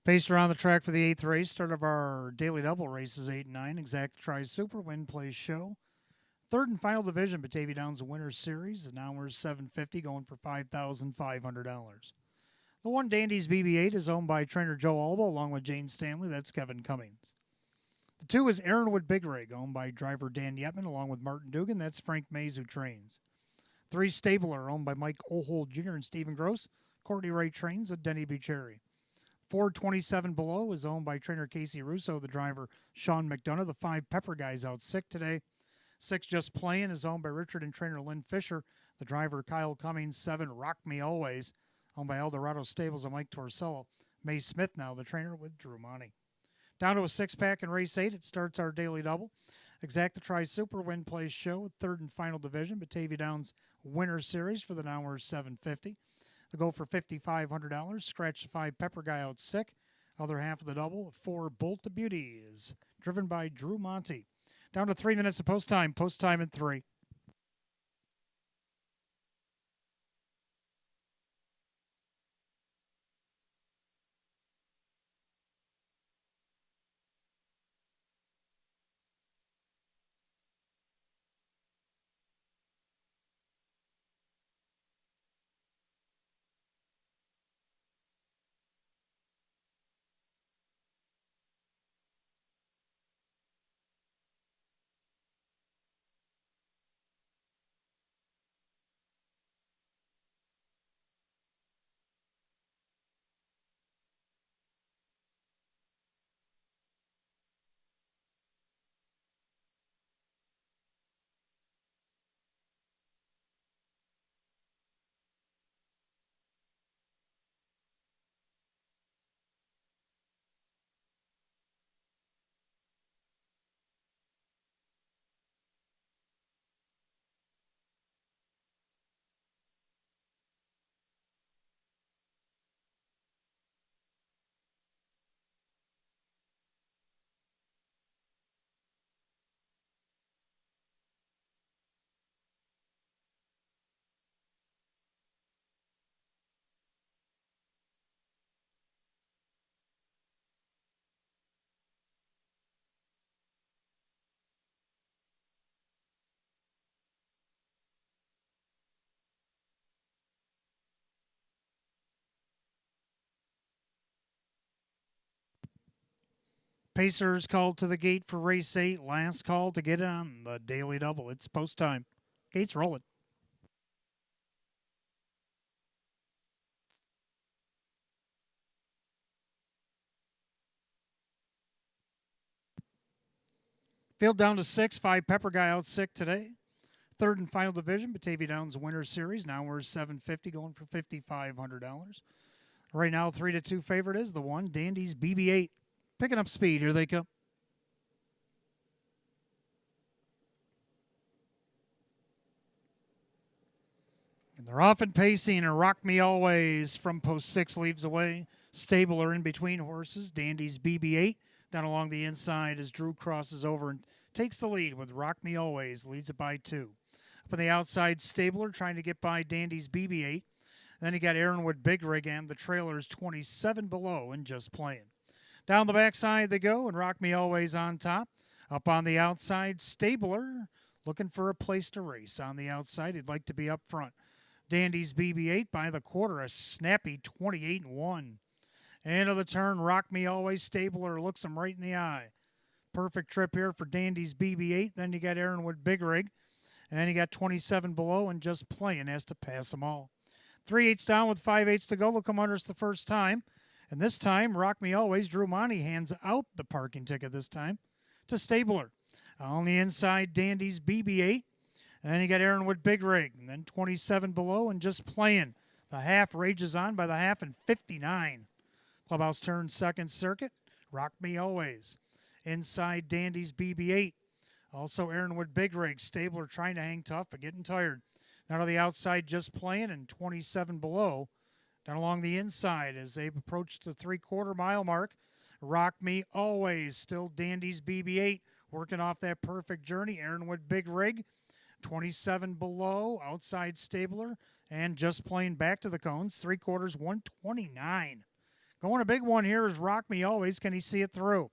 Paced around the track for the 8th race. Start of our daily double races 8 and 9. Exact Tri Super Win Place Show. Third and final division, Batavia Downs Winners Series. An hour 750 going for $5,500. The 1 Dandy's BB8 is owned by trainer Joe Alba along with Jane Stanley. That's Kevin Cummings. The 2 is Aaronwood Big Rig, owned by driver Dan Yetman along with Martin Dugan. That's Frank Mays who trains. 3 Stabler, owned by Mike Ohold Jr. and Stephen Gross. Courtney Wright trains at Denny Bucherry. 427 Below is owned by trainer Casey Russo, the driver Sean McDonough. The 5 Pepper Guys out sick today. 6 Just Playing is owned by Richard and trainer Lynn Fisher, the driver Kyle Cummings. 7 Rock Me Always, owned by Eldorado Stables and Mike Torsello. May Smith now the trainer with Drew Monty. Down to a 6-pack in race 8. It starts our daily double. Exacta Tri Super Win Place Show, third and final division. Batavia Downs Winner Series for the hour 750. The go for $5,500. Scratch the 5 Pepper Guy out sick. Other half of the double, 4 Bolt to Beauty is driven by Drew Monty. Down to 3 minutes of post time. Post time in 3. Pacers called to the gate for race 8. Last call to get on the daily double. It's post time. Gates rolling. Field down to 6. 5 Pepper Guy out sick today. Third and final division, Batavia Downs Winner Series. Now we're 750 going for $5,500. Right now, 3-2 favorite is the 1 Dandy's BB8. Picking up speed. Here they come. And they're off and pacing, and Rock Me Always from post 6 leaves away. Stabler in between horses. Dandy's BB8 down along the inside as Drew crosses over and takes the lead with Rock Me Always. Leads it by 2. Up on the outside, Stabler trying to get by Dandy's BB8. Then you got Aaronwood Big Rig and the trailer's 27 Below and Just Playing. Down the backside they go, and Rock Me Always on top. Up on the outside, Stabler looking for a place to race. On the outside, he'd like to be up front. Dandy's BB8 by the quarter, a snappy 28-1. End of the turn, Rock Me Always. Stabler looks him right in the eye. Perfect trip here for Dandy's BB8. Then you got Aaronwood Big Rig. And then you got 27 Below and Just Playing, has to pass them all. 3/8 down with 5/8 to go. They'll come under us the first time. And this time, Rock Me Always, Drew Monty hands out the parking ticket this time to Stabler. On the inside, Dandy's BB8. And then you got Aaronwood Big Rig. And then 27 Below and Just Playing. The half rages on by the half and 59. Clubhouse turns second circuit. Rock Me Always. Inside, Dandy's BB8. Also, Aaronwood Big Rig. Stabler trying to hang tough but getting tired. Now to the outside, Just Playing, and 27 Below Down along the inside as they approach the 3/4 mile mark. Rock Me Always, still Dandy's BB8, working off that perfect journey. Aaronwood Big Rig, 27 below, outside Stabler, and just playing back to the cones. 3/4, 129. Going a big one here is Rock Me Always. Can he see it through?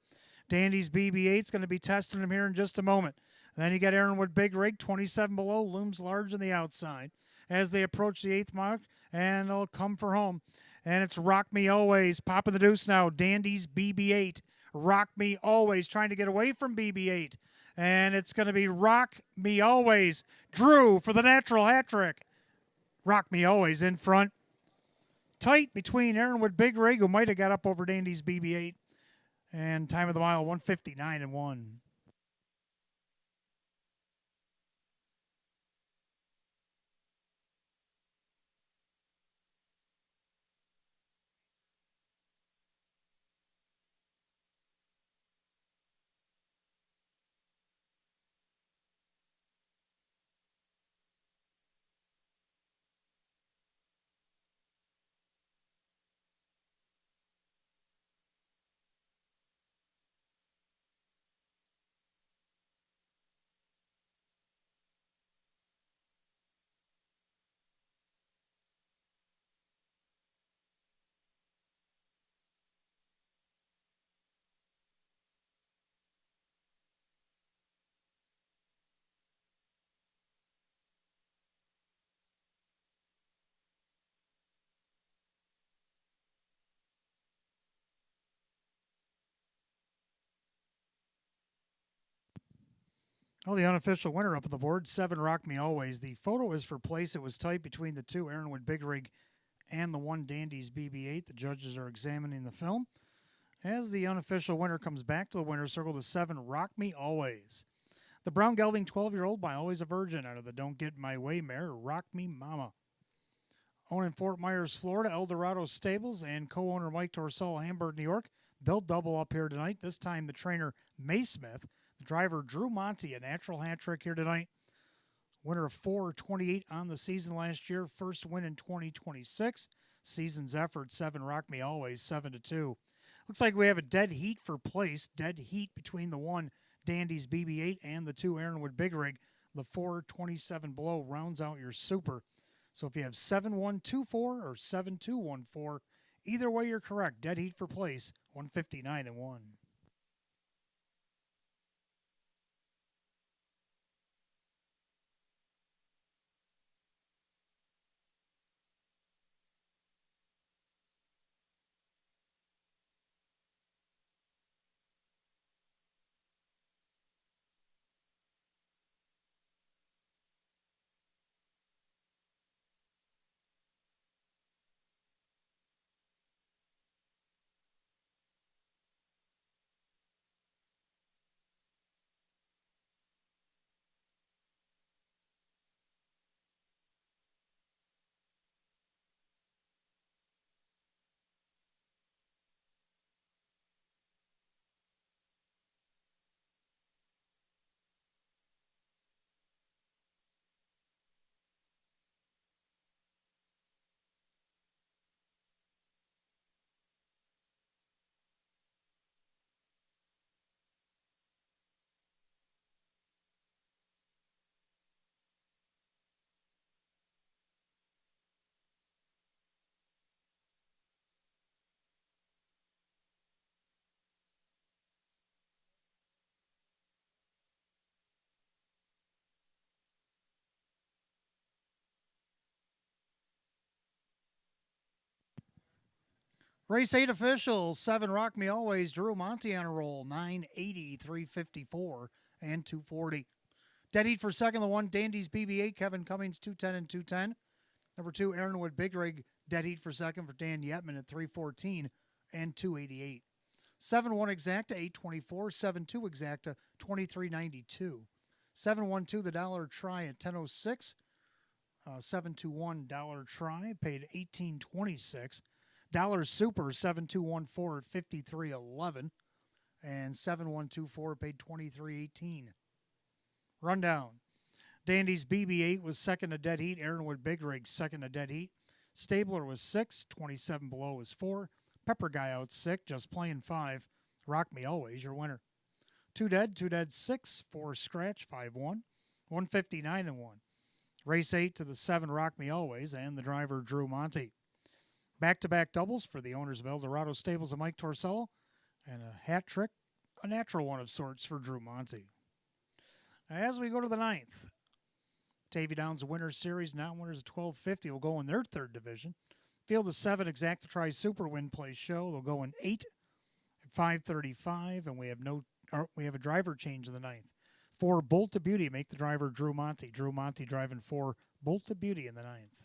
Dandy's BB8 is going to be testing him here in just a moment. Then you got Aaronwood Big Rig, 27 below, looms large on the outside as they approach the 8th mark, and they'll come for home. And it's Rock Me Always, popping the deuce now. Dandy's BB8, Rock Me Always, trying to get away from BB8. And it's going to be Rock Me Always. Drew for the natural hat trick. Rock Me Always in front. Tight between Aaronwood Big Rig, who might have got up over Dandy's BB8. And time of the mile, 159 and 1. Oh, the unofficial winner up on the board, 7 Rock Me Always. The photo is for place. It was tight between the 2 Aaronwood Big Rig and the 1 Dandy's BB8. The judges are examining the film. As the unofficial winner comes back to the winner's circle, the 7 Rock Me Always. The brown gelding 12-year-old by Always a Virgin out of the Don't Get My Way mare, Rock Me Mama. Owned in Fort Myers, Florida, Eldorado Stables, and co-owner Mike Torsell, Hamburg, New York. They'll double up here tonight. This time the trainer, May Smith. The driver, Drew Monty, a natural hat trick here tonight. Winner of 428 on the season last year. First win in 2026. Season's effort, 7 Rock Me Always, 7-2. Looks like we have a dead heat for place. Dead heat between the 1 Dandy's BB8 and the 2 Aaronwood Big Rig. The 427 below rounds out your super. So if you have 7124 or 7214, either way you're correct. Dead heat for place, 159 and 1. Race 8 official, 7 Rock Me Always, Drew Monty on a roll, 980, 354, and 240. Dead heat for second, the 1 Dandy's BB8, Kevin Cummings, 210 and 210. Number 2, Aaronwood Big Rig, dead heat for second for Dan Yetman at 314 and 288. 7-1 exacta, 824. 7-2 exacta, 2392. 7-1-2 the dollar try at 1006. 7-2-1 dollar try paid 1826. Dollar Super 7-2-1-4 at 53.11. And 7-1-2-4 paid 23.18. Rundown. Dandy's BB8 was second to dead heat. Aaronwood Big Rig second to dead heat. Stabler was 6, 27 below was 4. Pepper Guy out 6, just playing 5. Rock Me Always, your winner. 2 dead 6, 4 scratch, 5 1. 159 and 1. Race 8 to the 7, Rock Me Always, and the driver Drew Monty. Back-to-back doubles for the owners of Eldorado Stables and Mike Torsello, and a hat trick, a natural one of sorts for Drew Monty. As we go to the 9th, Batavia Downs Winter Series, now winners of 1250 will go in their third division. Field of 7, Exacta Tri Super Win Play Show. They'll go in 8 at 5:35, and we have a driver change in the 9th. 4 Bolt to Beauty make the driver Drew Monty. Drew Monty driving 4 Bolt to Beauty in the 9th.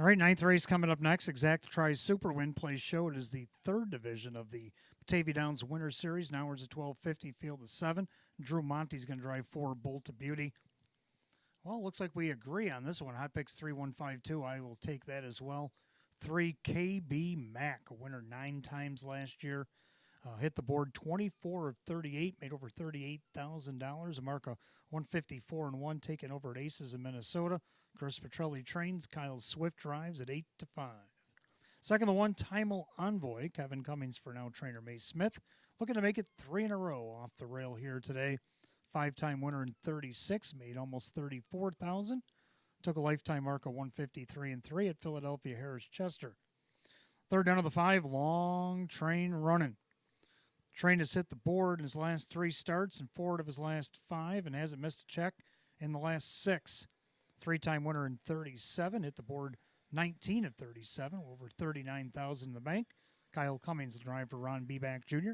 All right, 9th race coming up next. Exacta Tri Super Win Play Show. It is the third division of the Batavia Downs Winter Series. Now we're at 1250, field of 7. Drew Monty's going to drive 4 Bolt to Beauty. Well, it looks like we agree on this one. Hot Picks 3152. I will take that as well. 3 KB Mac, a winner 9 times last year. Hit the board 24 of 38, made over $38,000. A mark of 154 and 1, taken over at Aces in Minnesota. Chris Petrelli trains. Kyle Swift drives at 8 to 5. Second, the one-time envoy, Kevin Cummings for now trainer May Smith, looking to make it 3 in a row off the rail here today. 5-time winner in 36, made almost $34,000. Took a lifetime mark of 153 and 3 at Philadelphia Harris Chester. Third down of the 5, long train running. Train has hit the board in his last 3 starts and 4 of his last 5 and hasn't missed a check in the last 6. 3-time winner in 37, hit the board 19 of 37, over $39,000 in the bank. Kyle Cummings will drive for Ron Beback Jr.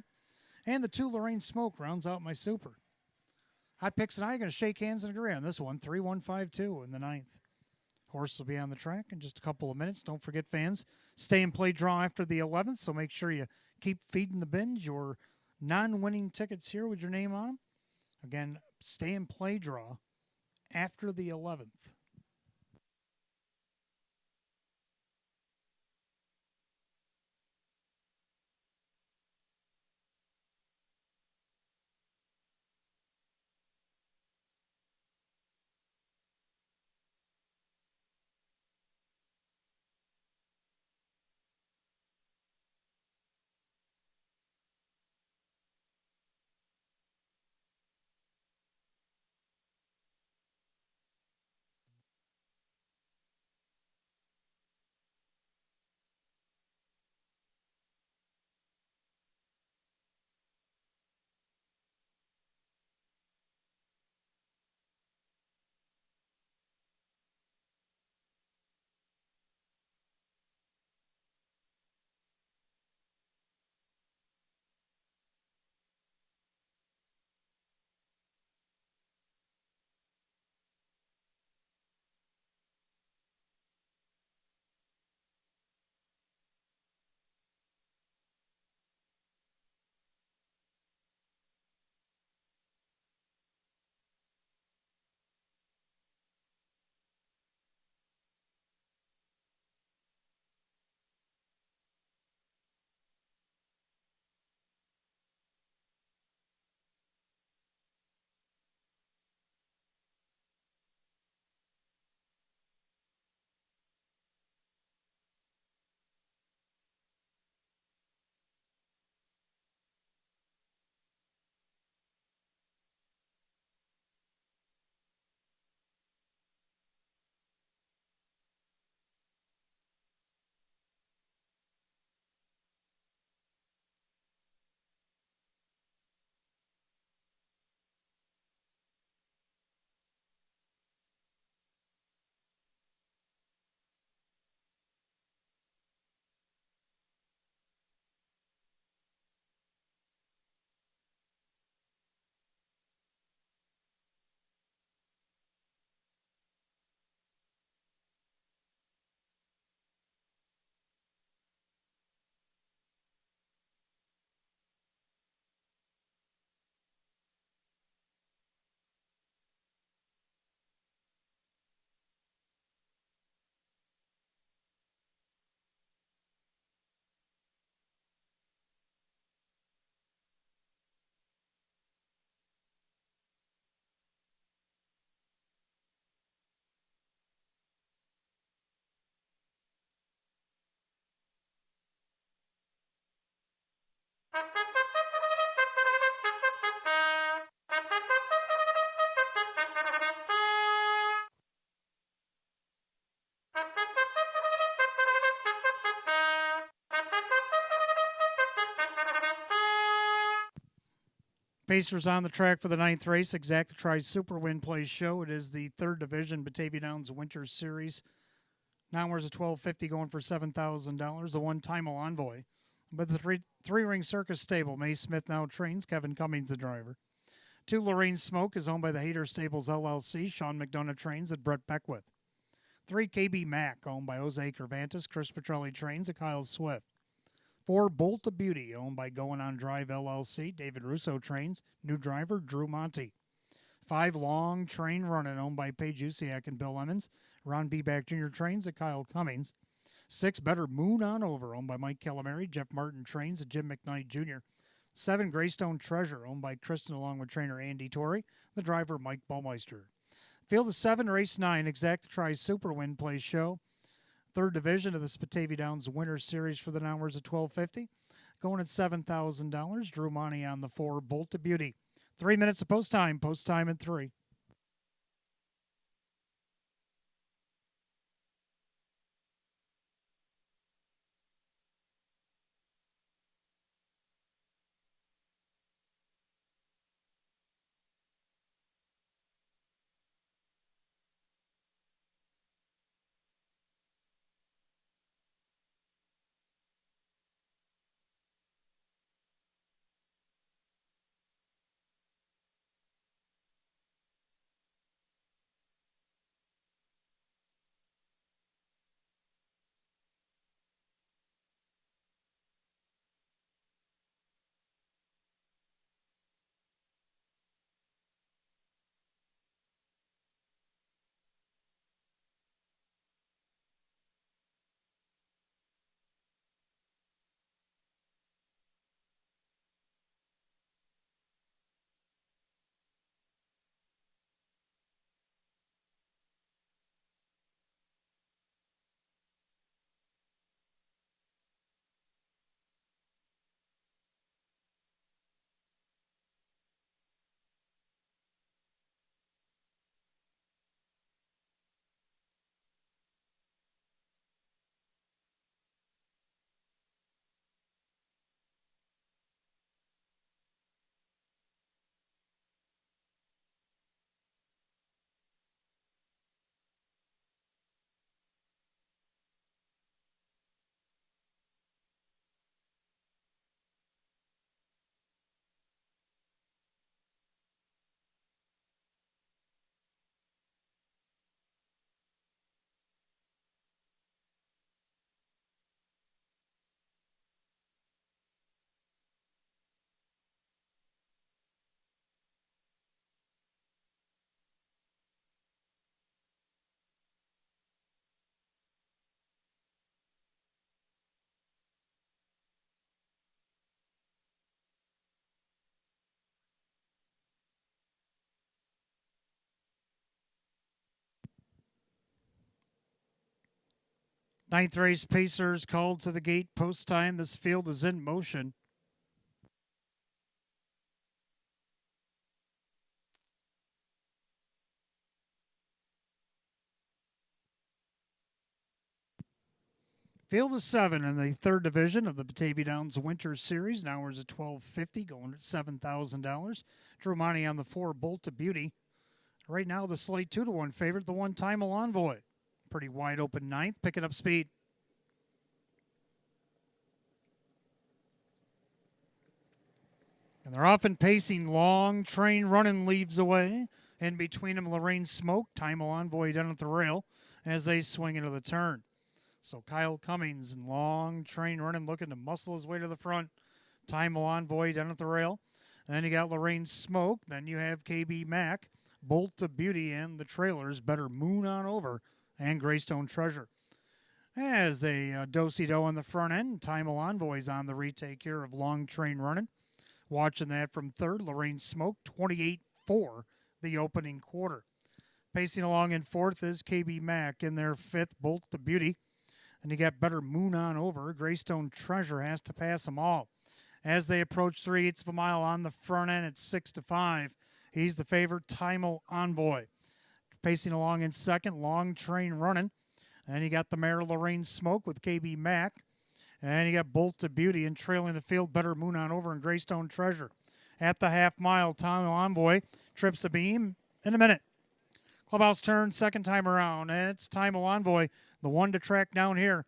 And the 2 Lorraine Smoke rounds out my super. Hot Picks and I are going to shake hands and agree on this one, 3-1-5-2 in the 9th. Horse will be on the track in just a couple of minutes. Don't forget, fans, stay and play draw after the 11th, so make sure you keep feeding the binge your non-winning tickets here with your name on them. Again, stay and play draw after the 11th. Pacers on the track for the 9th race. Exacta Tri Super Win Plays show. It is the 3rd Division Batavia Downs Winter Series. Now we're at $12.50 going for $7,000. The one-time envoy. But the three-ring circus stable. May Smith now trains. Kevin Cummings the driver. 2 Lorraine Smoke is owned by the Hater Stables LLC. Sean McDonough trains at Brett Beckwith. 3 KB Mac owned by Jose Cervantes. Chris Petrelli trains at Kyle Swift. 4 Bolt of Beauty, owned by Going On Drive LLC. David Russo trains. New driver, Drew Monty. 5 Long Train Running, owned by Paige Usiak and Bill Emmons. Ron Beback Jr. trains at Kyle Cummings. 6 Better Moon On Over, owned by Mike Calamari. Jeff Martin trains at Jim McKnight Jr. 7, Greystone Treasure, owned by Kristen along with trainer Andy Torrey, the driver Mike Baumeister. Field of 7, race 9, Exacta Tri Super Win Play Show. Third division of the Batavia Downs Winter Series for the hours of $12.50. Going at $7,000. Drew Monty on the 4, Bolt to Beauty. 3 minutes of post time at 3. Ninth race, Pacers called to the gate post time. This field is in motion. Field of 7 in the third division of the Batavia Downs Winter Series. Now we're at $12.50, going at $7,000. Drew Monty on the 4, Bolt to Beauty. Right now, the slate 2-1 favorite, the 1 Time Envoy. Pretty wide open ninth, picking up speed. And they're often pacing. Long Train Running leads away. In between them, Lorraine Smoke, Time Envoy down at the rail as they swing into the turn. So Kyle Cummings and Long Train Running looking to muscle his way to the front. Time Envoy down at the rail. And then you got Lorraine Smoke. Then you have KB Mack, Bolt to Beauty, and the trailers Better Moon on Over, and Greystone Treasure. As they do-si-do on the front end, Time Envoy's on the retake here of Long Train Running. Watching that from third, Lorraine Smoke, 28-4, the opening quarter. Pacing along in fourth is KB Mack in their fifth, Bolt to Beauty. And you got Better Moon on Over. Greystone Treasure has to pass them all. As they approach 3/8 of a mile on the front end, it's 6-5. He's the favorite, Time Envoy. Pacing along in second, Long Train Running. And you got the mare Lorraine Smoke with KB Mack. And you got Bolt to Beauty, and trailing the field, Better Moon on Over and Greystone Treasure. At the half mile, Time Envoy trips the beam in a minute. Clubhouse turn, second time around, and it's Time Envoy, the one to track down here.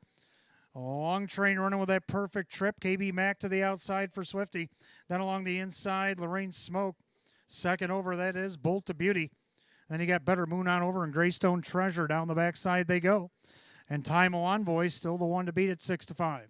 A Long Train Running with that perfect trip. KB Mack to the outside for Swifty. Then along the inside, Lorraine Smoke. Second over, that is Bolt to Beauty. Then you got Better Moon on Over and Greystone Treasure. Down the backside they go. And Time Envoy still the one to beat at 6-5.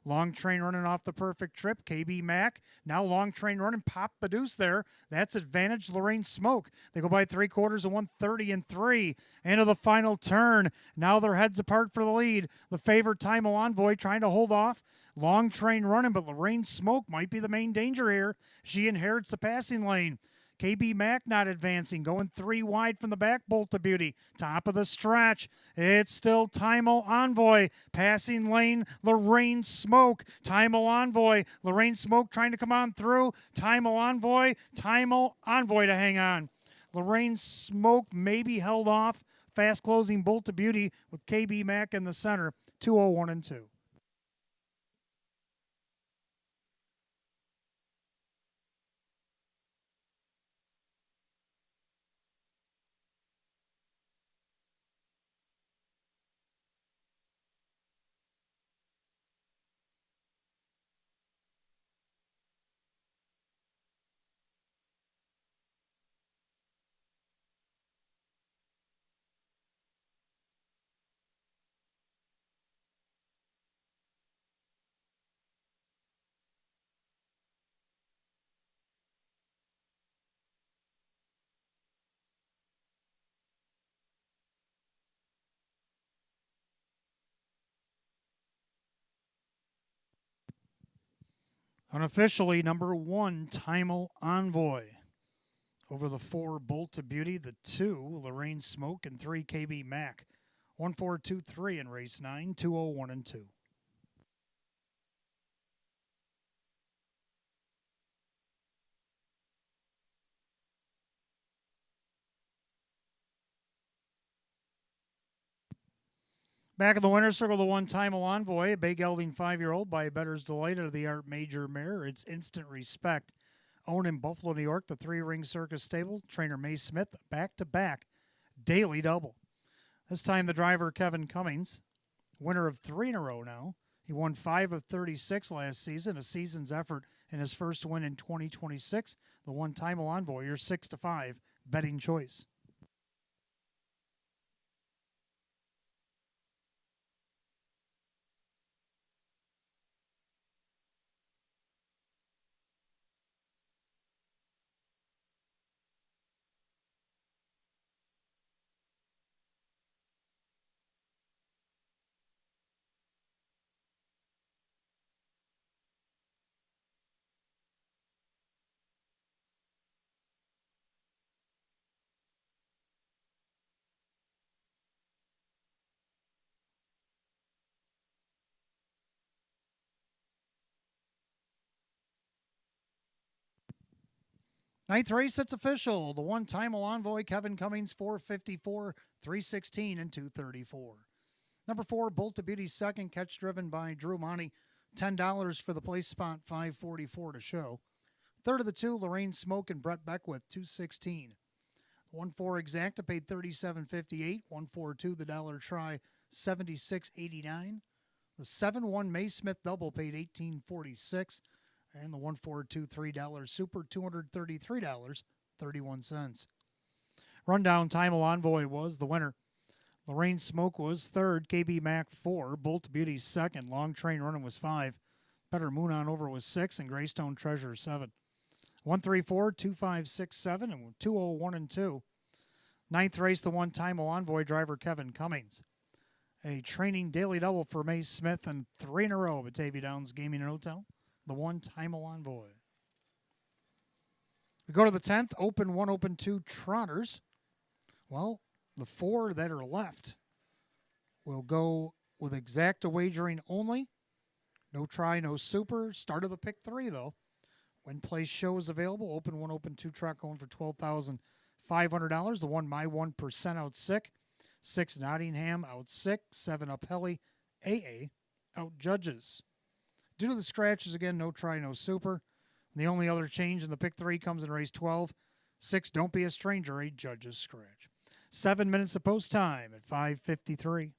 Long Train Running off the perfect trip. KB Mack. Now Long Train Running. Pop the deuce there. That's advantage Lorraine Smoke. They go by 3/4 of 130-3. Into the final turn. Now they're heads apart for the lead. The favorite Time Envoy trying to hold off Long train running, but Lorraine Smoke might be the main danger here. She inherits the passing lane. KB Mack not advancing, going 3 wide from the back, Bolt to Beauty. Top of the stretch. It's still Timo Envoy. Passing lane, Lorraine Smoke. Timo Envoy. Lorraine Smoke trying to come on through. Timo Envoy. Timo Envoy to hang on. Lorraine Smoke maybe held off. Fast closing Bolt to Beauty with KB Mack in the center. 201 and 2. Unofficially, number 1, Timo Envoy. Over the 4, Bolt to Beauty. The 2, Lorraine Smoke. And 3, KB Mack. 1-4-2-3 in race 9, 201 and 2. Back in the winner's circle, the 1, Timo Envoy, a big gelding 5-year-old by Better's Delight of the Art Major Mare. It's Instant Respect. Owned in Buffalo, New York, the 3-ring circus stable. Trainer May Smith, back-to-back daily double. This time the driver, Kevin Cummings, winner of 3 in a row now. He won 5 of 36 last season, a season's effort in his first win in 2026. The 1, Timo Envoy, your 6-5 betting choice. Ninth race, it's official. The 1, Timo Envoy, Kevin Cummings, 454, 316, and 234. Number 4, Bolt to Beauty, second, catch driven by Drew Monty. $10 for the place spot, 544 to show. Third of the 2, Lorraine Smoke and Brett Beckwith, 216. The 1-4 Exacta paid $37.58. 1-4-2, the dollar try, $76.89. The 7-1 May Smith double paid $18.46. And the 1-4-2-3 Super, $233.31. Rundown, Timo Envoy was the winner. Lorraine Smoke was third. KB Mack 4. Bolt Beauty second. Long Train Running was 5. Better Moon on Over was 6. And Greystone Treasure 7. 1-3-4, 2-5-6, 7, and 201 and 2. Ninth race, the 1, Timo Envoy, driver Kevin Cummings. A training daily double for May Smith and 3 in a row, Batavia Downs Gaming and Hotel. The 1, Timo Envoy. We go to the 10th, Open 1, Open 2 Trotters. Well, the 4 that are left will go with exacta wagering only. No try, no super. Start of the pick 3, though. When place show is available, Open 1, Open 2 truck going for $12,500. The 1, My 1% out sick. 6, Nottingham out sick. 7, Uphelly AA out judges. Due to the scratches, again, no try, no super. And the only other change in the pick 3 comes in race 12. 6, Don't Be a Stranger, a judge's scratch. 7 minutes of post time at 5:53.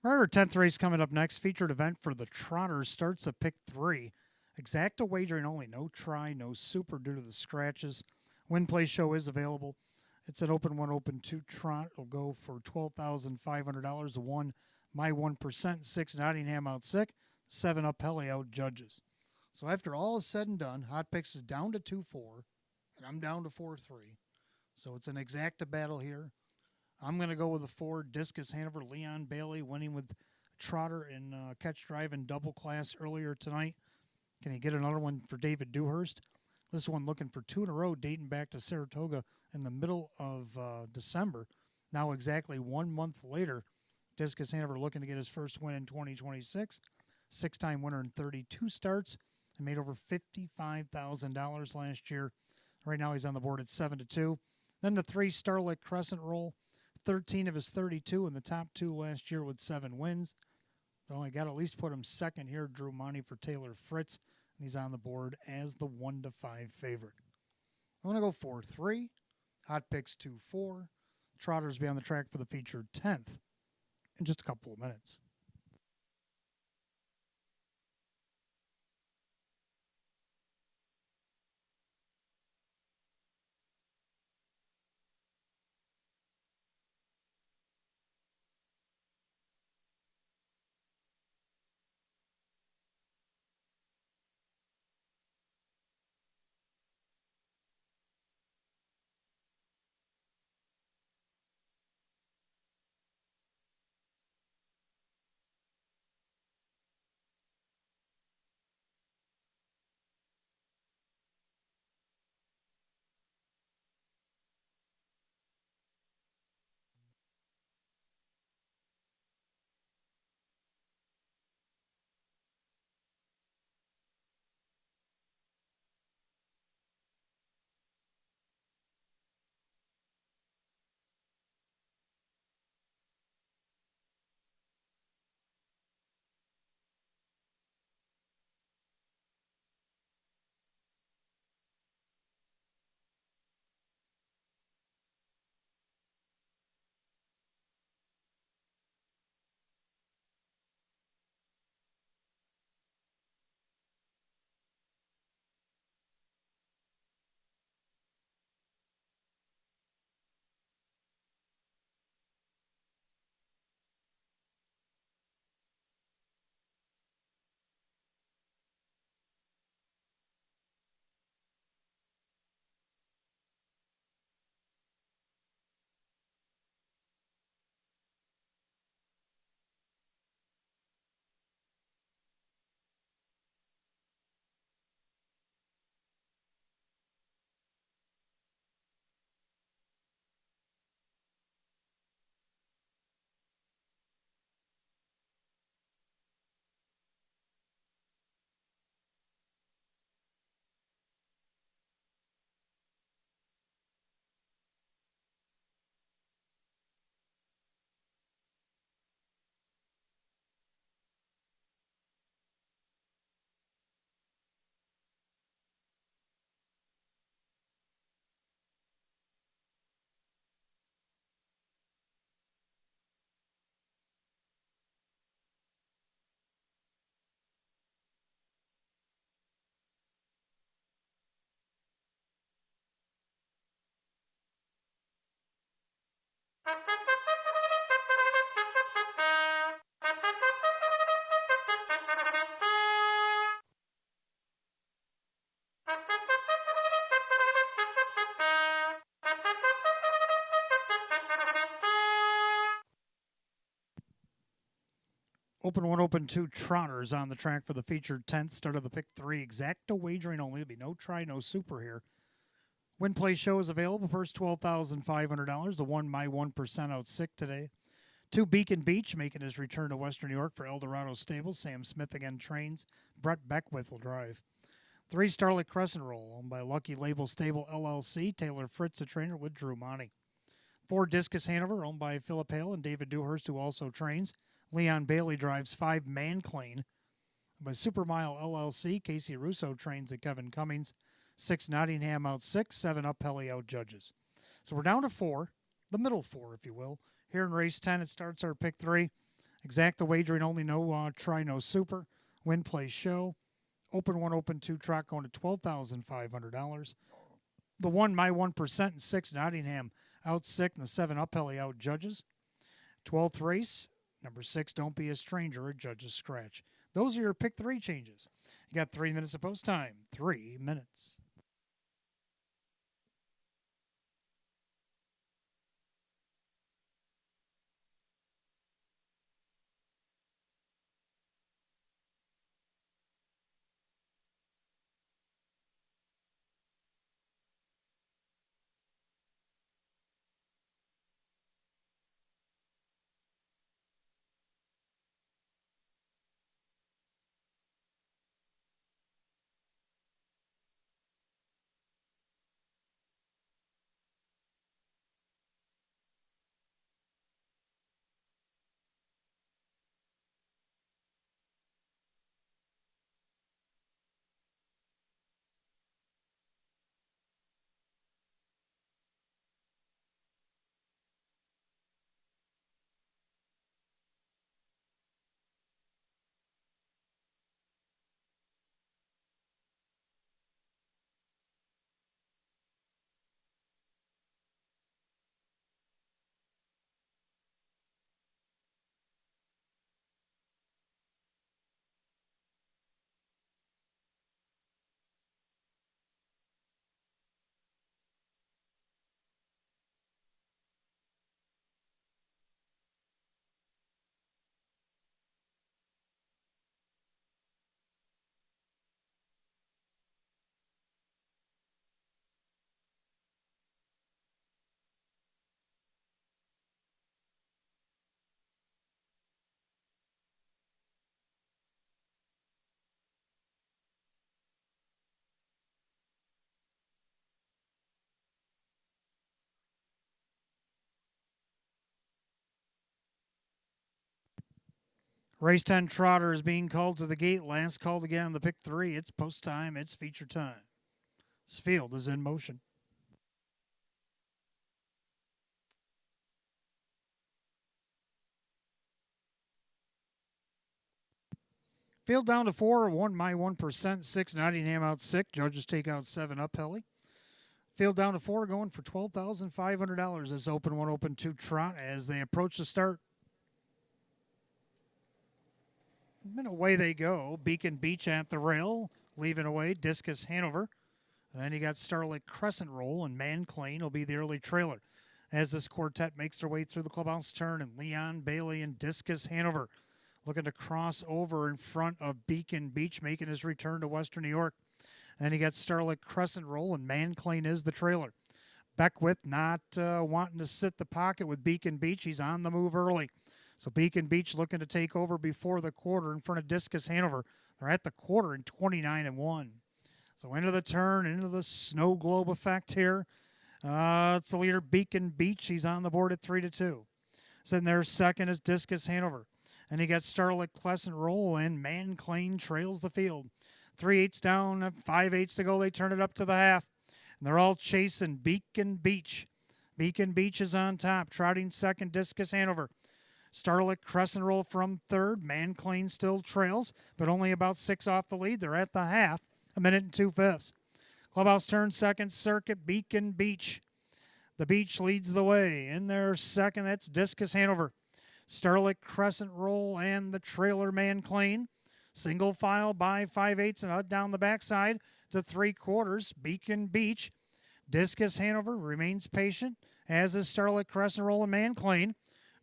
Our 10th race coming up next. Featured event for the Trotters starts at pick 3. Exacta wagering only. No try, no super due to the scratches. Win play show is available. It's an open 1, open 2 trot. It'll go for $12,500. The 1, my 1%. 6, Nottingham out sick. 7 up, Pelly out judges. So after all is said and done, Hot Picks is down to 2-4, and I'm down to 4-3. So it's an exacta battle here. I'm going to go with the 4, Discus Hanover, Leon Bailey winning with Trotter in catch drive and double class earlier tonight. Can he get another one for David Dewhurst? This one looking for 2 in a row, dating back to Saratoga in the middle of December. Now exactly 1 month later, Discus Hanover looking to get his first win in 2026. 6-time winner in 32 starts and made over $55,000 last year. Right now he's on the board at 7-2. Then the 3, Starlight Crescent Roll. 13 of his 32 in the top 2 last year with 7 wins. Well, I got to at least put him second here. Drew Monty for Taylor Fritz, and he's on the board as the 1-5 favorite. I'm going to go 4-3. Hot Picks 2-4. Trotters be on the track for the featured 10th in just a couple of minutes. Open 1, open 2 Trotters on the track for the featured 10th. Start of the pick 3. Exacta wagering only. There'll be no try, no super here. Win play show is available. First $12,500. The 1, my 1% out sick today. 2, Beacon Beach making his return to Western New York for Eldorado Stables. Sam Smith again trains. Brett Beckwith will drive. 3, Starlight Crescent Roll, owned by Lucky Label Stable LLC. Taylor Fritz, a trainer with Drew Monty. 4, Discus Hanover, owned by Philip Hale and David Dewhurst, who also trains. Leon Bailey drives. 5, Man Clean by Supermile LLC. Casey Russo trains at Kevin Cummings. 6, Nottingham out 6. 7 up, Pelly out judges. So we're down to 4, the middle 4, if you will. Here in race 10, it starts our pick 3. Exacta wagering only, no try, no super. Win, play, show. Open 1, open 2, trot going to $12,500. The 1, my 1%, and 6, Nottingham out sick, and the 7, Uphelly out judges. 12th race, number 6, Don't Be a Stranger, a judge's scratch. Those are your pick 3 changes. You got 3 minutes of post time. 3 minutes. Race 10 Trotter is being called to the gate. Last called again on the pick 3. It's post time. It's feature time. This field is in motion. Field down to 4. 1, my 1%. 6, Nottingham out sick. Judges take out 7, Uphelly. Field down to 4, going for $12,500. This open 1, open 2 trot as they approach the start. And away they go. Beacon Beach at the rail, leaving away Discus Hanover. And then you got Starlight Crescent Roll, and Manclain will be the early trailer. As this quartet makes their way through the clubhouse turn, and Leon Bailey and Discus Hanover looking to cross over in front of Beacon Beach, making his return to Western New York. Then you got Starlight Crescent Roll, and Manclain is the trailer. Beckwith not wanting to sit the pocket with Beacon Beach. He's on the move early. So Beacon Beach looking to take over before the quarter in front of Discus Hanover. They're at the quarter in 29-1. So into the turn, into the snow globe effect here. It's the leader, Beacon Beach. He's on the board at 3-2. Sitting there second is Discus Hanover. And you got Starlight Crescent Roll, and Manclain trails the field. 3/8 down, 5/8 to go. They turn it up to the half. And they're all chasing Beacon Beach. Beacon Beach is on top, trotting second, Discus Hanover. Starlight Crescent Roll from third. Manclain still trails, but only about 6 off the lead. They're at the half, 1 2/5. Clubhouse turn second, Circuit, Beacon Beach. The Beach leads the way. In their second, that's Discus Hanover. Starlight Crescent Roll and the trailer Manclain. Single file by 5/8 and down the backside to 3/4. Beacon Beach. Discus Hanover remains patient, as is Starlight Crescent Roll and Manclain.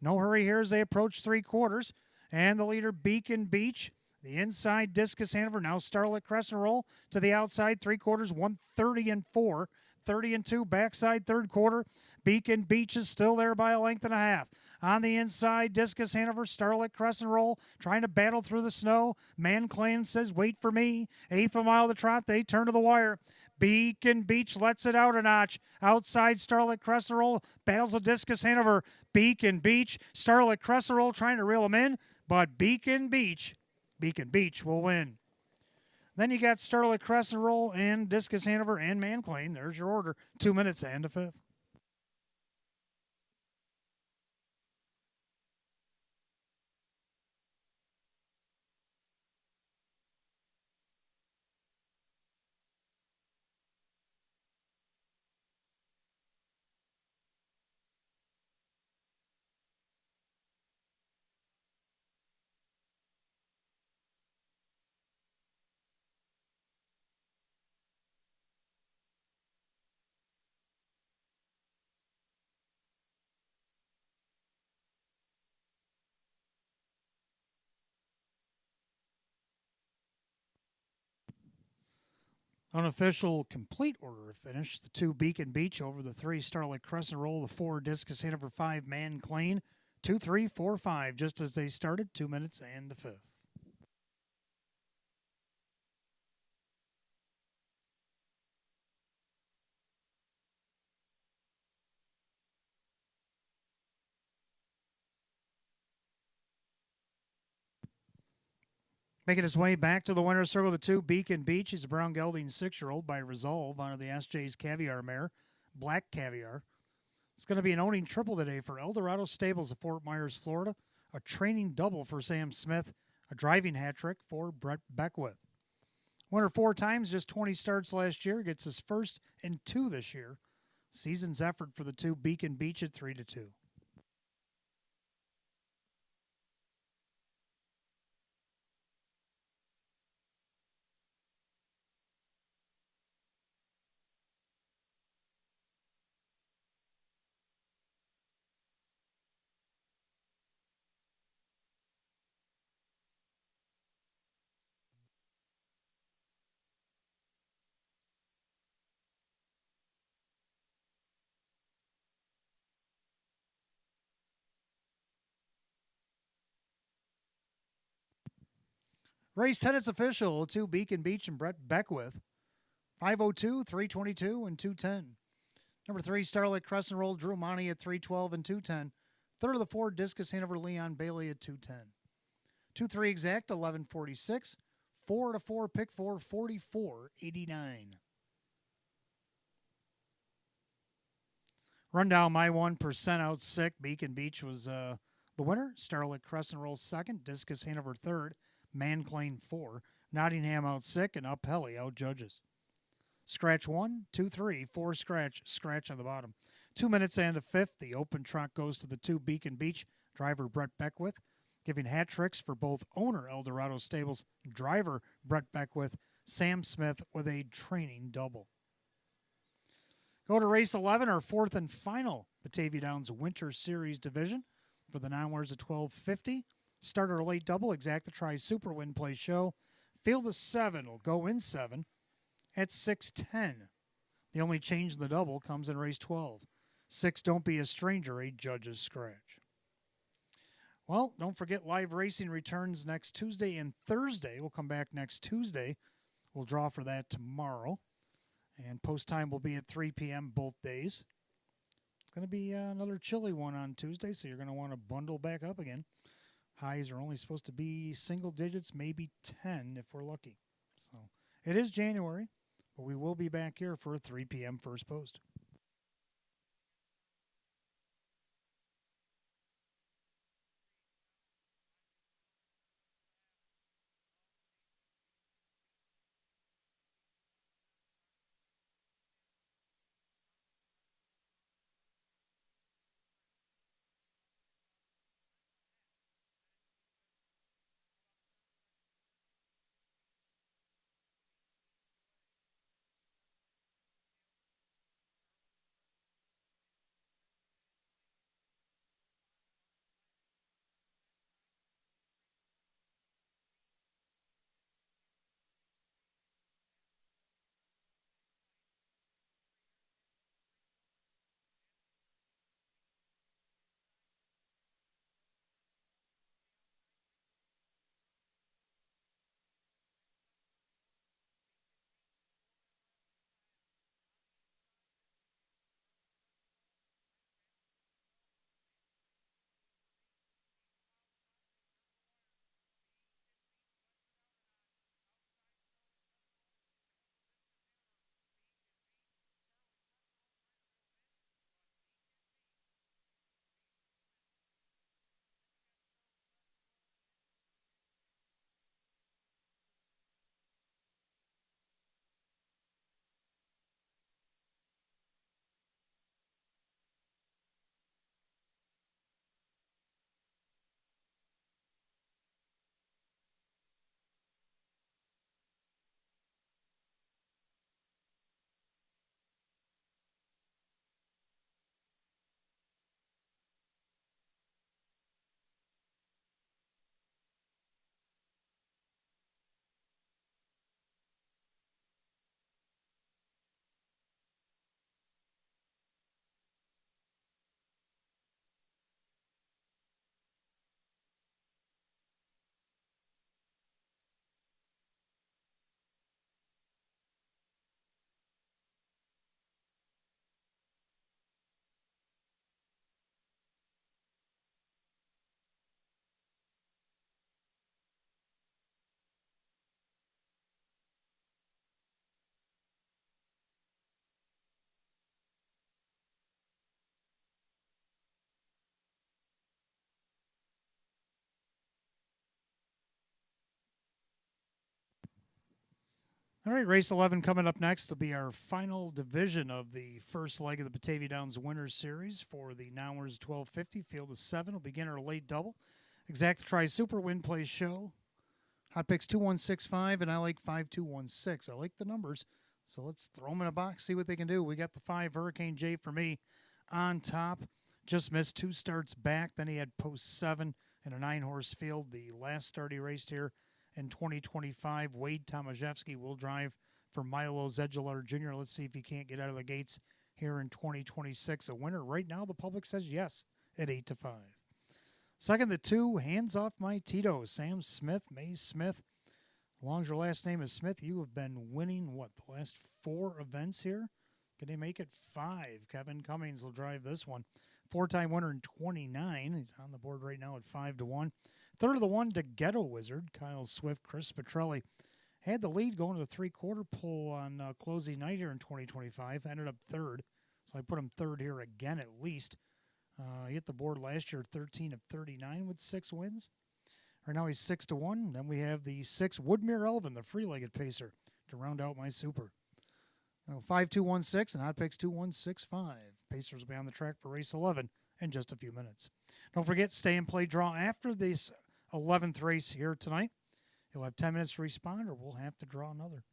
No hurry here as they approach 3/4. And the leader, Beacon Beach. The inside, Discus Hanover. Now Starlight Crescent Roll to the outside, 3/4, 1:30-4. 30-2, backside, third quarter. Beacon Beach is still there by a length and a half. On the inside, Discus Hanover, Starlight Crescent Roll, trying to battle through the snow. Manclain says, wait for me. 1/8 mile to trot. They turn to the wire. Beacon Beach lets it out a notch. Outside, Starlight Crescent Roll battles with Discus Hanover. Beacon Beach, Starlight Crescent Roll trying to reel him in, but Beacon Beach will win. Then you got Starlight Crescent Roll and Discus Hanover and Manclain. There's your order. 2 minutes and a fifth. Unofficial complete order of finish: the 2 Beacon Beach over the 3 Starlight Crescent Roll, the 4 Discus Hanover 5 Man Clean, 2, 3, 4, 5, just as they started, 2 minutes and a fifth. Making his way back to the winner's circle, the 2 Beacon Beach. He's a brown gelding 6-year-old by Resolve under the SJ's Caviar mare, Black Caviar. It's going to be an owning triple today for Eldorado Stables of Fort Myers, Florida, a training double for Sam Smith, a driving hat trick for Brett Beckwith. Winner 4 times, just 20 starts last year, gets his first in 2 this year. Season's effort for the 2 Beacon Beach at 3-2. Race 10, it's official. 2 Beacon Beach and Brett Beckwith. 5:02, 3:22, and 2:10. Number 3, Starlight Crescent Roll, Drew Monty at 3:12 and 2:10. Third of the 4, Discus Hanover, Leon Bailey at 2:10. 2-3 exact, 11:46. 4-4, pick 4, 44:89. Rundown, my 1% out sick. Beacon Beach was the winner. Starlight Crescent Roll second. Discus Hanover third. Manclain 4. Nottingham out sick, and Upelly out judges. Scratch 1, 2, 3, 4 scratch on the bottom. 2 minutes and a fifth. The open trot goes to the 2 Beacon Beach driver Brett Beckwith, giving hat tricks for both owner Eldorado Stables, driver Brett Beckwith, Sam Smith with a training double. Go to race 11, our 4th and final Batavia Downs Winter Series division for the non-winners at 12:50. Starter late double, exacta try super win play show. Field of 7 will go in 7 at 6:10. The only change in the double comes in race 12. 6, Don't Be a Stranger, a judge's scratch. Well, don't forget live racing returns next Tuesday and Thursday. We'll come back next Tuesday. We'll draw for that tomorrow. And post time will be at 3 p.m. both days. It's going to be another chilly one on Tuesday, so you're going to want to bundle back up again. Highs are only supposed to be single digits, maybe 10 if we're lucky. So it is January, but we will be back here for a 3 p.m. first post. All right, race 11 coming up next will be our final division of the first leg of the Batavia Downs Winners Series for the Nowers 1250. Field of 7 will begin our late double. Exact Try Super Win Plays Show. Hot picks 2165, and I like 5216. I like the numbers, so let's throw them in a box, see what they can do. We got the 5 Hurricane J for me on top. Just missed 2 starts back. Then he had post 7 in a 9-horse field. The last start he raced here in 2025. Wade Tomaszewski will drive for Milo Zedular Jr. Let's see if he can't get out of the gates here in 2026. A winner right now, the public says yes at 8-5. Second, the 2, Hands Off My Tito, Sam Smith, Maze Smith. As long as your last name is Smith, you have been winning, the last 4 events here? Can they make it 5? Kevin Cummings will drive this one. 4-time winner in 29. He's on the board right now at 5-1. Third of the 1, to Ghetto Wizard, Kyle Swift, Chris Petrelli. Had the lead going to the 3/4 pull on closing night here in 2025. Ended up 3rd, so I put him 3rd here again at least. He hit the board last year 13 of 39 with 6 wins. Right now he's 6-1. Then we have the 6 Woodmere Elvin, the free-legged pacer, to round out my super. 5216 and hot picks 2165. Pacers will be on the track for race 11 in just a few minutes. Don't forget, stay and play draw after this 11th race here tonight. You'll have 10 minutes to respond, or we'll have to draw another.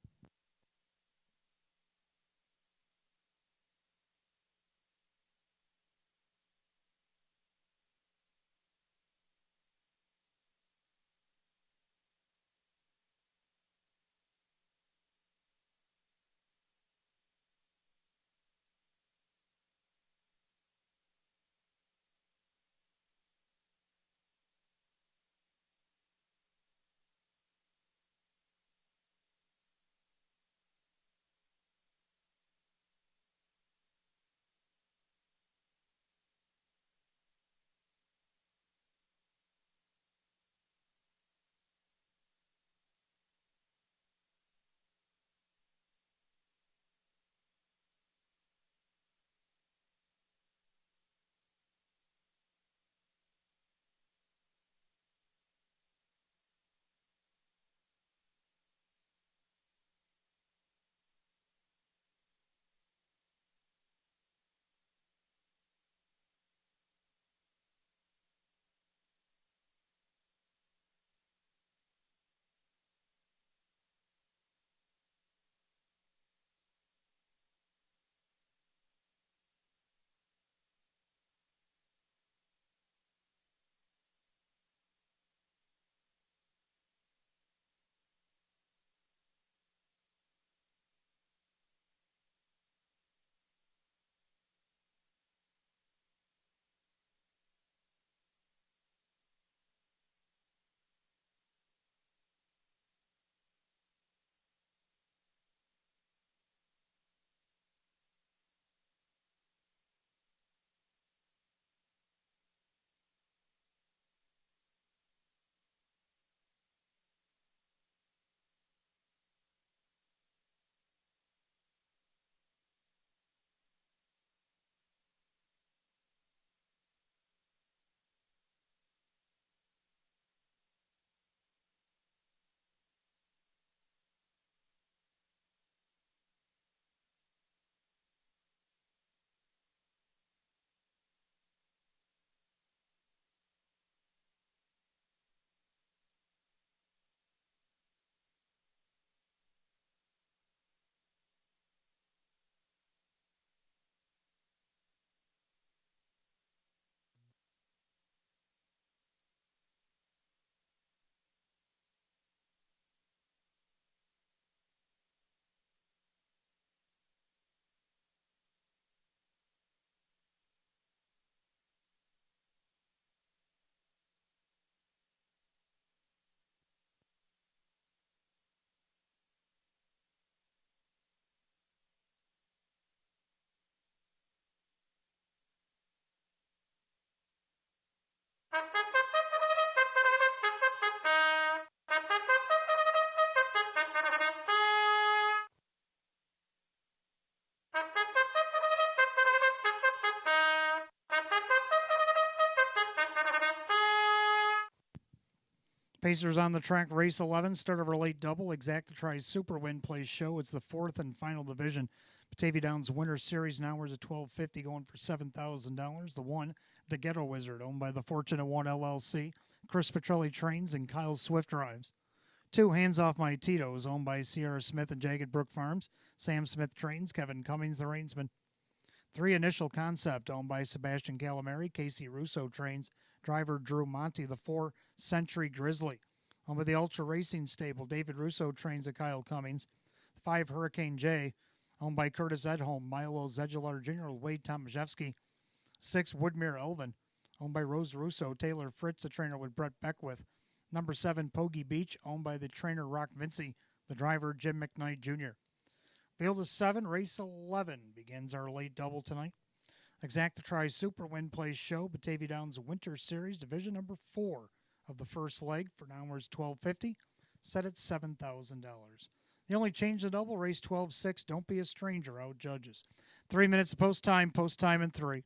Pacers on the track, race 11, start of our late double. Exacta Tries Super Win Play Show. It's the fourth and final division. Batavia Downs Winter Series now is at $12.50, going for $7,000. The one, the Ghetto Wizard, owned by the Fortunate One LLC. Chris Petrelli trains and Kyle Swift drives. 2, Hands Off My Tito's, owned by Sierra Smith and Jagged Brook Farms. Sam Smith trains, Kevin Cummings the reinsman. 3, Initial Concept, owned by Sebastian Calamari. Casey Russo trains, driver Drew Monty. The 4, Century Grizzly, owned by the Ultra Racing Stable. David Russo trains at Kyle Cummings. The 5, Hurricane J, owned by Curtis Edholm, Milo Zedular Jr., Wade Tomaszewski. 6, Woodmere Elvin, owned by Rose Russo. Taylor Fritz, a trainer with Brett Beckwith. Number 7, Poggy Beach, owned by the trainer Rock Vinci. The driver Jim McKnight Jr. Field of 7, race 11 begins our late double tonight. Exacta Tries Super Win Play Show, Batavia Downs Winter Series, division number 4 of the first leg. For now, it's $12.50, set at $7,000. The only change the double, race 12-6, Don't Be a Stranger, out judges. 3 minutes of post time in 3.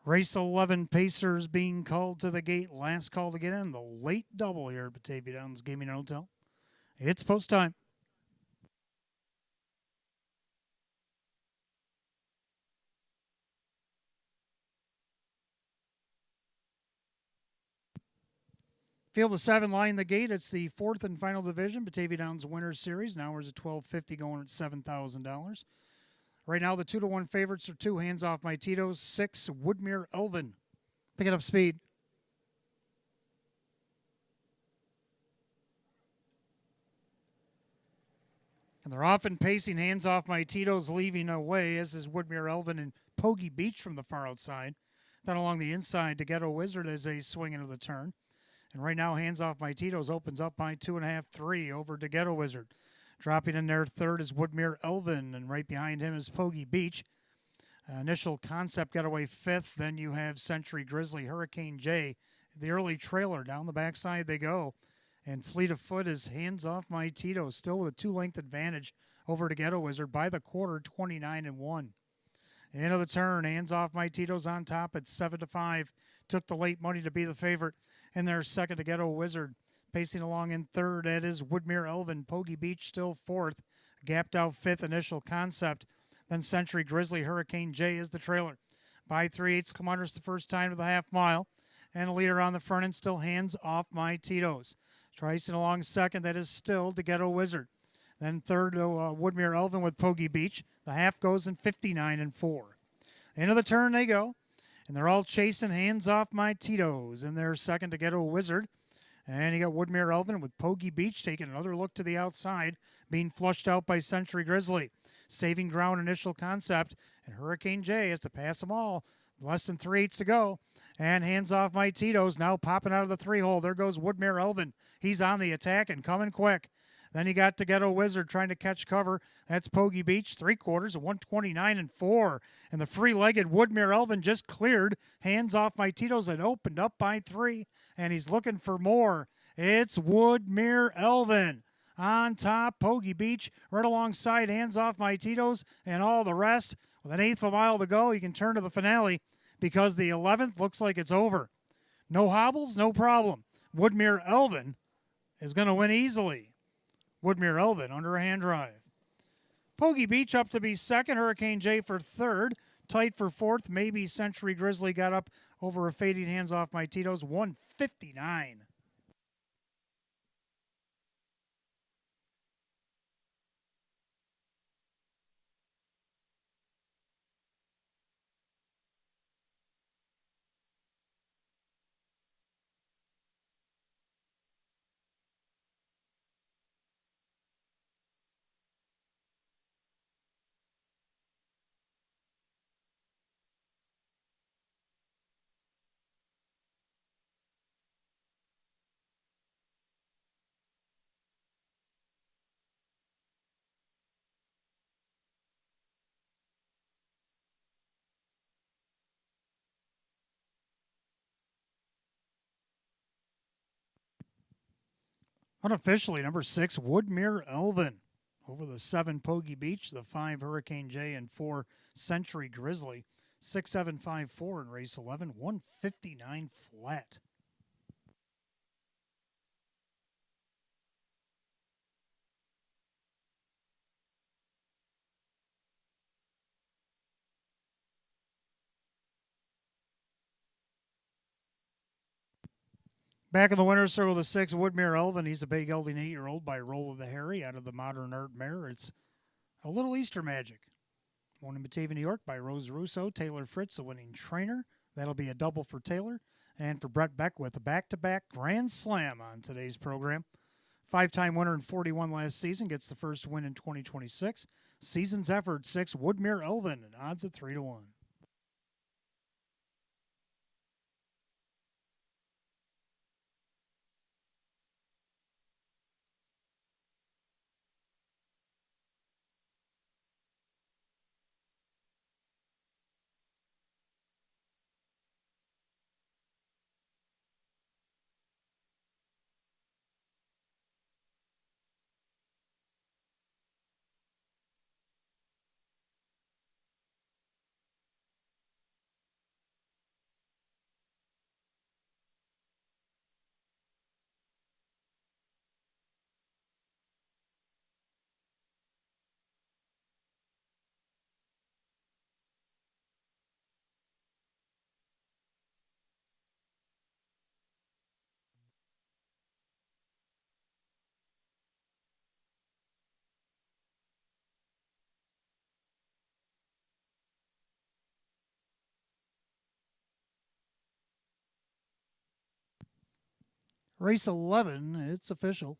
Race 11, Pacers being called to the gate. Last call to get in. The late double here at Batavia Downs Gaming and Hotel. It's post time. Field of 7 line the gate. It's the fourth and final division. Batavia Downs Winter Series. Now we're at $12.50, going at $7,000. Right now, the 2-1 favorites are 2, Hands Off My Tito's. 6, Woodmere Elvin. Picking up speed. And they're often pacing Hands Off My Tito's, leaving away, as is Woodmere Elvin and Poggy Beach from the far outside. Then along the inside, to Ghetto Wizard as they swing into the turn. And right now, Hands Off My Tito's opens up by 2.5, 3 over to Ghetto Wizard. Dropping in there third is Woodmere Elvin, and right behind him is Poggy Beach. Initial Concept got away 5th. Then you have Century Grizzly, Hurricane J, the early trailer. Down the backside they go. And Fleet of Foot is Hands Off My Tito, still with a 2-length advantage over to Ghetto Wizard by the quarter, 29-1. Into the turn, Hands Off My Tito's on top at 7-5. Took the late money to be the favorite. And there's second to Ghetto Wizard. Pacing along in third, that is Woodmere Elvin. Poggy Beach still fourth. Gapped out 5th, Initial Concept. Then Century Grizzly, Hurricane J is the trailer. By 3/8 kilometers the first time to the half mile. And a leader on the front end, still Hands Off My Tito's. Tracing along second, that is still to Ghetto Wizard. Then third, Woodmere Elvin with Poggy Beach. The half goes in 59-4. Into the turn they go. And they're all chasing Hands Off My Tito's. And they're second to Ghetto Wizard. And you got Woodmere Elvin with Poggy Beach taking another look to the outside, being flushed out by Century Grizzly. Saving ground, Initial Concept, and Hurricane J has to pass them all. Less than 3/8 to go. And hands off my Tito's, now popping out of the 3-hole. There goes Woodmere Elvin. He's on the attack and coming quick. Then you got to Ghetto Wizard trying to catch cover. That's Pogie Beach, 3/4 of 129 and 4. And the free-legged Woodmere Elvin just cleared. Hands off my Tito's and opened up by 3. And he's looking for more. It's Woodmere Elvin on top. Pogie Beach right alongside hands off my Tito's and all the rest. With an eighth of a mile to go, you can turn to the finale because the 11th looks like it's over. No hobbles, no problem. Woodmere Elvin is going to win easily. Woodmere Elvin under a hand drive. Pogie Beach up to be second. Hurricane J for third. Tight for fourth. Maybe Century Grizzly got up over a fading hands off my Tito's. 159. Unofficially, number 6, Woodmere Elvin. Over the 7, Pogie Beach, the 5, Hurricane J, and 4, Century Grizzly. 6-7-5-4 in race 11, 159 flat. Back in the winner's circle, the 6, Woodmere Elvin. He's a big gelding 8-year-old by Roll of the Harry out of the Modern Art Mare. It's a little Easter magic. Won in Batavia, New York by Rose Russo. Taylor Fritz, the winning trainer. That'll be a double for Taylor. And for Brett Beckwith, a back-to-back Grand Slam on today's program. 5-time winner in 41 last season. Gets the first win in 2026. Season's effort, 6, Woodmere Elvin. And odds at 3-1. Race 11, it's official.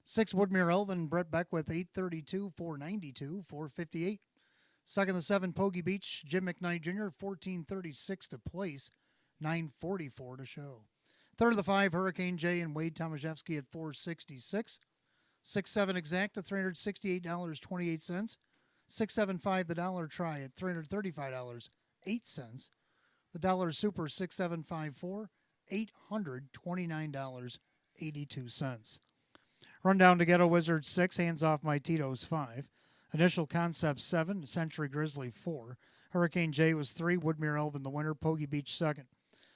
6, Woodmere Elvin, Brett Beckwith, 832, 492, 458. Second, the 7, Pogie Beach, Jim McKnight Jr., 1436 to place, 944 to show. Third of the 5, Hurricane J and Wade Tomaszewski at 466. 6-7 exact at $368.28. 6-7-5 the dollar try at $335.08. The dollar super 6-7-5-4, $829.82. Rundown to Ghetto Wizard 6, hands off my Tito's 5. Initial Concept 7, Century Grizzly 4. Hurricane J was 3, Woodmere Elvin the winner, Pogie Beach second.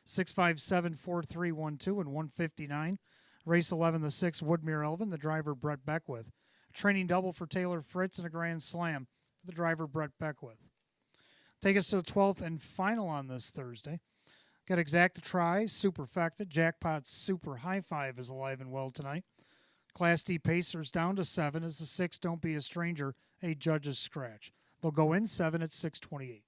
6-5-7-4-3-1-2 and 159. Race 11, the 6, Woodmere Elvin, the driver Brett Beckwith. Training double for Taylor Fritz and a Grand Slam for the driver Brett Beckwith. Take us to the 12th and final on this Thursday. Got Exacta Try, Superfecta, Jackpot Super High Five is alive and well tonight. Class D Pacers down to 7 as the 6, Don't Be a Stranger, a judge's scratch. They'll go in 7 at 628.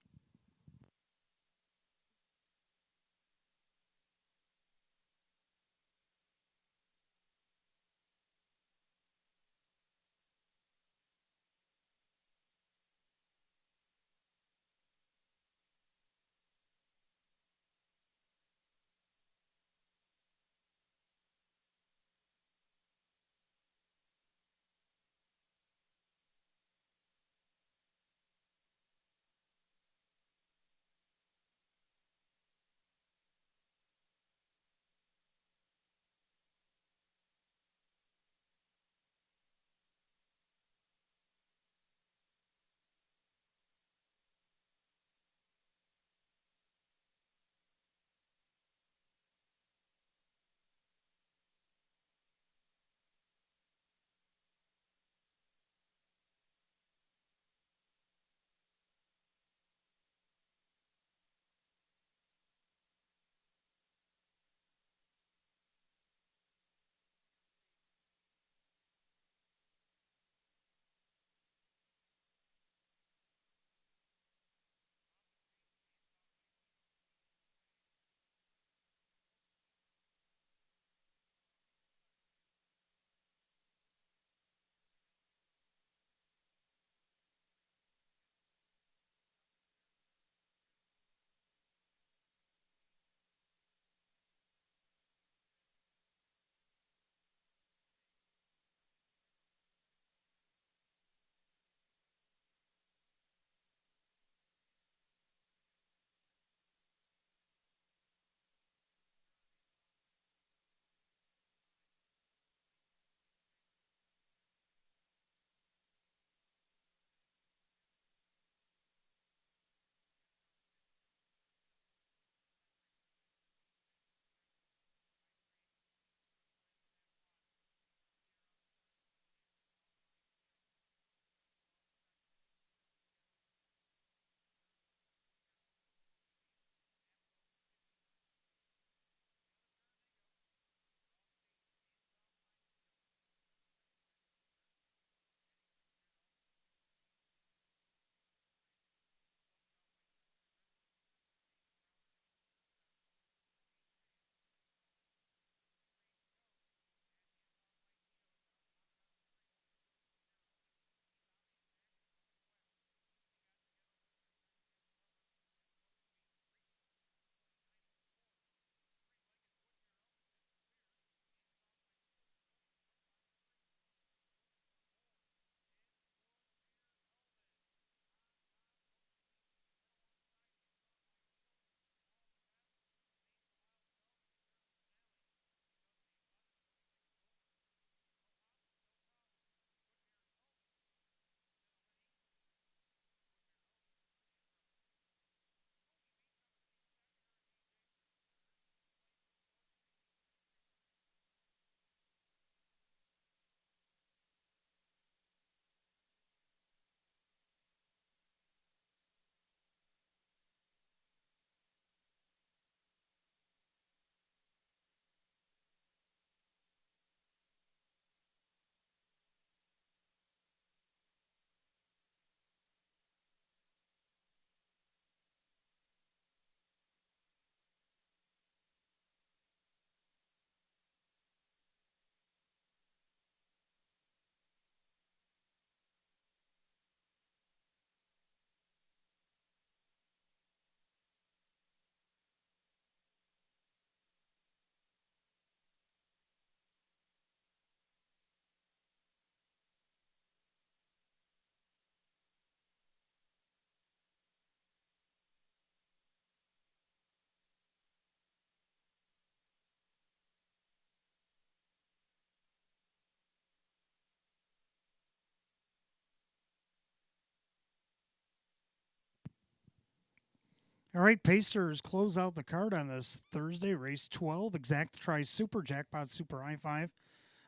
All right, Pacers close out the card on this Thursday. Race 12, Exact Try Super Jackpot Super High 5.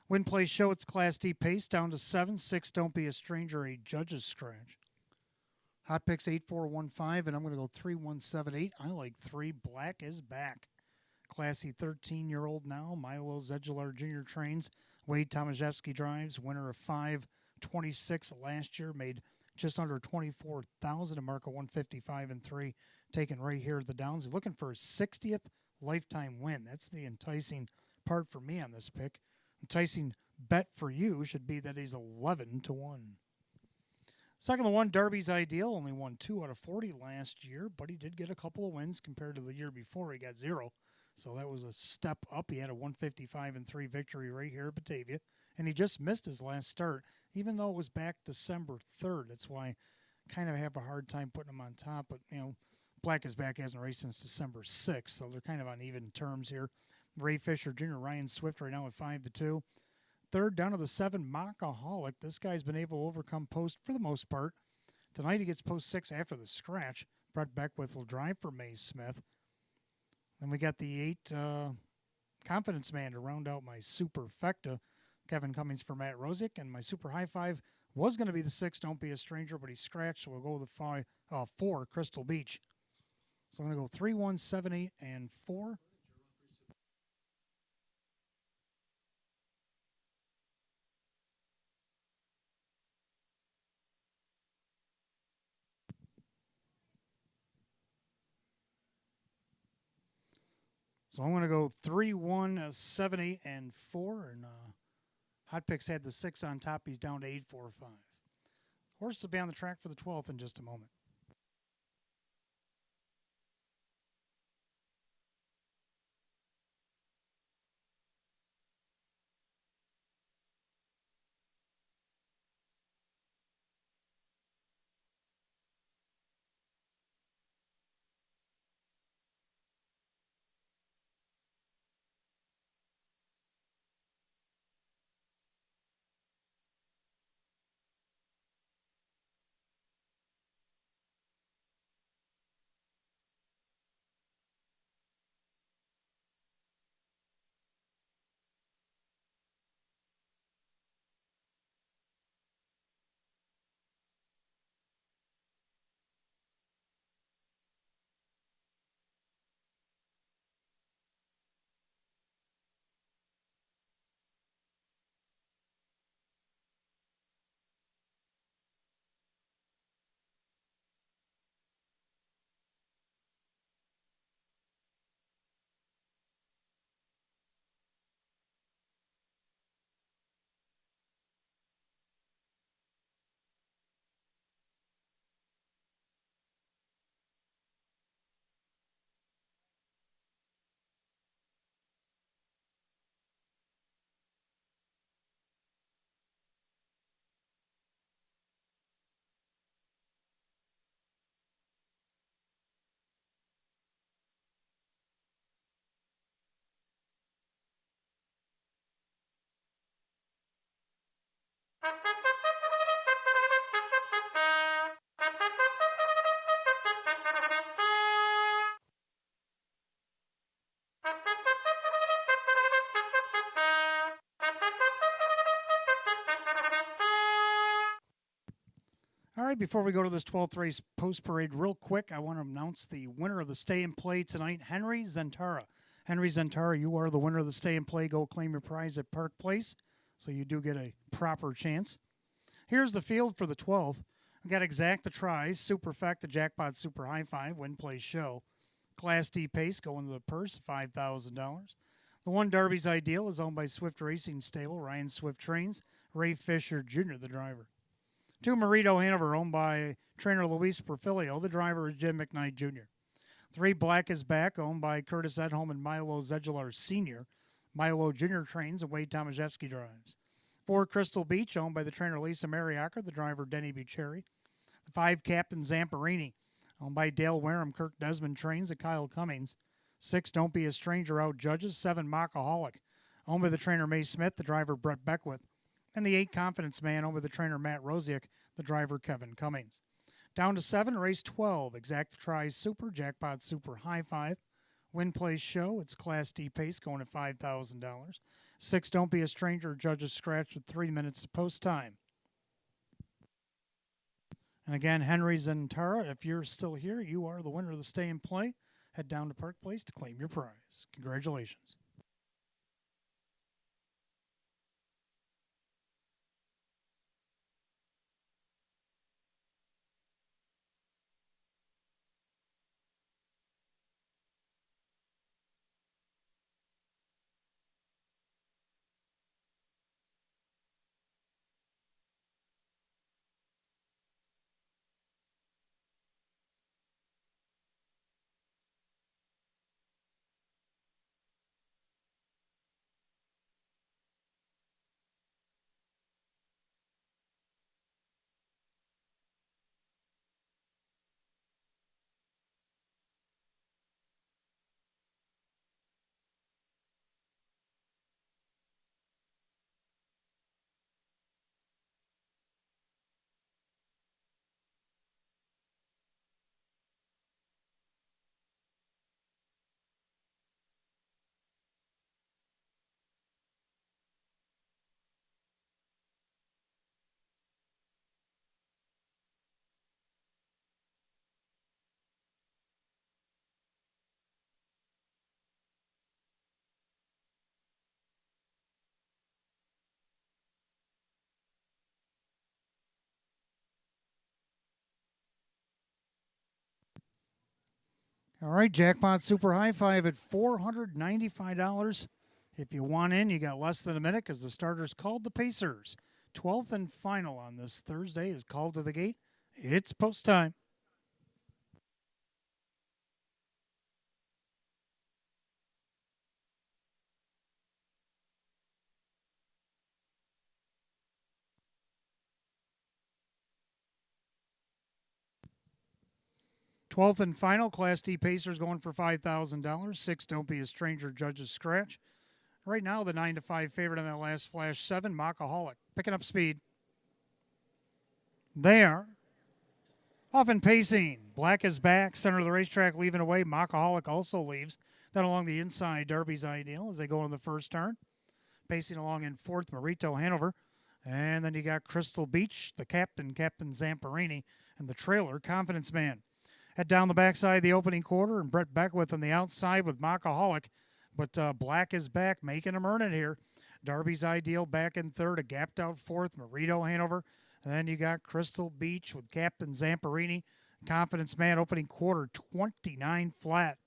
Win, play, show. It's Class D pace down to 7. 6, Don't Be a Stranger, a judge's scratch. Hot picks 8415, and I'm going to go 3178. I like 3. Black is back. Classy 13-year-old now. Milo Zedular Jr. trains. Wade Tomaszewski drives. Winner of 526 last year. Made just under 24,000. A mark of 155 and 3. Taken right here at the Downs. He's looking for his 60th lifetime win. That's the enticing part for me on this pick. Enticing bet for you should be that he's 11 to 1. Second to 1, Darby's Ideal. Only won 2 out of 40 last year, but he did get a couple of wins compared to the year before. He got 0. So that was a step up. He had a 155 and 3 victory right here at Batavia. And he just missed his last start, even though it was back December 3rd. That's why I kind of have a hard time putting him on top. But, Black is back, hasn't raced since December 6th, so they're kind of on even terms here. Ray Fisher Jr., Ryan Swift right now at 5 to 2. Third down to the 7, Mockaholic. This guy's been able to overcome post for the most part. Tonight he gets post 6 after the scratch. Brett Beckwith will drive for May Smith. Then we got the 8 Confidence Man to round out my superfecta. Kevin Cummings for Matt Rosick. And my super high 5 was going to be the 6, Don't Be a Stranger, but he scratched, so we'll go with the 4, Crystal Beach. So I'm going to go 3, 1, 7, 8, and 4. So I'm going to go 3, 1, 7, 8, and 4. And Hot Picks had the 6 on top. He's down to 8, 4, 5. Horse will be on the track for the 12th in just a moment. All right, before we go to this 12th race post parade, real quick, I want to announce the winner of the stay and play tonight, Henry Zentara. Henry Zentara, you are the winner of the stay and play. Go claim your prize at Park Place, so you do get a proper chance. Here's the field for the 12th. We got Exact the Tries, Superfecta, Jackpot Super High 5, Win, Play, Show. Class D Pace going to the purse, $5,000. The 1 Darby's Ideal is owned by Swift Racing Stable. Ryan Swift trains. Ray Fisher Jr., the driver. 2 Marito Hanover, owned by trainer Luis Perfilio. The driver is Jim McKnight Jr. 3 Black is Back, owned by Curtis Edholm and Milo Zedular Sr. Milo Jr. trains and Wade Tomaszewski drives. 4 Crystal Beach, owned by the trainer Lisa Mariacker, the driver Denny Bucheri. The 5 Captain Zamperini, owned by Dale Wareham, Kirk Desmond trains and Kyle Cummings. 6 Don't Be a Stranger out judges. 7 Mockaholic, owned by the trainer May Smith, the driver Brett Beckwith. And the 8 Confidence Man, owned by the trainer Matt Rosiak, the driver Kevin Cummings. Down to 7, race 12, Exact Tries Super, Jackpot Super High Five. Win Place Show, it's Class D pace going at $5,000. 6, Don't Be a Stranger, Judges Scratch with 3 minutes to post time. And again, Henry's and Tara, if you're still here, you are the winner of the Stay and Play. Head down to Park Place to claim your prize. Congratulations. All right, Jackpot Super High Five at $495. If you want in, you got less than a minute because the starter's called the Pacers. 12th and final on this Thursday is called to the gate. It's post time. Twelfth and final, Class D Pacers going for $5,000. 6, Don't Be a Stranger, Judges Scratch. Right now, the 9 to 5 favorite on that last flash, 7, Mockaholic, picking up speed. They are off and pacing. Black is back, center of the racetrack, leaving away. Mockaholic also leaves. Then along the inside, Derby's Ideal as they go in the first turn. Pacing along in fourth, Marito Hanover. And then you got Crystal Beach, the captain, Captain Zamperini, and the trailer, Confidence Man. Head down the backside, the opening quarter, and Brett Beckwith on the outside with Mockaholic. But Black is back, making him earn it here. Darby's Ideal back in third, a gapped out fourth, Marito Hanover. And then you got Crystal Beach with Captain Zamperini. Confidence Man opening quarter, 29 flat.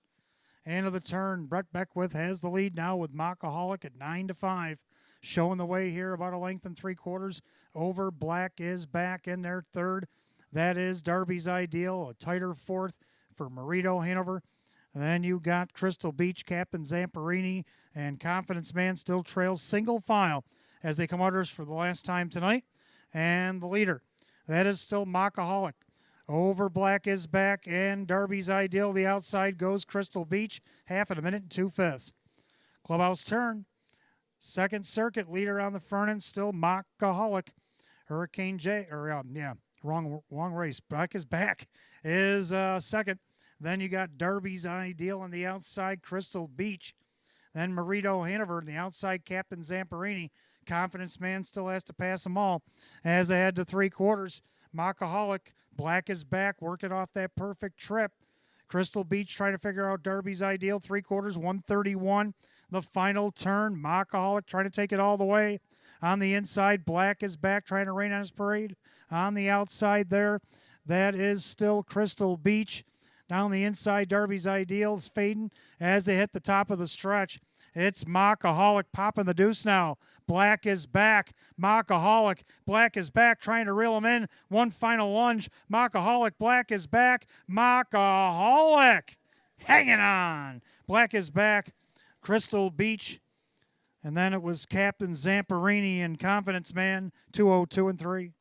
End of the turn, Brett Beckwith has the lead now with Mockaholic at 9 to 5. Showing the way here about a length and 3/4 over. Black is back in their third. That is Darby's Ideal, a tighter fourth for Marito Hanover. And then you got Crystal Beach, Captain Zamperini, and Confidence Man still trails single file as they come utters for the last time tonight. And the leader, that is still Mockaholic. Over Black is back, and Darby's Ideal. The outside goes Crystal Beach, half at a minute and 2/5. Clubhouse turn. Second circuit leader on the front end, still Mockaholic. Hurricane J, wrong race. Black is back, is second. Then you got Darby's Ideal on the outside, Crystal Beach. Then Marito Hanover on the outside, Captain Zamperini. Confidence Man still has to pass them all as they head to 3/4. Mockaholic, Black is back, working off that perfect trip. Crystal Beach trying to figure out Darby's Ideal, 3/4, 131. The final turn, Mockaholic trying to take it all the way. On the inside, Black is back, trying to rain on his parade. On the outside there, that is still Crystal Beach. Down the inside, Darby's Ideal is fading as they hit the top of the stretch. It's Mockaholic popping the deuce now. Black is back. Mockaholic. Black is back, trying to reel him in. One final lunge. Mockaholic. Black is back. Mockaholic hanging on. Black is back. Crystal Beach. And then it was Captain Zamperini and Confidence Man, 202 and 3.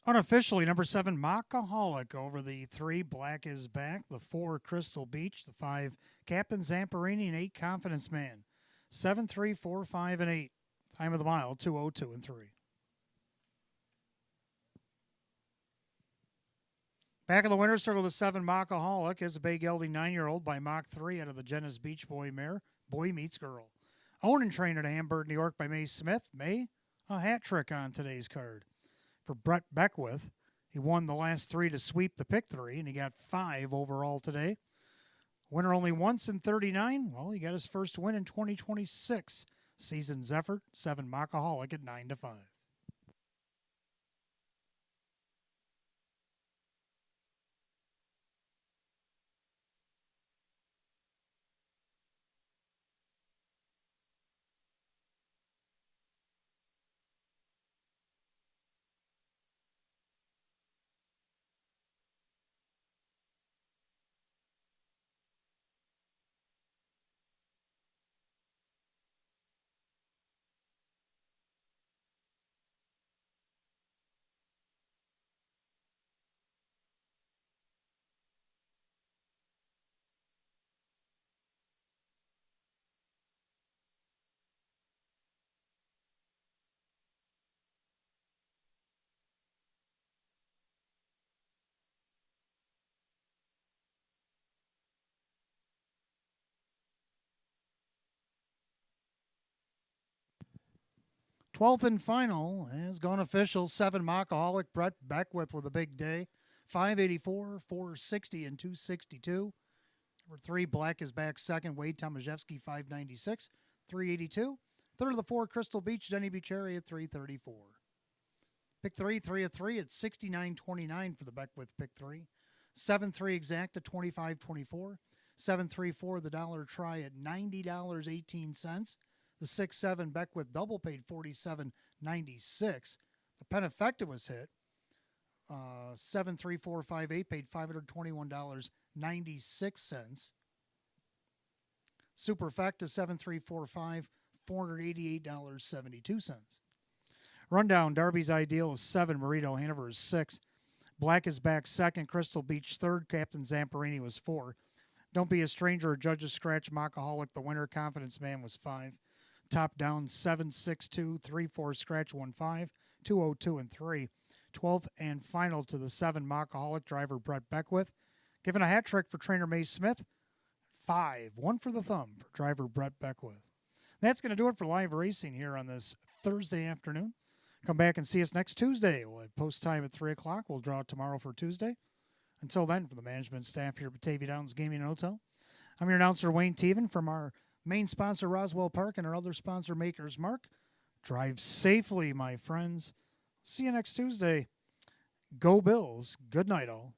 Unofficially, number 7, Mockaholic over the 3, Black is Back, the 4, Crystal Beach, the 5, Captain Zamperini, and 8, Confidence Man. 7, 3, 4, 5, and 8. Time of the mile, 2:02 and 3. Back in the winner's circle, the 7, Mockaholic is a big gelding 9-year-old by Mach 3 out of the Jenna's Beach Boy mare, Boy Meets Girl. Owned and trained at Hamburg, New York by May Smith. May, a hat trick on today's card. For Brett Beckwith, he won the last 3 to sweep the pick 3, and he got 5 overall today. Winner only once in 39. Well, he got his first win in 2026. Season's effort, 7, Mockaholic at 9 to 5. Twelfth and final has gone official. 7, Mockaholic, Brett Beckwith with a big day. 584, 460, and 262. Number 3, Black is Back second. Wade Tomaszewski, 596, 382. Third of the 4, Crystal Beach, Denny Beacheri at 334. Pick 3, 3 of 3 at 69.29 for the Beckwith pick 3. 7-3 exact at 25.24. 7-3-4 the dollar try at $90.18. The 6-7 Beckwith double paid $47.96. The Penifecta was hit. 7-3-4-5-8 paid $521.96. Superfecta 7-3-4-5 $488.72. Rundown, Darby's Ideal is 7, Marito Hanover is 6. Black is Back second, Crystal Beach third, Captain Zamperini was 4. Don't Be a Stranger or Judge's Scratch, Mockaholic, the winner, Confidence Man was 5. Top down 7-6-2, 3-4 scratch 1-5, 2-0-2 and 3. 12th and final to the 7 Mockaholic driver Brett Beckwith. Given a hat trick for trainer May Smith. 5, 1 for the thumb for driver Brett Beckwith. That's going to do it for live racing here on this Thursday afternoon. Come back and see us next Tuesday. We'll have post time at 3 o'clock. We'll draw tomorrow for Tuesday. Until then, for the management staff here at Batavia Downs Gaming and Hotel, I'm your announcer Wayne Teven from our main sponsor, Roswell Park, and our other sponsor, Maker's Mark. Drive safely, my friends. See you next Tuesday. Go Bills. Good night, all.